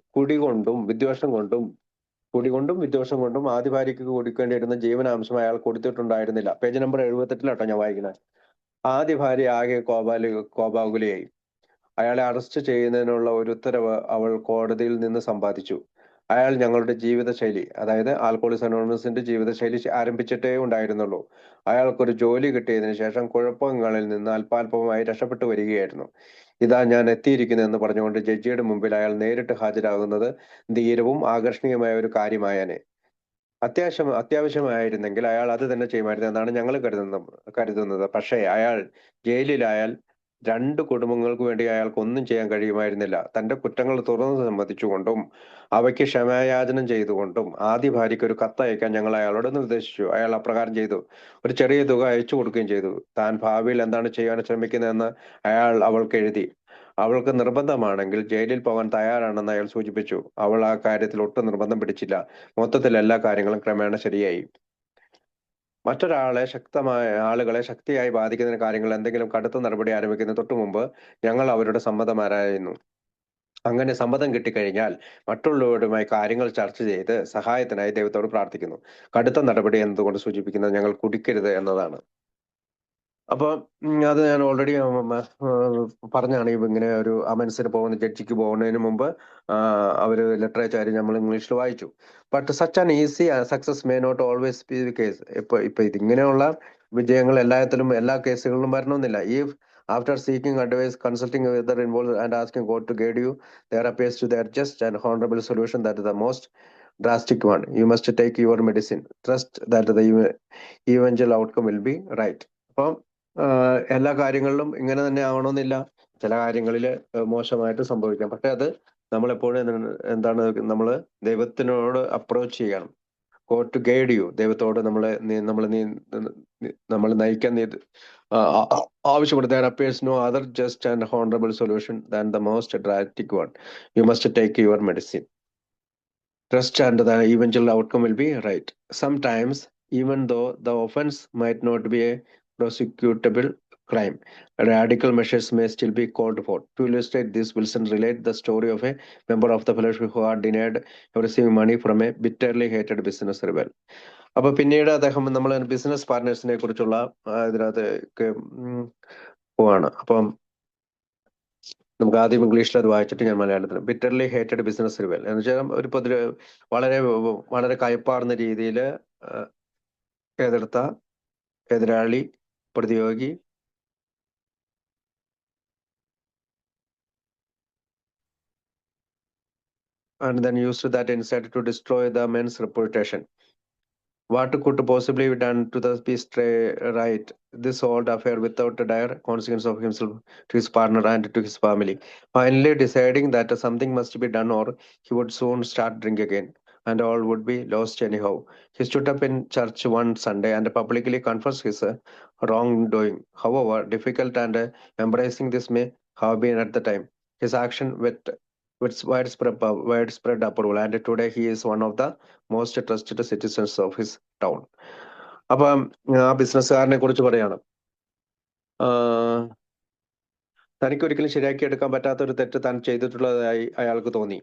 കുടികൊണ്ടും വിദ്വേഷം കൊണ്ടും ആദ്യ ഭാര്യയ്ക്ക് കൊടുക്കേണ്ടിയിരുന്ന ജീവനാംശം അയാൾ കൊടുത്തിട്ടുണ്ടായിരുന്നില്ല. പേജ് നമ്പർ 78 ഞാൻ വായിക്കുന്നത്. ആദ്യ ഭാര്യ ആകെ കോപാകുലയായി. അയാളെ അറസ്റ്റ് ചെയ്യുന്നതിനുള്ള ഒരു ഉത്തരവ് അവൾ കോടതിയിൽ നിന്ന് സമ്പാദിച്ചു. അയാൾ ഞങ്ങളുടെ ജീവിതശൈലി, അതായത് ആൽക്കോളിക്സ് അനോണിമസിന്റെ ജീവിതശൈലി ആരംഭിച്ചിട്ടേ ഉണ്ടായിരുന്നുള്ളൂ. അയാൾക്കൊരു ജോലി കിട്ടിയതിനു ശേഷം കുഴപ്പങ്ങളിൽ നിന്ന് അല്പാൽപമായി രക്ഷപ്പെട്ടു വരികയായിരുന്നു. ഇതാ ഞാൻ എത്തിയിരിക്കുന്നു എന്ന് പറഞ്ഞുകൊണ്ട് ജഡ്ജിയുടെ മുമ്പിൽ അയാൾ നേരിട്ട് ഹാജരാകുന്നത് ധീരവും ആകർഷണീയമായ ഒരു കാര്യമായേനെ. അത്യാവശ്യമായിരുന്നെങ്കിൽ അയാൾ അത് തന്നെ ചെയ്യുമായിരുന്നു എന്നാണ് ഞങ്ങൾ കരുതുന്നത്. പക്ഷേ അയാൾ ജയിലിലായാൽ 2 കുടുംബങ്ങൾക്ക് വേണ്ടി അയാൾക്ക് ഒന്നും ചെയ്യാൻ കഴിയുമായിരുന്നില്ല. തന്റെ കുറ്റങ്ങൾ തുറന്നു സമ്മതിച്ചുകൊണ്ടും അവയ്ക്ക് ക്ഷമായാചനം ചെയ്തുകൊണ്ടും ആദ്യ ഭാര്യയ്ക്ക് ഒരു കത്ത് അയക്കാൻ ഞങ്ങൾ അയാളോട് നിർദ്ദേശിച്ചു. അയാൾ അപ്രകാരം ചെയ്തു. ഒരു ചെറിയ തുക അയച്ചു കൊടുക്കുകയും ചെയ്തു. താൻ ഭാവിയിൽ എന്താണ് ചെയ്യാൻ ശ്രമിക്കുന്നതെന്ന് അയാൾ അവൾക്ക് എഴുതി. അവൾക്ക് നിർബന്ധമാണെങ്കിൽ ജയിലിൽ പോകാൻ തയ്യാറാണെന്ന് അയാൾ സൂചിപ്പിച്ചു. അവൾ ആ കാര്യത്തിൽ ഒട്ടും നിർബന്ധം പിടിച്ചില്ല. മൊത്തത്തിൽ എല്ലാ കാര്യങ്ങളും ക്രമേണ ശരിയായി. ആളുകളെ ശക്തിയായി ബാധിക്കുന്ന കാര്യങ്ങൾ എന്തെങ്കിലും കടുത്ത നടപടി ആരംഭിക്കുന്നതിന് തൊട്ടു മുമ്പ് ഞങ്ങൾ അവരുടെ സമ്മതം ആരായുന്നു. അങ്ങനെ സമ്മതം കിട്ടിക്കഴിഞ്ഞാൽ മറ്റുള്ളവരുമായി കാര്യങ്ങൾ ചർച്ച ചെയ്ത് സഹായത്തിനായി ദൈവത്തോട് പ്രാർത്ഥിക്കുന്നു. കടുത്ത നടപടി എന്നതുകൊണ്ട് സൂചിപ്പിക്കുന്നത് ഞങ്ങൾ കുടിക്കരുത് എന്നതാണ്. അപ്പൊ അത് ഞാൻ ഓൾറെഡി പറഞ്ഞാണ്. ഇങ്ങനെ ഒരു അമൻസിന് പോകുന്ന ജഡ്ജിക്ക് പോകുന്നതിന് മുമ്പ് അവര് ലെറ്റർ അയച്ചാൽ നമ്മൾ ഇംഗ്ലീഷിൽ വായിച്ചു. But such an easy success may not always be the case. ഇപ്പൊ ഇതിങ്ങനെയുള്ള വിജയങ്ങൾ എല്ലാ കേസുകളിലും വരണമെന്നില്ല. If after seeking advice, consulting with other involved and asking God to guide you, there appears to their just and honorable solution that is the most drastic one. You must take your medicine. Trust that the eventual outcome will be right. അപ്പം എല്ലാ കാര്യങ്ങളിലും ഇങ്ങനെ തന്നെ ആവണമെന്നില്ല. ചില കാര്യങ്ങളിൽ മോശമായിട്ട് സംഭവിക്കാം. പക്ഷെ അത് നമ്മളെപ്പോഴും എന്താണ്, നമ്മൾ ദൈവത്തിനോട് അപ്രോച്ച് ചെയ്യണം. God to guide you. ദൈവത്തോട് നമ്മൾ നയിക്കാൻ ആവശ്യപ്പെടും. There appears no other just and honorable solution than the most drastic one. You must take your medicine. Trust and the eventual outcome will be right. Sometimes, even though the offense might not be a prosecutable crime, radical measures may still be called for. To illustrate this, Wilson relates the story of a member of the fellowship who had denied receiving money from a bitterly hated business rival. അപ്പൊ പിന്നീട് അദ്ദേഹം നമ്മൾ business പാർട്ട്നേഴ്സിനെ കുറിച്ചുള്ള ഇതിനകത്ത് പോവാണ്. അപ്പം നമുക്ക് ആദ്യം ഇംഗ്ലീഷിൽ അത് വായിച്ചിട്ട് ഞാൻ മലയാളത്തിൽ. ബിറ്റർലി ഹേറ്റഡ് ബിസിനസ് റിവൽ എന്ന് വെച്ചാൽ ഒരു വളരെ വളരെ കയപ്പാർന്ന രീതിയിൽ എതിർത്ത എതിരാളി, പ്രതിയോഗി, and then used that instead to destroy the man's reputation. What could possibly be done to the peace right this old affair without a dire consequence of himself, to his partner, and to his family? Finally deciding that something must be done or he would soon start drink again, and all would be lost anyhow. He stood up in church one Sunday and publicly confessed his wrongdoing. However difficult and embracing this may have been at the time, his action with widespread approval, and today he is one of the most trusted citizens of his town. അപ്പം ആ ബിസിനസ്സുകാരനെ കുറിച്ച് പറയാണ്. തനിക്കൊരിക്കലും ശരിയാക്കിയെടുക്കാൻ പറ്റാത്ത ഒരു തെറ്റ് താൻ ചെയ്തിട്ടുള്ളതായി അയാൾക്ക് തോന്നി.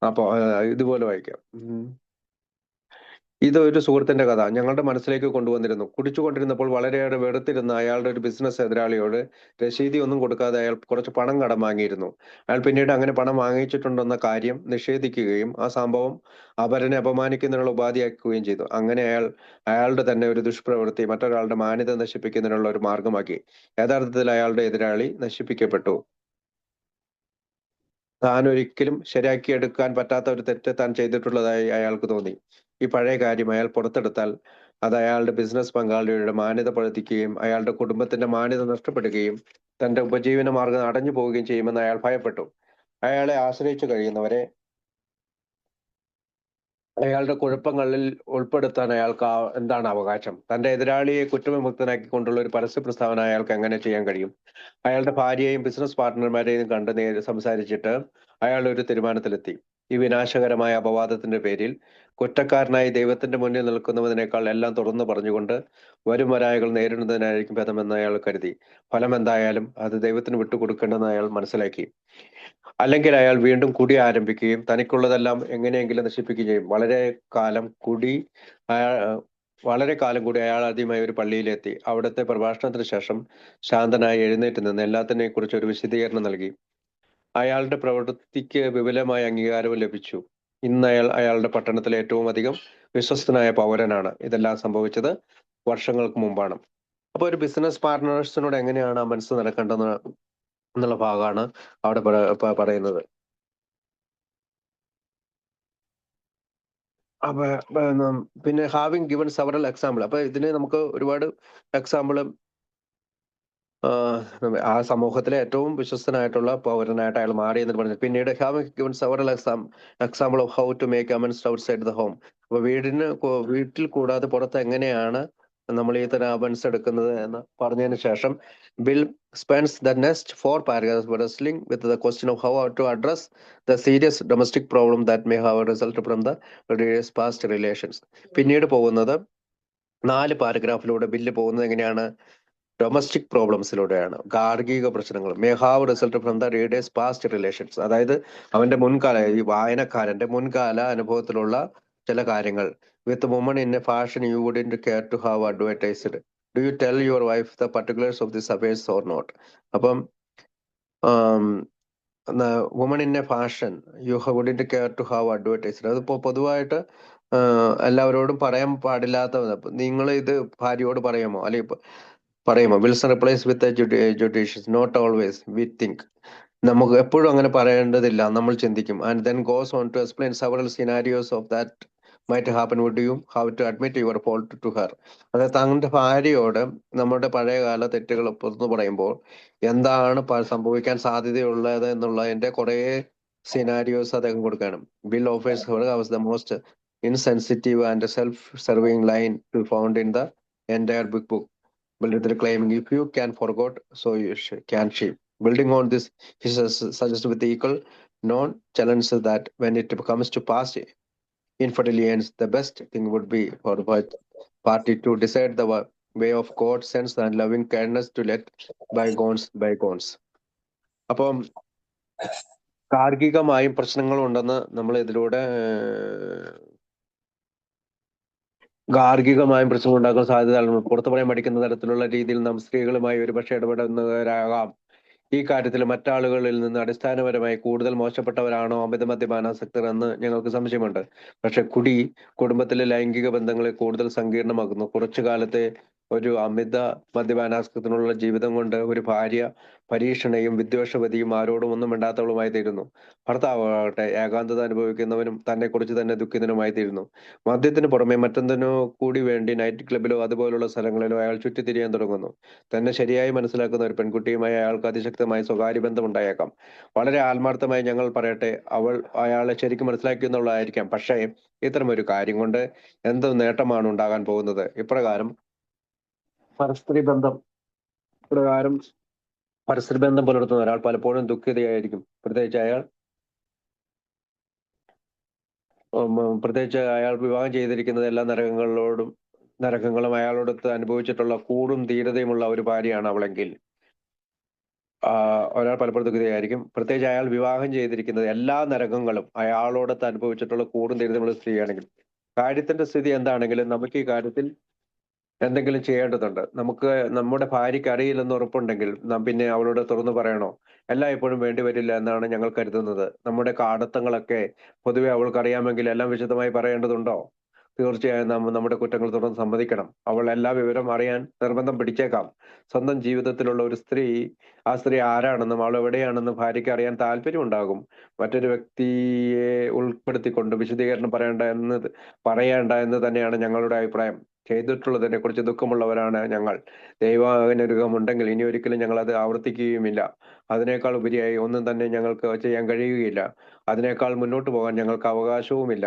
അപ്പൊ ഇതുപോലെ വായിക്കാം. ഇത് ഒരു സുഹൃത്തിന്റെ കഥ ഞങ്ങളുടെ മനസ്സിലേക്ക് കൊണ്ടുവന്നിരുന്നു. കുടിച്ചുകൊണ്ടിരുന്നപ്പോൾ വളരെയേറെ വെറുത്തിരുന്ന അയാളുടെ ഒരു ബിസിനസ് എതിരാളിയോട് രശീതി ഒന്നും കൊടുക്കാതെ അയാൾ കുറച്ച് പണം കടം വാങ്ങിയിരുന്നു. അയാൾ പിന്നീട് അങ്ങനെ പണം വാങ്ങിച്ചിട്ടുണ്ടെന്ന കാര്യം നിഷേധിക്കുകയും ആ സംഭവം അവരനെ അപമാനിക്കുന്നതിനുള്ള ഉപാധിയാക്കുകയും ചെയ്തു. അങ്ങനെ അയാൾ അയാളുടെ തന്നെ ഒരു ദുഷ്പ്രവൃത്തി മറ്റൊരാളുടെ മാന്യത നശിപ്പിക്കുന്നതിനുള്ള ഒരു മാർഗമാക്കി. യഥാർത്ഥത്തിൽ അയാളുടെ എതിരാളി നശിപ്പിക്കപ്പെട്ടു. താൻ ഒരിക്കലും ശരിയാക്കിയെടുക്കാൻ പറ്റാത്ത ഒരു തെറ്റ് താൻ ചെയ്തിട്ടുള്ളതായി അയാൾക്ക് തോന്നി. ഈ പഴയ കാര്യം അയാൾ പുറത്തെടുത്താൽ അത് അയാളുടെ ബിസിനസ് പങ്കാളിയുടെ മാന്യത പഴുതിക്കുകയും അയാളുടെ കുടുംബത്തിന്റെ മാന്യത നഷ്ടപ്പെടുകയും തന്റെ ഉപജീവന മാർഗം അടഞ്ഞു പോവുകയും ചെയ്യുമെന്ന് അയാൾ ഭയപ്പെട്ടു. അയാളെ ആശ്രയിച്ചു കഴിയുന്നവരെ അയാളുടെ കുഴപ്പങ്ങളിൽ ഉൾപ്പെടുത്താൻ അയാൾക്ക് എന്താണ് അവകാശം? തന്റെ എതിരാളിയെ കുറ്റവിമുക്തനാക്കിക്കൊണ്ടുള്ള ഒരു പരസ്യ പ്രസ്താവന അയാൾക്ക് എങ്ങനെ ചെയ്യാൻ കഴിയും? അയാളുടെ ഭാര്യയെയും ബിസിനസ് പാർട്ട്ണർമാരെയും കണ്ട് സംസാരിച്ചിട്ട് അയാൾ ഒരു തീരുമാനത്തിലെത്തി. ഈ വിനാശകരമായ അപവാദത്തിന്റെ പേരിൽ കുറ്റക്കാരനായി ദൈവത്തിന്റെ മുന്നിൽ നിൽക്കുന്നതിനേക്കാൾ എല്ലാം തുറന്നു പറഞ്ഞുകൊണ്ട് വരും വരായകൾ നേരിടുന്നതിനായിരിക്കും ഭേദമെന്ന് അയാൾ കരുതി. ഫലം എന്തായാലും അത് ദൈവത്തിന് വിട്ടുകൊടുക്കേണ്ടെന്ന് അയാൾ മനസ്സിലാക്കി. അല്ലെങ്കിൽ അയാൾ വീണ്ടും കുടി ആരംഭിക്കുകയും തനിക്കുള്ളതെല്ലാം എങ്ങനെയെങ്കിലും നശിപ്പിക്കുകയും ചെയ്യും. വളരെ കാലം കൂടി അയാൾ ആദ്യമായി ഒരു പള്ളിയിലെത്തി. അവിടുത്തെ പ്രഭാഷണത്തിന് ശേഷം ശാന്തനായി എഴുന്നേറ്റ് നിന്ന് എല്ലാത്തിനെയും കുറിച്ച് ഒരു വിശദീകരണം നൽകി. അയാളുടെ പ്രവൃത്തിക്ക് വിപുലമായ അംഗീകാരവും ലഭിച്ചു. ഇന്ന് അയാളുടെ പട്ടണത്തിലെ ഏറ്റവും അധികം വിശ്വസ്തനായ പൗരനാണ്. ഇതെല്ലാം സംഭവിച്ചത് വർഷങ്ങൾക്ക് മുമ്പാണ്. അപ്പൊ ഒരു ബിസിനസ് പാർട്ട്നേഴ്സിനോട് എങ്ങനെയാണ് ആ മനസ്സ് നടക്കേണ്ടത് എന്നുള്ള ഭാഗമാണ് അവിടെ പറയുന്നത്. അപ്പൊ പിന്നെ ഹാവിങ് ഗിവൺ സെവറൽ എക്സാമ്പിൾ. അപ്പൊ ഇതിന് നമുക്ക് ഒരുപാട് എക്സാമ്പിൾ ആ സമൂഹത്തിലെ ഏറ്റവും വിശ്വസ്തനായിട്ടുള്ള പൗരനായിട്ട് അയാൾ മാറി എന്ന് പറഞ്ഞു. പിന്നീട് having given several example of how to make amends outside the home. അപ്പൊ വീട്ടിൽ കൂടാതെ പുറത്ത് എങ്ങനെയാണ് നമ്മൾ ഈ തരം അമൻസ് എടുക്കുന്നത് എന്ന് പറഞ്ഞതിന് ശേഷം bill spends the next 4 paragraphs wrestling with the question of how to address the serious domestic problem that may have resulted from the various past relations. പിന്നീട് പോകുന്നത് 4 പാരഗ്രാഫിലൂടെ ബില്ല് പോകുന്നത് എങ്ങനെയാണ്? ഡൊമസ്റ്റിക് പ്രോബ്ലംസിലൂടെയാണ്. ഗാർഹിക പ്രശ്നങ്ങൾ may have result from the readers past relations. അതായത് അവന്റെ ഈ വായനക്കാരന്റെ മുൻകാല അനുഭവത്തിലുള്ള ചില കാര്യങ്ങൾ. With woman in a fashion you wouldn't care to have advertised. Do you tell your wife the particulars of this affairs or not? അപ്പം woman in a fashion you wouldn't care to have advertised. അതിപ്പോ പൊതുവായിട്ട് എല്ലാവരോടും പറയാൻ പാടില്ലാത്ത, നിങ്ങൾ ഇത് ഭാര്യയോട് പറയാമോ? അല്ലെങ്കിൽ പറയുമോ? Wilson replies with judicious not always we think. നമുക്ക് എപ്പോഴും അങ്ങനെ പറയേണ്ടതില്ല, നമ്മൾ ചിന്തിക്കും. And then goes on to explain several scenarios of that might happen would you have to admit your fault to her. അതായത് തങ്ങളുടെ ഭാര്യയോട് നമ്മുടെ പഴയകാല തെറ്റുകൾ തുറന്നു പറയുമ്പോൾ എന്താണ് സംഭവിക്കാൻ സാധ്യതയുള്ളത് എന്നുള്ളതിന്റെ കുറെ സിനാരിയോസ് അദ്ദേഹം കൊടുക്കണം. Bill offers her was the most insensitive and self-serving line to found in the entire big book. Bullitt claiming, if you can forget, so you can she. Building on this, he suggests with equal non-challenge that when it comes to past infidelity, the best thing would be for both party to decide the way of God sense and loving kindness to let bygones. അപ്പം ഗാർഹികമായും പ്രശ്നങ്ങളുണ്ടെന്ന് നമ്മൾ ഇതിലൂടെ ഗാർഹികമായും പ്രശ്നം ഉണ്ടാക്കാൻ സാധ്യതയാണ്. പുറത്തു പറയാൻ മടിക്കുന്ന തരത്തിലുള്ള രീതിയിൽ നാം സ്ത്രീകളുമായി ഒരുപക്ഷെ ഇടപെടുന്നവരാകാം. ഈ കാര്യത്തിൽ മറ്റാളുകളിൽ നിന്ന് അടിസ്ഥാനപരമായി കൂടുതൽ മോശപ്പെട്ടവരാണോ അമിത മദ്യപാനാസക്തർ എന്ന് ഞങ്ങൾക്ക് സംശയമുണ്ട്. പക്ഷെ കുടുംബത്തിലെ ലൈംഗിക ബന്ധങ്ങളെ കൂടുതൽ സങ്കീർണമാക്കുന്നു. കുറച്ചു കാലത്തെ ഒരു അമിത മദ്യപാനാസക്തനുള്ള ജീവിതം കൊണ്ട് ഒരു ഭാര്യ പരീക്ഷണയും വിദ്വേഷവതിയും ആരോടും ഒന്നും മിണ്ടാത്തവളുമായി തീരുന്നു. ഭർത്താവട്ടെ ഏകാന്തത അനുഭവിക്കുന്നവനും തന്നെ കുറിച്ച് തന്നെ ദുഃഖിതനുമായി തീരുന്നു. മദ്യത്തിന് പുറമെ മറ്റെന്തിനോ കൂടി വേണ്ടി നൈറ്റ് ക്ലബിലോ അതുപോലുള്ള സ്ഥലങ്ങളിലോ അയാൾ ചുറ്റിത്തിരിയാൻ തുടങ്ങുന്നു. തന്നെ ശരിയായി മനസ്സിലാക്കുന്ന ഒരു പെൺകുട്ടിയുമായി അയാൾക്ക് അതിശക്തമായ സ്വകാര്യ ബന്ധം ഉണ്ടായേക്കാം. വളരെ ആത്മാർത്ഥമായി ഞങ്ങൾ പറയട്ടെ, അവൾ അയാളെ ശരിക്കും മനസ്സിലാക്കിയെന്നുള്ളതായിരിക്കാം. പക്ഷേ ഇത്തരമൊരു കാര്യം കൊണ്ട് എന്ത് നേട്ടമാണ് ഉണ്ടാകാൻ പോകുന്നത്? ഇപ്രകാരം പരസ്ത്രീ ബന്ധം പുലർത്തുന്ന ഒരാൾ പലപ്പോഴും ദുഃഖിതയായിരിക്കും. പ്രത്യേകിച്ച് അയാൾ വിവാഹം ചെയ്തിരിക്കുന്നത് എല്ലാ നരകങ്ങളോടും നരകങ്ങളും അയാളോടൊത്ത് അനുഭവിച്ചിട്ടുള്ള കൂടും ധീരതയുമുള്ള ഒരു ഭാര്യയാണ് അവളെങ്കിൽ ഒരാൾ പലപ്പോഴും ദുഃഖിതയായിരിക്കും. പ്രത്യേകിച്ച് അയാൾ വിവാഹം ചെയ്തിരിക്കുന്നത് എല്ലാ നരകങ്ങളും അയാളോടൊത്ത് അനുഭവിച്ചിട്ടുള്ള കൂടും ധീരതയുമുള്ള സ്ത്രീയാണെങ്കിൽ, കാര്യത്തിന്റെ സ്ഥിതി എന്താണെങ്കിലും നമുക്ക് ഈ കാര്യത്തിൽ എന്തെങ്കിലും ചെയ്യേണ്ടതുണ്ട്. നമുക്ക് നമ്മുടെ ഭാര്യയ്ക്ക് അറിയില്ലെന്ന് ഉറപ്പുണ്ടെങ്കിൽ നാം പിന്നെ അവളോട് തുറന്നു പറയണോ? എല്ലായ്പ്പോഴും വേണ്ടിവരില്ല എന്നാണ് ഞങ്ങൾ കരുതുന്നത്. നമ്മുടെ കാടത്തങ്ങളൊക്കെ പൊതുവെ അവൾക്കറിയാമെങ്കിൽ എല്ലാം വിശദമായി പറയേണ്ടതുണ്ടോ? തീർച്ചയായും നാം നമ്മുടെ കുറ്റങ്ങൾ തുറന്ന് സമ്മതിക്കണം. അവൾ എല്ലാ വിവരം അറിയാൻ നിർബന്ധം പിടിച്ചേക്കാം. സ്വന്തം ജീവിതത്തിലുള്ള ഒരു സ്ത്രീ, ആ സ്ത്രീ ആരാണെന്നും അവൾ എവിടെയാണെന്നും ഭാര്യയ്ക്ക് അറിയാൻ താല്പര്യമുണ്ടാകും. മറ്റൊരു വ്യക്തിയെ ഉൾപ്പെടുത്തിക്കൊണ്ട് വിശദീകരണം പറയേണ്ട എന്ന് തന്നെയാണ് ഞങ്ങളുടെ അഭിപ്രായം. ചെയ്തിട്ടുള്ളതിനെ കുറിച്ച് ദുഃഖമുള്ളവരാണ് ഞങ്ങൾ. ദൈവാനുഗ്രഹമുണ്ടെങ്കിൽ ഇനി ഒരിക്കലും ഞങ്ങൾ അത് ആവർത്തിക്കുകയുമില്ല. അതിനേക്കാൾ ഉപരിയായി ഒന്നും തന്നെ ഞങ്ങൾക്ക് ചെയ്യാൻ കഴിയുകയില്ല. അതിനേക്കാൾ മുന്നോട്ട് പോകാൻ ഞങ്ങൾക്ക് അവകാശവുമില്ല.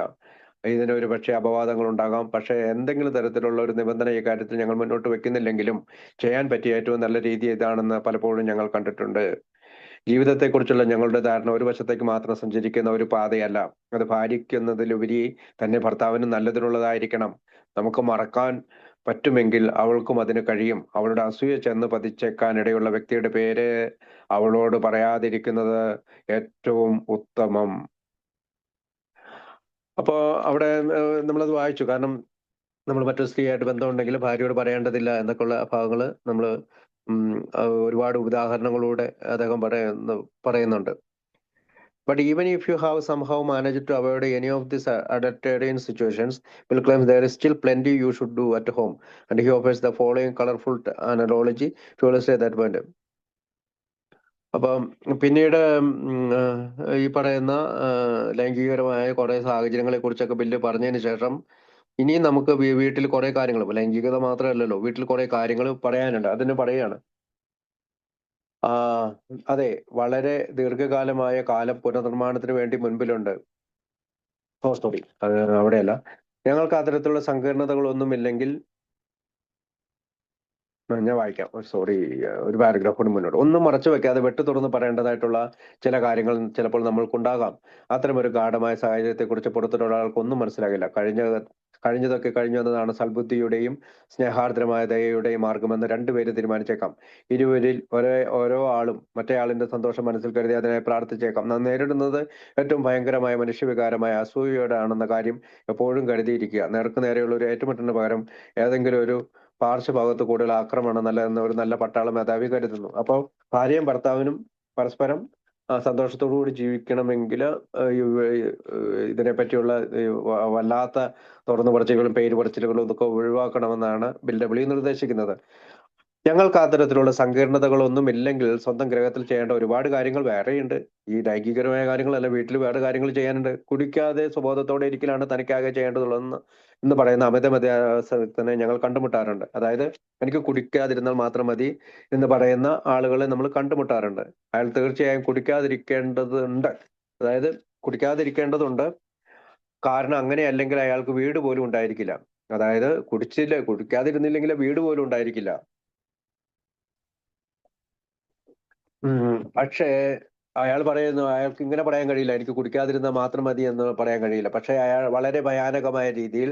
ഇതിന് ഒരു പക്ഷേ അപവാദങ്ങൾ ഉണ്ടാകാം. പക്ഷേ എന്തെങ്കിലും തരത്തിലുള്ള ഒരു നിബന്ധന ഈ കാര്യത്തിൽ ഞങ്ങൾ മുന്നോട്ട് വെക്കുന്നില്ലെങ്കിലും ചെയ്യാൻ പറ്റിയ ഏറ്റവും നല്ല രീതി ഇതാണെന്ന് പലപ്പോഴും ഞങ്ങൾ കണ്ടിട്ടുണ്ട്. ജീവിതത്തെക്കുറിച്ചുള്ള ഞങ്ങളുടെ ധാരണ ഒരു വശത്തേക്ക് മാത്രം സഞ്ചരിക്കുന്ന ഒരു പാതയല്ല. അത് ഭാര്യയ്ക്കെന്നതിലുപരി തന്നെ ഭർത്താവിന് നല്ലതിനുള്ളതായിരിക്കണം. നമുക്ക് മറക്കാൻ പറ്റുമെങ്കിൽ അവൾക്കും അതിന് കഴിയും. അവളുടെ അസൂയ ചെന്ന് പതിച്ചേക്കാൻ ഇടയുള്ള വ്യക്തിയുടെ പേര് അവളോട് പറയാതിരിക്കുന്നത് ഏറ്റവും ഉത്തമം. അപ്പോ അവിടെ നമ്മളത് വായിച്ചു. കാരണം നമ്മൾ മറ്റൊരു സ്ത്രീയായിട്ട് ബന്ധമുണ്ടെങ്കിൽ ഭാര്യയോട് പറയേണ്ടതില്ല എന്നൊക്കെയുള്ള ഭാഗങ്ങള് നമ്മള് ഒരുപാട് ഉദാഹരണങ്ങളൂടെ അദ്ദേഹം പറയുന്നുണ്ട്. But even if you have somehow managed to avoid any of these adulterine situations, Bill claims there is still plenty you should do at home. And he offers the following colorful analogy to illustrate that point. അപ്പം പിന്നീട് ഈ പറയുന്ന ലൈംഗികപരമായ കുറെ സാഹചര്യങ്ങളെ കുറിച്ചൊക്കെ bill പറഞ്ഞതിന് ശേഷം ഇനിയും നമുക്ക് വീട്ടിൽ കുറെ കാര്യങ്ങൾ, ലൈംഗികത മാത്രമല്ലല്ലോ, വീട്ടിൽ കുറെ കാര്യങ്ങൾ പറയാനുണ്ട്. അതിന് പറയാണ്, അതെ, വളരെ ദീർഘകാലമായ കാലം പുനർനിർമ്മാണത്തിന് വേണ്ടി മുൻപിലുണ്ട്. സോറി, അവിടെയല്ല. ഞങ്ങൾക്ക് അത്തരത്തിലുള്ള സങ്കീർണതകളൊന്നുമില്ലെങ്കിൽ ഞാൻ വായിക്കാം. സോറി, ഒരു പാരഗ്രാഫ് കൂടി മുന്നോട്ട്. ഒന്നും മറച്ചു വെക്കാതെ വെട്ടു തുറന്ന് പറയേണ്ടതായിട്ടുള്ള ചില കാര്യങ്ങൾ ചിലപ്പോൾ നമ്മൾക്കുണ്ടാകാം. അത്തരമൊരു ഗാഢമായ സാഹചര്യത്തെക്കുറിച്ച് പുറത്തൊരാൾക്കൊന്നും മനസ്സിലാകില്ല. കഴിഞ്ഞതൊക്കെ കഴിഞ്ഞു എന്നതാണ് സൽബുദ്ധിയുടെയും സ്നേഹാർദ്രമായ ദയയുടെയും മാർഗമെന്ന് രണ്ടുപേര് തീരുമാനിച്ചേക്കാം. ഇരുവരിൽ ഓരോ ആളും മറ്റേ ആളിന്റെ സന്തോഷം മനസ്സിൽ കരുതി അതിനായി പ്രാർത്ഥിച്ചേക്കാം. നാം നേരിടുന്നത് ഏറ്റവും ഭയങ്കരമായ മനുഷ്യവികാരമായ അസൂയയുടെ ആണെന്ന കാര്യം എപ്പോഴും കരുതിയിരിക്കുക. നേർക്ക് നേരെയുള്ള ഒരു ഏറ്റുമുട്ടലിന് പകരം ഏതെങ്കിലും ഒരു പാർശ്വഭാഗത്ത് കൂടുതൽ ആക്രമണം നല്ലതെന്ന് ഒരു നല്ല പട്ടാള മേധാവി കരുതുന്നു. അപ്പോൾ ഭാര്യയും ഭർത്താവിനും പരസ്പരം സന്തോഷത്തോടു കൂടി ജീവിക്കണമെങ്കിൽ ഇതിനെ പറ്റിയുള്ള വല്ലാത്ത തുറന്നു പറച്ചിലുകളും പേര് പറച്ചിലുകളും ഇതൊക്കെ ഒഴിവാക്കണമെന്നാണ് ബിൽ ഡബ്ല്യു നിർദ്ദേശിക്കുന്നത്. ഞങ്ങൾക്ക് അത്തരത്തിലുള്ള സങ്കീർണതകളൊന്നും ഇല്ലെങ്കിൽ സ്വന്തം ഗ്രഹത്തിൽ ചെയ്യേണ്ട ഒരുപാട് കാര്യങ്ങൾ വേറെയുണ്ട്. ഈ ലൈംഗികപരമായ കാര്യങ്ങളല്ല, വീട്ടിൽ വേറെ കാര്യങ്ങൾ ചെയ്യാനുണ്ട്. കുടിക്കാതെ സ്വബോധത്തോടെ ഇരിക്കലാണ് തനിക്കാകെ ചെയ്യേണ്ടതുള്ളതെന്ന് പറയുന്ന അമിത മദ്യാസക്തനെ ഞങ്ങൾ കണ്ടുമുട്ടാറുണ്ട്. അതായത് എനിക്ക് കുടിക്കാതിരുന്നാൽ മാത്രം മതി എന്ന് പറയുന്ന ആളുകളെ നമ്മൾ കണ്ടുമുട്ടാറുണ്ട്. അയാൾ തീർച്ചയായും കുടിക്കാതിരിക്കേണ്ടതുണ്ട്. കാരണം അങ്ങനെ അല്ലെങ്കിൽ അയാൾക്ക് വീട് പോലും ഉണ്ടായിരിക്കില്ല. അതായത് കുടിക്കാതിരുന്നില്ലെങ്കിൽ വീട് പോലും ഉണ്ടായിരിക്കില്ല. പക്ഷേ അയാൾ പറയുന്നു, അയാൾക്ക് ഇങ്ങനെ പറയാൻ കഴിയില്ല, എനിക്ക് കുടിക്കാതിരുന്നാൽ മാത്രം മതി എന്ന് പറയാൻ കഴിയില്ല. പക്ഷേ അയാൾ വളരെ ഭയാനകമായ രീതിയിൽ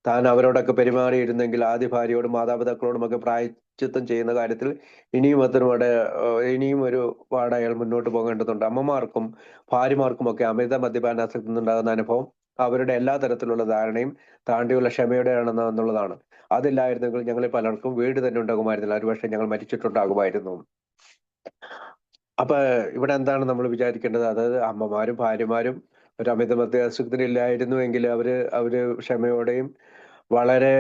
താൻ അവരോടൊക്കെ പെരുമാറിയിരുന്നെങ്കിൽ ആദ്യ ഭാര്യയോടും മാതാപിതാക്കളോടും ഒക്കെ പ്രായശ്ചിത്തം ചെയ്യുന്ന കാര്യത്തിൽ ഇനിയും ഒരു പാട് അയാൾ മുന്നോട്ട് പോകേണ്ടതുണ്ട്. അമ്മമാർക്കും ഭാര്യമാർക്കും ഒക്കെ അമിത മദ്യപാനാസക്തി നിന്നുണ്ടാകുന്ന അനുഭവം അവരുടെ എല്ലാ തരത്തിലുള്ള ധാരണയും താണ്ടിയുള്ള ക്ഷമയോടെയാണെന്നുള്ളതാണ്. അതില്ലായിരുന്നെങ്കിൽ ഞങ്ങളിൽ പലർക്കും വീട് തന്നെ ഉണ്ടാകുമായിരുന്നില്ല. ഒരുപക്ഷെ ഞങ്ങൾ മരിച്ചിട്ടുണ്ടാകുമായിരുന്നു. അപ്പൊ ഇവിടെ എന്താണ് നമ്മൾ വിചാരിക്കേണ്ടത്? അതായത് അമ്മമാരും ഭാര്യമാരും ഒരു അമിത മദ്യാസക്തരില്ലായിരുന്നുവെങ്കിൽ അവര് ക്ഷമയോടെയും വളരെ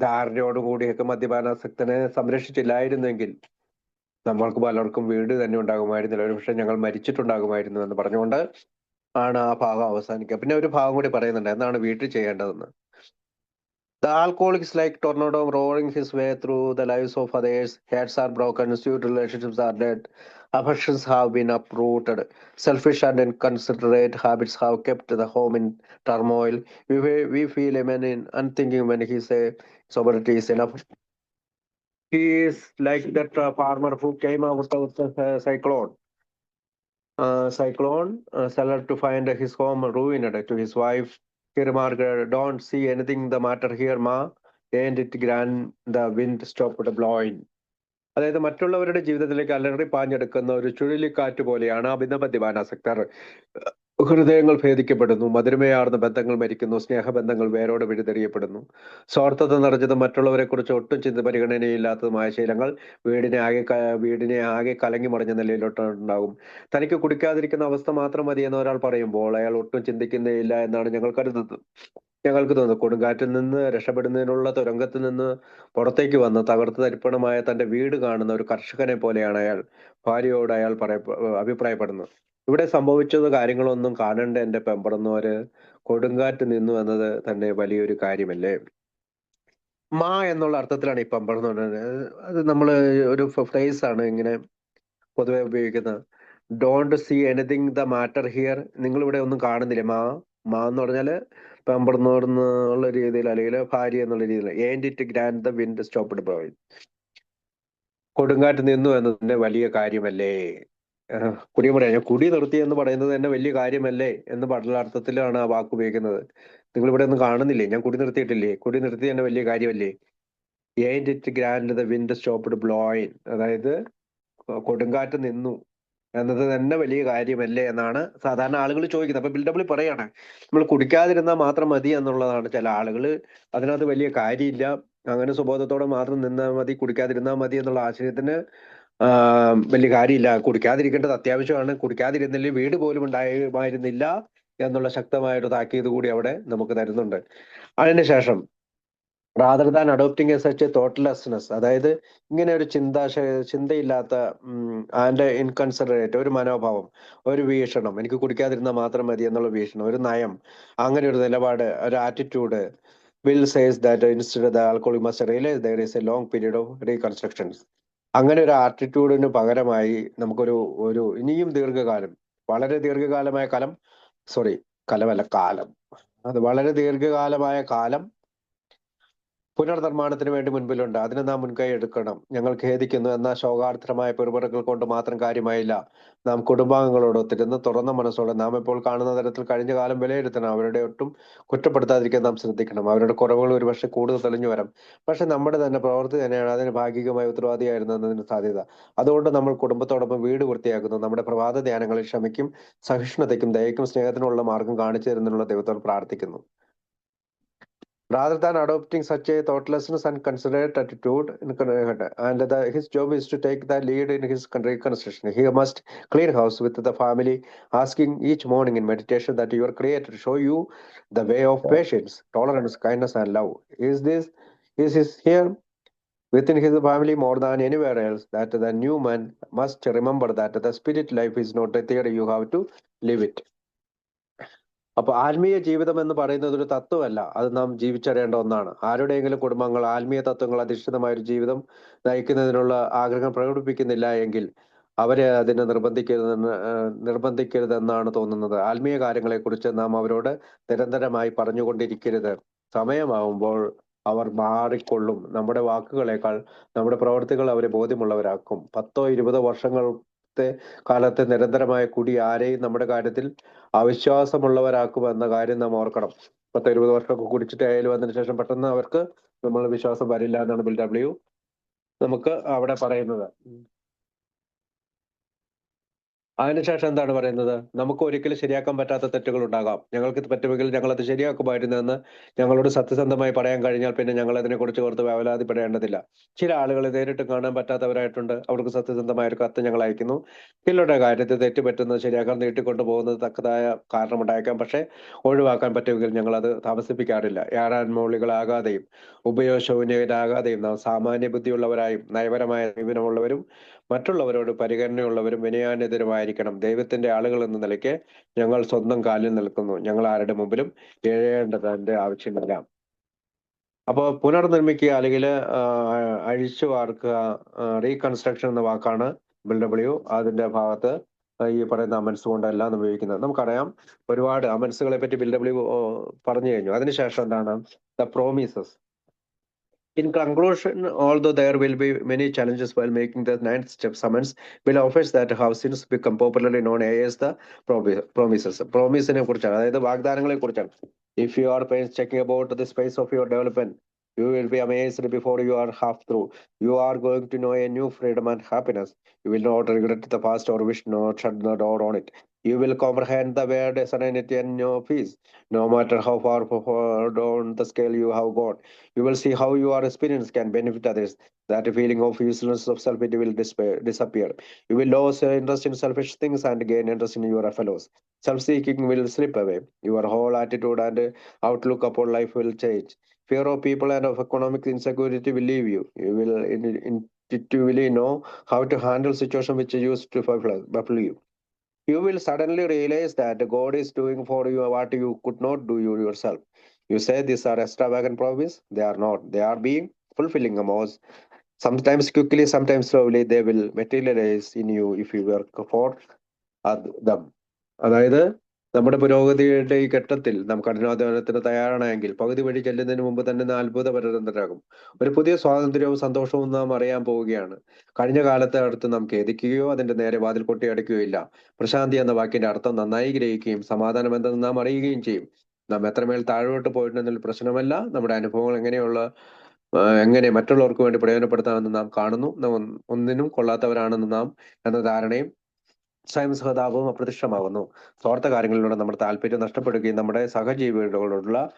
ധാരണയോടും കൂടിയൊക്കെ മദ്യപാനാസക്തനെ സംരക്ഷിച്ചില്ലായിരുന്നെങ്കിൽ നമ്മൾക്ക് പലർക്കും വീട് തന്നെ ഉണ്ടാകുമായിരുന്നില്ല. ഒരുപക്ഷെ ഞങ്ങൾ മരിച്ചിട്ടുണ്ടാകുമായിരുന്നു എന്ന് പറഞ്ഞുകൊണ്ട് ആണ് ആ ഭാഗം അവസാനിക്കുക. പിന്നെ ഒരു ഭാഗം കൂടി പറയുന്നുണ്ട്, എന്താണ് വീട്ടിൽ ചെയ്യേണ്ടതെന്ന്. The alcoholic is like tornado roaring his way through the lives of others. Hearts are broken, sweet relationships are dead, affections have been uprooted, selfish and inconsiderate habits have kept the home in turmoil. We feel a man in unthinking when he say sobriety is enough. He is like that farmer who came out of the cyclone cellar to find his home ruined. To his wife, he remarked, "Don't see anything the matter here, Ma. and it grant the wind stopped blowing. അതായത് മറ്റുള്ളവരുടെ ജീവിതത്തിലേക്ക് അലറി പാഞ്ഞെടുക്കുന്ന ഒരു ചുഴലിക്കാറ്റ് പോലെയാണ് അഭിനവ ദിവാനാസക്തർ. ഹൃദയങ്ങൾ ഭേദിക്കപ്പെടുന്നു, മധുരമയാർന്ന ബന്ധങ്ങൾ മരിക്കുന്നു, സ്നേഹബന്ധങ്ങൾ വേരോടെ വിഴുതെറിയപ്പെടുന്നു. സ്വാർത്ഥത നിറഞ്ഞതും മറ്റുള്ളവരെ കുറിച്ച് ഒട്ടും ചിന്ത പരിഗണനയില്ലാത്തതുമായ ശീലങ്ങൾ വീടിനെ ആകെ കലങ്ങി മറിഞ്ഞ നിലയിലോട്ടുണ്ടാകും. തനിക്ക് കുടിക്കാതിരിക്കുന്ന അവസ്ഥ മാത്രം മതി എന്ന് ഒരാൾ പറയുമ്പോൾ അയാൾ ഒട്ടും ചിന്തിക്കുന്നേയില്ല എന്നാണ് ഞങ്ങൾക്ക് തോന്നുന്നു. കൊടുങ്കാറ്റിൽ നിന്ന് രക്ഷപ്പെടുന്നതിനുള്ള തുരങ്കത്തിൽ നിന്ന് പുറത്തേക്ക് വന്ന് തകർത്ത് തരിപ്പണമായ തന്റെ വീട് കാണുന്ന ഒരു കർഷകനെ പോലെയാണ് ഭാര്യയോട് അയാൾ അഭിപ്രായപ്പെടുന്നത്. ഇവിടെ സംഭവിച്ചത് കാര്യങ്ങളൊന്നും കാണേണ്ട എന്റെ പെമ്പറന്നവര്, കൊടുങ്കാറ്റ് നിന്നു എന്നത് തന്നെ വലിയൊരു കാര്യമല്ലേ. മാ എന്നുള്ള അർത്ഥത്തിലാണ് ഈ പെമ്പറന്ന് പറയുന്നത്. അത് നമ്മള് ഒരു ഫ്രേസ് ആണ് ഇങ്ങനെ പൊതുവെ ഉപയോഗിക്കുന്നത്. Don't see anything the matter here. നിങ്ങൾ ഇവിടെ ഒന്നും കാണുന്നില്ലേ. മാ എന്ന് പറഞ്ഞാല് പെമ്പറന്നോടുന്നുള്ള രീതിയിൽ, അല്ലെങ്കിൽ ഭാര്യ എന്നുള്ള രീതിയിൽ. End it grand the wind stopped blowing. കൊടുങ്കാറ്റ് നിന്നു എന്നതിന്റെ വലിയ കാര്യമല്ലേ. ഞാൻ കുടി നിർത്തി എന്ന് പറയുന്നത് തന്നെ വലിയ കാര്യമല്ലേ എന്ന് പഠനാർത്ഥത്തിലാണ് ആ വാക്ക് ഉപയോഗിക്കുന്നത്. നിങ്ങൾ ഇവിടെ ഒന്നും കാണുന്നില്ലേ, ഞാൻ കുടി നിർത്തിയിട്ടില്ലേ, കുടി നിർത്തി തന്നെ വലിയ കാര്യമല്ലേ. End it grand the wind stopped blowing, അതായത് കൊടുങ്കാറ്റ് നിന്നു എന്നത് തന്നെ വലിയ കാര്യമല്ലേ എന്നാണ് സാധാരണ ആളുകൾ ചോദിക്കുന്നത്. അപ്പൊ ബിൽഡബിൾ പറയാണ്, നമ്മൾ കുടിക്കാതിരുന്നാൽ മാത്രം മതി എന്നുള്ളതാണ്. ചില ആളുകൾ അതിനകത്ത് വലിയ കാര്യമില്ല, അങ്ങനെ സുബോധത്തോടെ മാത്രം നിന്നാൽ മതി, കുടിക്കാതിരുന്നാൽ മതി എന്നുള്ള ആശയത്തിന് വലിയ കാര്യമില്ല. കുടിക്കാതിരിക്കേണ്ടത് അത്യാവശ്യമാണ്. കുടിക്കാതിരുന്നില്ലെങ്കിൽ വീട് പോലും ഉണ്ടായിരുന്നില്ല എന്നുള്ള ശക്തമായൊരു താക്കീത് കൂടി അവിടെ നമുക്ക് തരുന്നുണ്ട്. അതിനുശേഷം rather than adopting a such a thoughtlessness, അതായത് ഇങ്ങനെ ഒരു ചിന്തയില്ലാത്ത ആൻഡ് ഇൻകൺസിഡറേറ്റ് ഒരു മനോഭാവം, ഒരു വീക്ഷണം, എനിക്ക് കുടിക്കാതിരുന്നാൽ മാത്രം മതി എന്നുള്ള വീക്ഷണം, ഒരു നയം, അങ്ങനെ ഒരു നിലപാട്, ഒരു attitude. Will says that instead of the alcoholic must realize there is a long period of reconstructions. അങ്ങനെ ഒരു ആറ്റിറ്റ്യൂഡിന് പകരമായി നമുക്കൊരു ഇനിയും ദീർഘകാലം, വളരെ ദീർഘകാലമായ കാലം അത് വളരെ ദീർഘകാലമായ കാലം പുനർനിർമ്മാണത്തിന് വേണ്ടി മുൻപിലുണ്ട്. അതിന് നാം മുൻകൈ എടുക്കണം. ഞങ്ങൾ ഖേദിക്കുന്നു എന്ന ശോകാർത്ഥമായ പെറുപറകൾ കൊണ്ട് മാത്രം കാര്യമായില്ല. നാം കുടുംബാംഗങ്ങളോടൊത്തിരുന്ന് തുറന്ന മനസ്സോടെ നാം ഇപ്പോൾ കാണുന്ന തരത്തിൽ കഴിഞ്ഞ കാലം വിലയിരുത്തണം. അവരുടെ ഒട്ടും കുറ്റപ്പെടുത്താതിരിക്കാൻ നാം ശ്രദ്ധിക്കണം. അവരുടെ കുറവുകൾ ഒരുപക്ഷെ കൂടുതൽ തെളിഞ്ഞു വരാം, പക്ഷെ നമ്മുടെ തന്നെ പ്രവൃത്തി തന്നെയാണ് അതിന് ഭാഗികമായി ഉത്തരവാദിയായിരുന്നതിന് സാധ്യത. അതുകൊണ്ട് നമ്മൾ കുടുംബത്തോടൊപ്പം വീട് വൃത്തിയാക്കുന്നു. നമ്മുടെ പ്രഭാത ധ്യാനങ്ങളിൽ ക്ഷമയ്ക്കും സഹിഷ്ണുതയ്ക്കും ദയയ്ക്കും സ്നേഹത്തിനുള്ള മാർഗം കാണിച്ചു തരുന്നതിനുള്ള ദൈവത്തോട് പ്രാർത്ഥിക്കുന്നു. Rather than adopting such a thoughtlessness and considerate attitude, his job is to take the lead in his reconstruction. He must clean house with the family, asking each morning in meditation that your Creator show you the way of patience, tolerance, kindness, and love. Is here within his family more than anywhere else, that the new man must remember that the spirit life is not a theory, you have to live it. അപ്പൊ ആത്മീയ ജീവിതം എന്ന് പറയുന്നത് ഒരു തത്വമല്ല, അത് നാം ജീവിച്ചറിയേണ്ട ഒന്നാണ്. ആരുടെയെങ്കിലും കുടുംബങ്ങൾ ആത്മീയ തത്വങ്ങൾ അധിഷ്ഠിതമായ ഒരു ജീവിതം നയിക്കുന്നതിനുള്ള ആഗ്രഹം പ്രകടിപ്പിക്കുന്നില്ല എങ്കിൽ അവരെ അതിന് നിർബന്ധിക്കരുതെന്നാണ് തോന്നുന്നത്. ആത്മീയ കാര്യങ്ങളെക്കുറിച്ച് നാം അവരോട് നിരന്തരമായി പറഞ്ഞുകൊണ്ടിരിക്കരുത്. സമയമാവുമ്പോൾ അവർ മാറിക്കൊള്ളും. നമ്മുടെ വാക്കുകളേക്കാൾ നമ്മുടെ പ്രവർത്തികൾ അവരെ ബോധ്യമുള്ളവരാക്കും. 10-20 വർഷത്തെ കാലത്തെ നിരന്തരമായ കുടി ആരെയും നമ്മുടെ കാര്യത്തിൽ അവിശ്വാസമുള്ളവരാക്കും എന്ന കാര്യം നാം ഓർക്കണം. 10-20 വർഷമൊക്കെ കുടിച്ചിട്ട് ആയാലും അതിന് ശേഷം പെട്ടെന്ന് അവർക്ക് നമ്മൾ വിശ്വാസം വരില്ല എന്നാണ് ബിൽ ഡബ്ല്യു നമുക്ക് അവിടെ പറയുന്നത്. അതിനുശേഷം എന്താണ് പറയുന്നത്? നമുക്ക് ഒരിക്കലും ശരിയാക്കാൻ പറ്റാത്ത തെറ്റുകൾ ഉണ്ടാകാം. ഞങ്ങൾക്ക് പറ്റുമെങ്കിൽ ഞങ്ങൾ അത് ശരിയാക്കുമായിരുന്നു എന്ന് ഞങ്ങളോട് സത്യസന്ധമായി പറയാൻ കഴിഞ്ഞാൽ പിന്നെ ഞങ്ങൾ അതിനെക്കുറിച്ച് ഓർത്ത് വേവലാതിപ്പെടേണ്ടതില്ല. ചില ആളുകൾ നേരിട്ട് കാണാൻ പറ്റാത്തവരായിട്ടുണ്ട്. അവർക്ക് സത്യസന്ധമായ ഒരു കത്ത് ഞങ്ങൾ അയക്കുന്നു. ചിലരുടെ കാര്യത്തിൽ തെറ്റുപറ്റുന്നത് ശരിയാക്കാൻ നീട്ടിക്കൊണ്ടു പോകുന്നത് തക്കതായ കാരണമുണ്ടായേക്കാം, പക്ഷെ ഒഴിവാക്കാൻ പറ്റുമെങ്കിൽ ഞങ്ങൾ അത് താമസിപ്പിക്കാറില്ല. യാറാൻമൂളികളാകാതെയും ഉപയോഗശൂന്യരാകാതെയും നാം സാമാന്യ ബുദ്ധിയുള്ളവരായും നയപരമായ സമീപനമുള്ളവരും മറ്റുള്ളവരോട് പരിഗണനയുള്ളവരും വിനയാന്യതരുമായിരിക്കണം. ദൈവത്തിന്റെ ആളുകൾ എന്ന നിലയ്ക്ക് ഞങ്ങൾ സ്വന്തം കാലിൽ നിൽക്കുന്നു. ഞങ്ങൾ ആരുടെ മുമ്പിലും എഴയേണ്ടതിന്റെ ആവശ്യമില്ല. അപ്പോൾ പുനർനിർമ്മിക്കുക അല്ലെങ്കിൽ അഴിച്ചു വാർക്കുക, റീകൺസ്ട്രക്ഷൻ എന്ന വാക്കാണ് ബിൽ ഡബ്ല്യു അതിന്റെ ഭാഗത്ത് ഈ പറയുന്ന അമൻസ് കൊണ്ടെല്ലാം ഉപയോഗിക്കുന്നത്. നമുക്കറിയാം, ഒരുപാട് അമൻസുകളെ പറ്റി ബിൽ ഡബ്ല്യു പറഞ്ഞു കഴിഞ്ഞു. അതിനുശേഷം എന്താണ് the promises. In conclusion, although there will be many challenges while making the 9th step summons, Bill offers that have since become popularly known as the promises. Promise-നെ കുറിച്ചാണ്, അതായത് വാഗ്ദാനങ്ങളെ കുറിച്ചാണ്. If you are checking about the space of your development, You will be amazed before you are half through. You are going to know a new freedom and happiness. You will not regret the past or wish not shut the door on it. You will comprehend the word serenity and no peace, no matter how far down the scale you have gone. You will see how your experience can benefit others. That feeling of uselessness of self-pity will disappear. You will lose interest in selfish things and gain interest in your fellows. Self-seeking will slip away. Your whole attitude and outlook upon life will change. Fear of people and of economic insecurity will leave you. You will intuitively know how to handle situations which used to baffle you. You will suddenly realize that God is doing for you what you could not do yourself. You say these are extravagant promises. They are not. They are being fulfilling most. Sometimes quickly, sometimes slowly, they will materialize in you if you work for them. അതായത് നമ്മുടെ പുരോഗതിയുടെ ഈ ഘട്ടത്തിൽ നാം കഠിനാധ്വാനത്തിന് തയ്യാറാണെങ്കിൽ പകുതി വഴി ചെല്ലുന്നതിന് മുമ്പ് തന്നെ നാം അത്ഭുതപരിതരാകും. ഒരു പുതിയ സ്വാതന്ത്ര്യവും സന്തോഷവും നാം അറിയാൻ പോവുകയാണ്. കഴിഞ്ഞ കാലത്തെ അടുത്ത് നാം ഖേദിക്കുകയോ അതിന്റെ നേരെ വാതിൽ കൊട്ടി അടയ്ക്കുകയോ ഇല്ല. പ്രശാന്തി എന്ന വാക്കിന്റെ അർത്ഥം നന്നായി ഗ്രഹിക്കുകയും സമാധാനം എന്തെന്ന് നാം അറിയുകയും ചെയ്യും. നാം എത്രമേൽ താഴോട്ട് പോയിട്ടുണ്ടെന്നതിൽ പ്രശ്നമല്ല, നമ്മുടെ അനുഭവങ്ങൾ എങ്ങനെ മറ്റുള്ളവർക്ക് വേണ്ടി പ്രയോജനപ്പെടുത്താമെന്ന് നാം കാണുന്നു. നാം ഒന്നിനും കൊള്ളാത്തവരാണെന്ന് നാം എന്ന ധാരണയും സ്വയം സഹതാപവും അപ്രത്യക്ഷമാകുന്നു. സ്വാർത്ഥ കാര്യങ്ങളിലൂടെ നമ്മുടെ താല്പര്യം നഷ്ടപ്പെടുകയും നമ്മുടെ സഹജീവികളോടുള്ള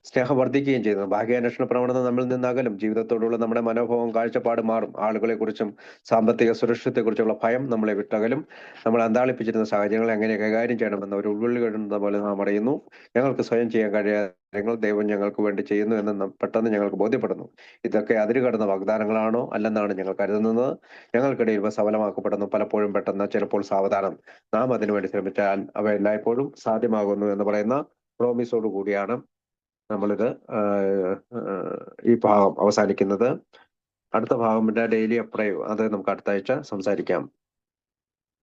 സ്നേഹം വർദ്ധിക്കുകയും ചെയ്യുന്നു. ഭാഗ്യാന്വേഷണ പ്രവണത നമ്മിൽ നിന്ന് അകലും. ജീവിതത്തോടുള്ള നമ്മുടെ മനോഭാവം കാഴ്ചപ്പാട് മാറും. ആളുകളെക്കുറിച്ചും സാമ്പത്തിക സുരക്ഷിതത്തെക്കുറിച്ചുള്ള ഭയം നമ്മളെ വിട്ടകലും. നമ്മൾ അന്താളിപ്പിച്ചിരുന്ന സാഹചര്യങ്ങൾ എങ്ങനെ കൈകാര്യം ചെയ്യണമെന്ന് ഒരു ഉൾവിളി കിട്ടുന്ന പോലെ നാം അറിയുന്നു. ഞങ്ങൾക്ക് സ്വയം ചെയ്യാൻ കഴിയാത്ത കാര്യങ്ങൾ ദൈവം ഞങ്ങൾക്ക് വേണ്ടി ചെയ്യുന്നു എന്ന് പെട്ടെന്ന് ഞങ്ങൾക്ക് ബോധ്യപ്പെടുന്നു. ഇതൊക്കെ അതിരുകടന്ന വാഗ്ദാനങ്ങളാണോ അല്ലെന്നാണ് ഞങ്ങൾ കരുതുന്നത്. ഞങ്ങൾക്കിടയിൽ ഇവ സഫലമാക്കപ്പെടുന്നു. പലപ്പോഴും പെട്ടെന്ന്, ചിലപ്പോൾ സാവധാനം. നാം അതിനുവേണ്ടി ശ്രമിച്ചാൽ അവ എല്ലായ്പ്പോഴും സാധ്യമാകുന്നു എന്ന് പറയുന്ന പ്രോമിസോട് കൂടിയാണ് നമ്മളിത് ഈ ഭാഗം അവസാനിക്കുന്നത്. അടുത്ത ഭാഗം ഡെയിലി അപ്രൈവ്, അത് നമുക്ക് അടുത്ത ആഴ്ച സംസാരിക്കാം.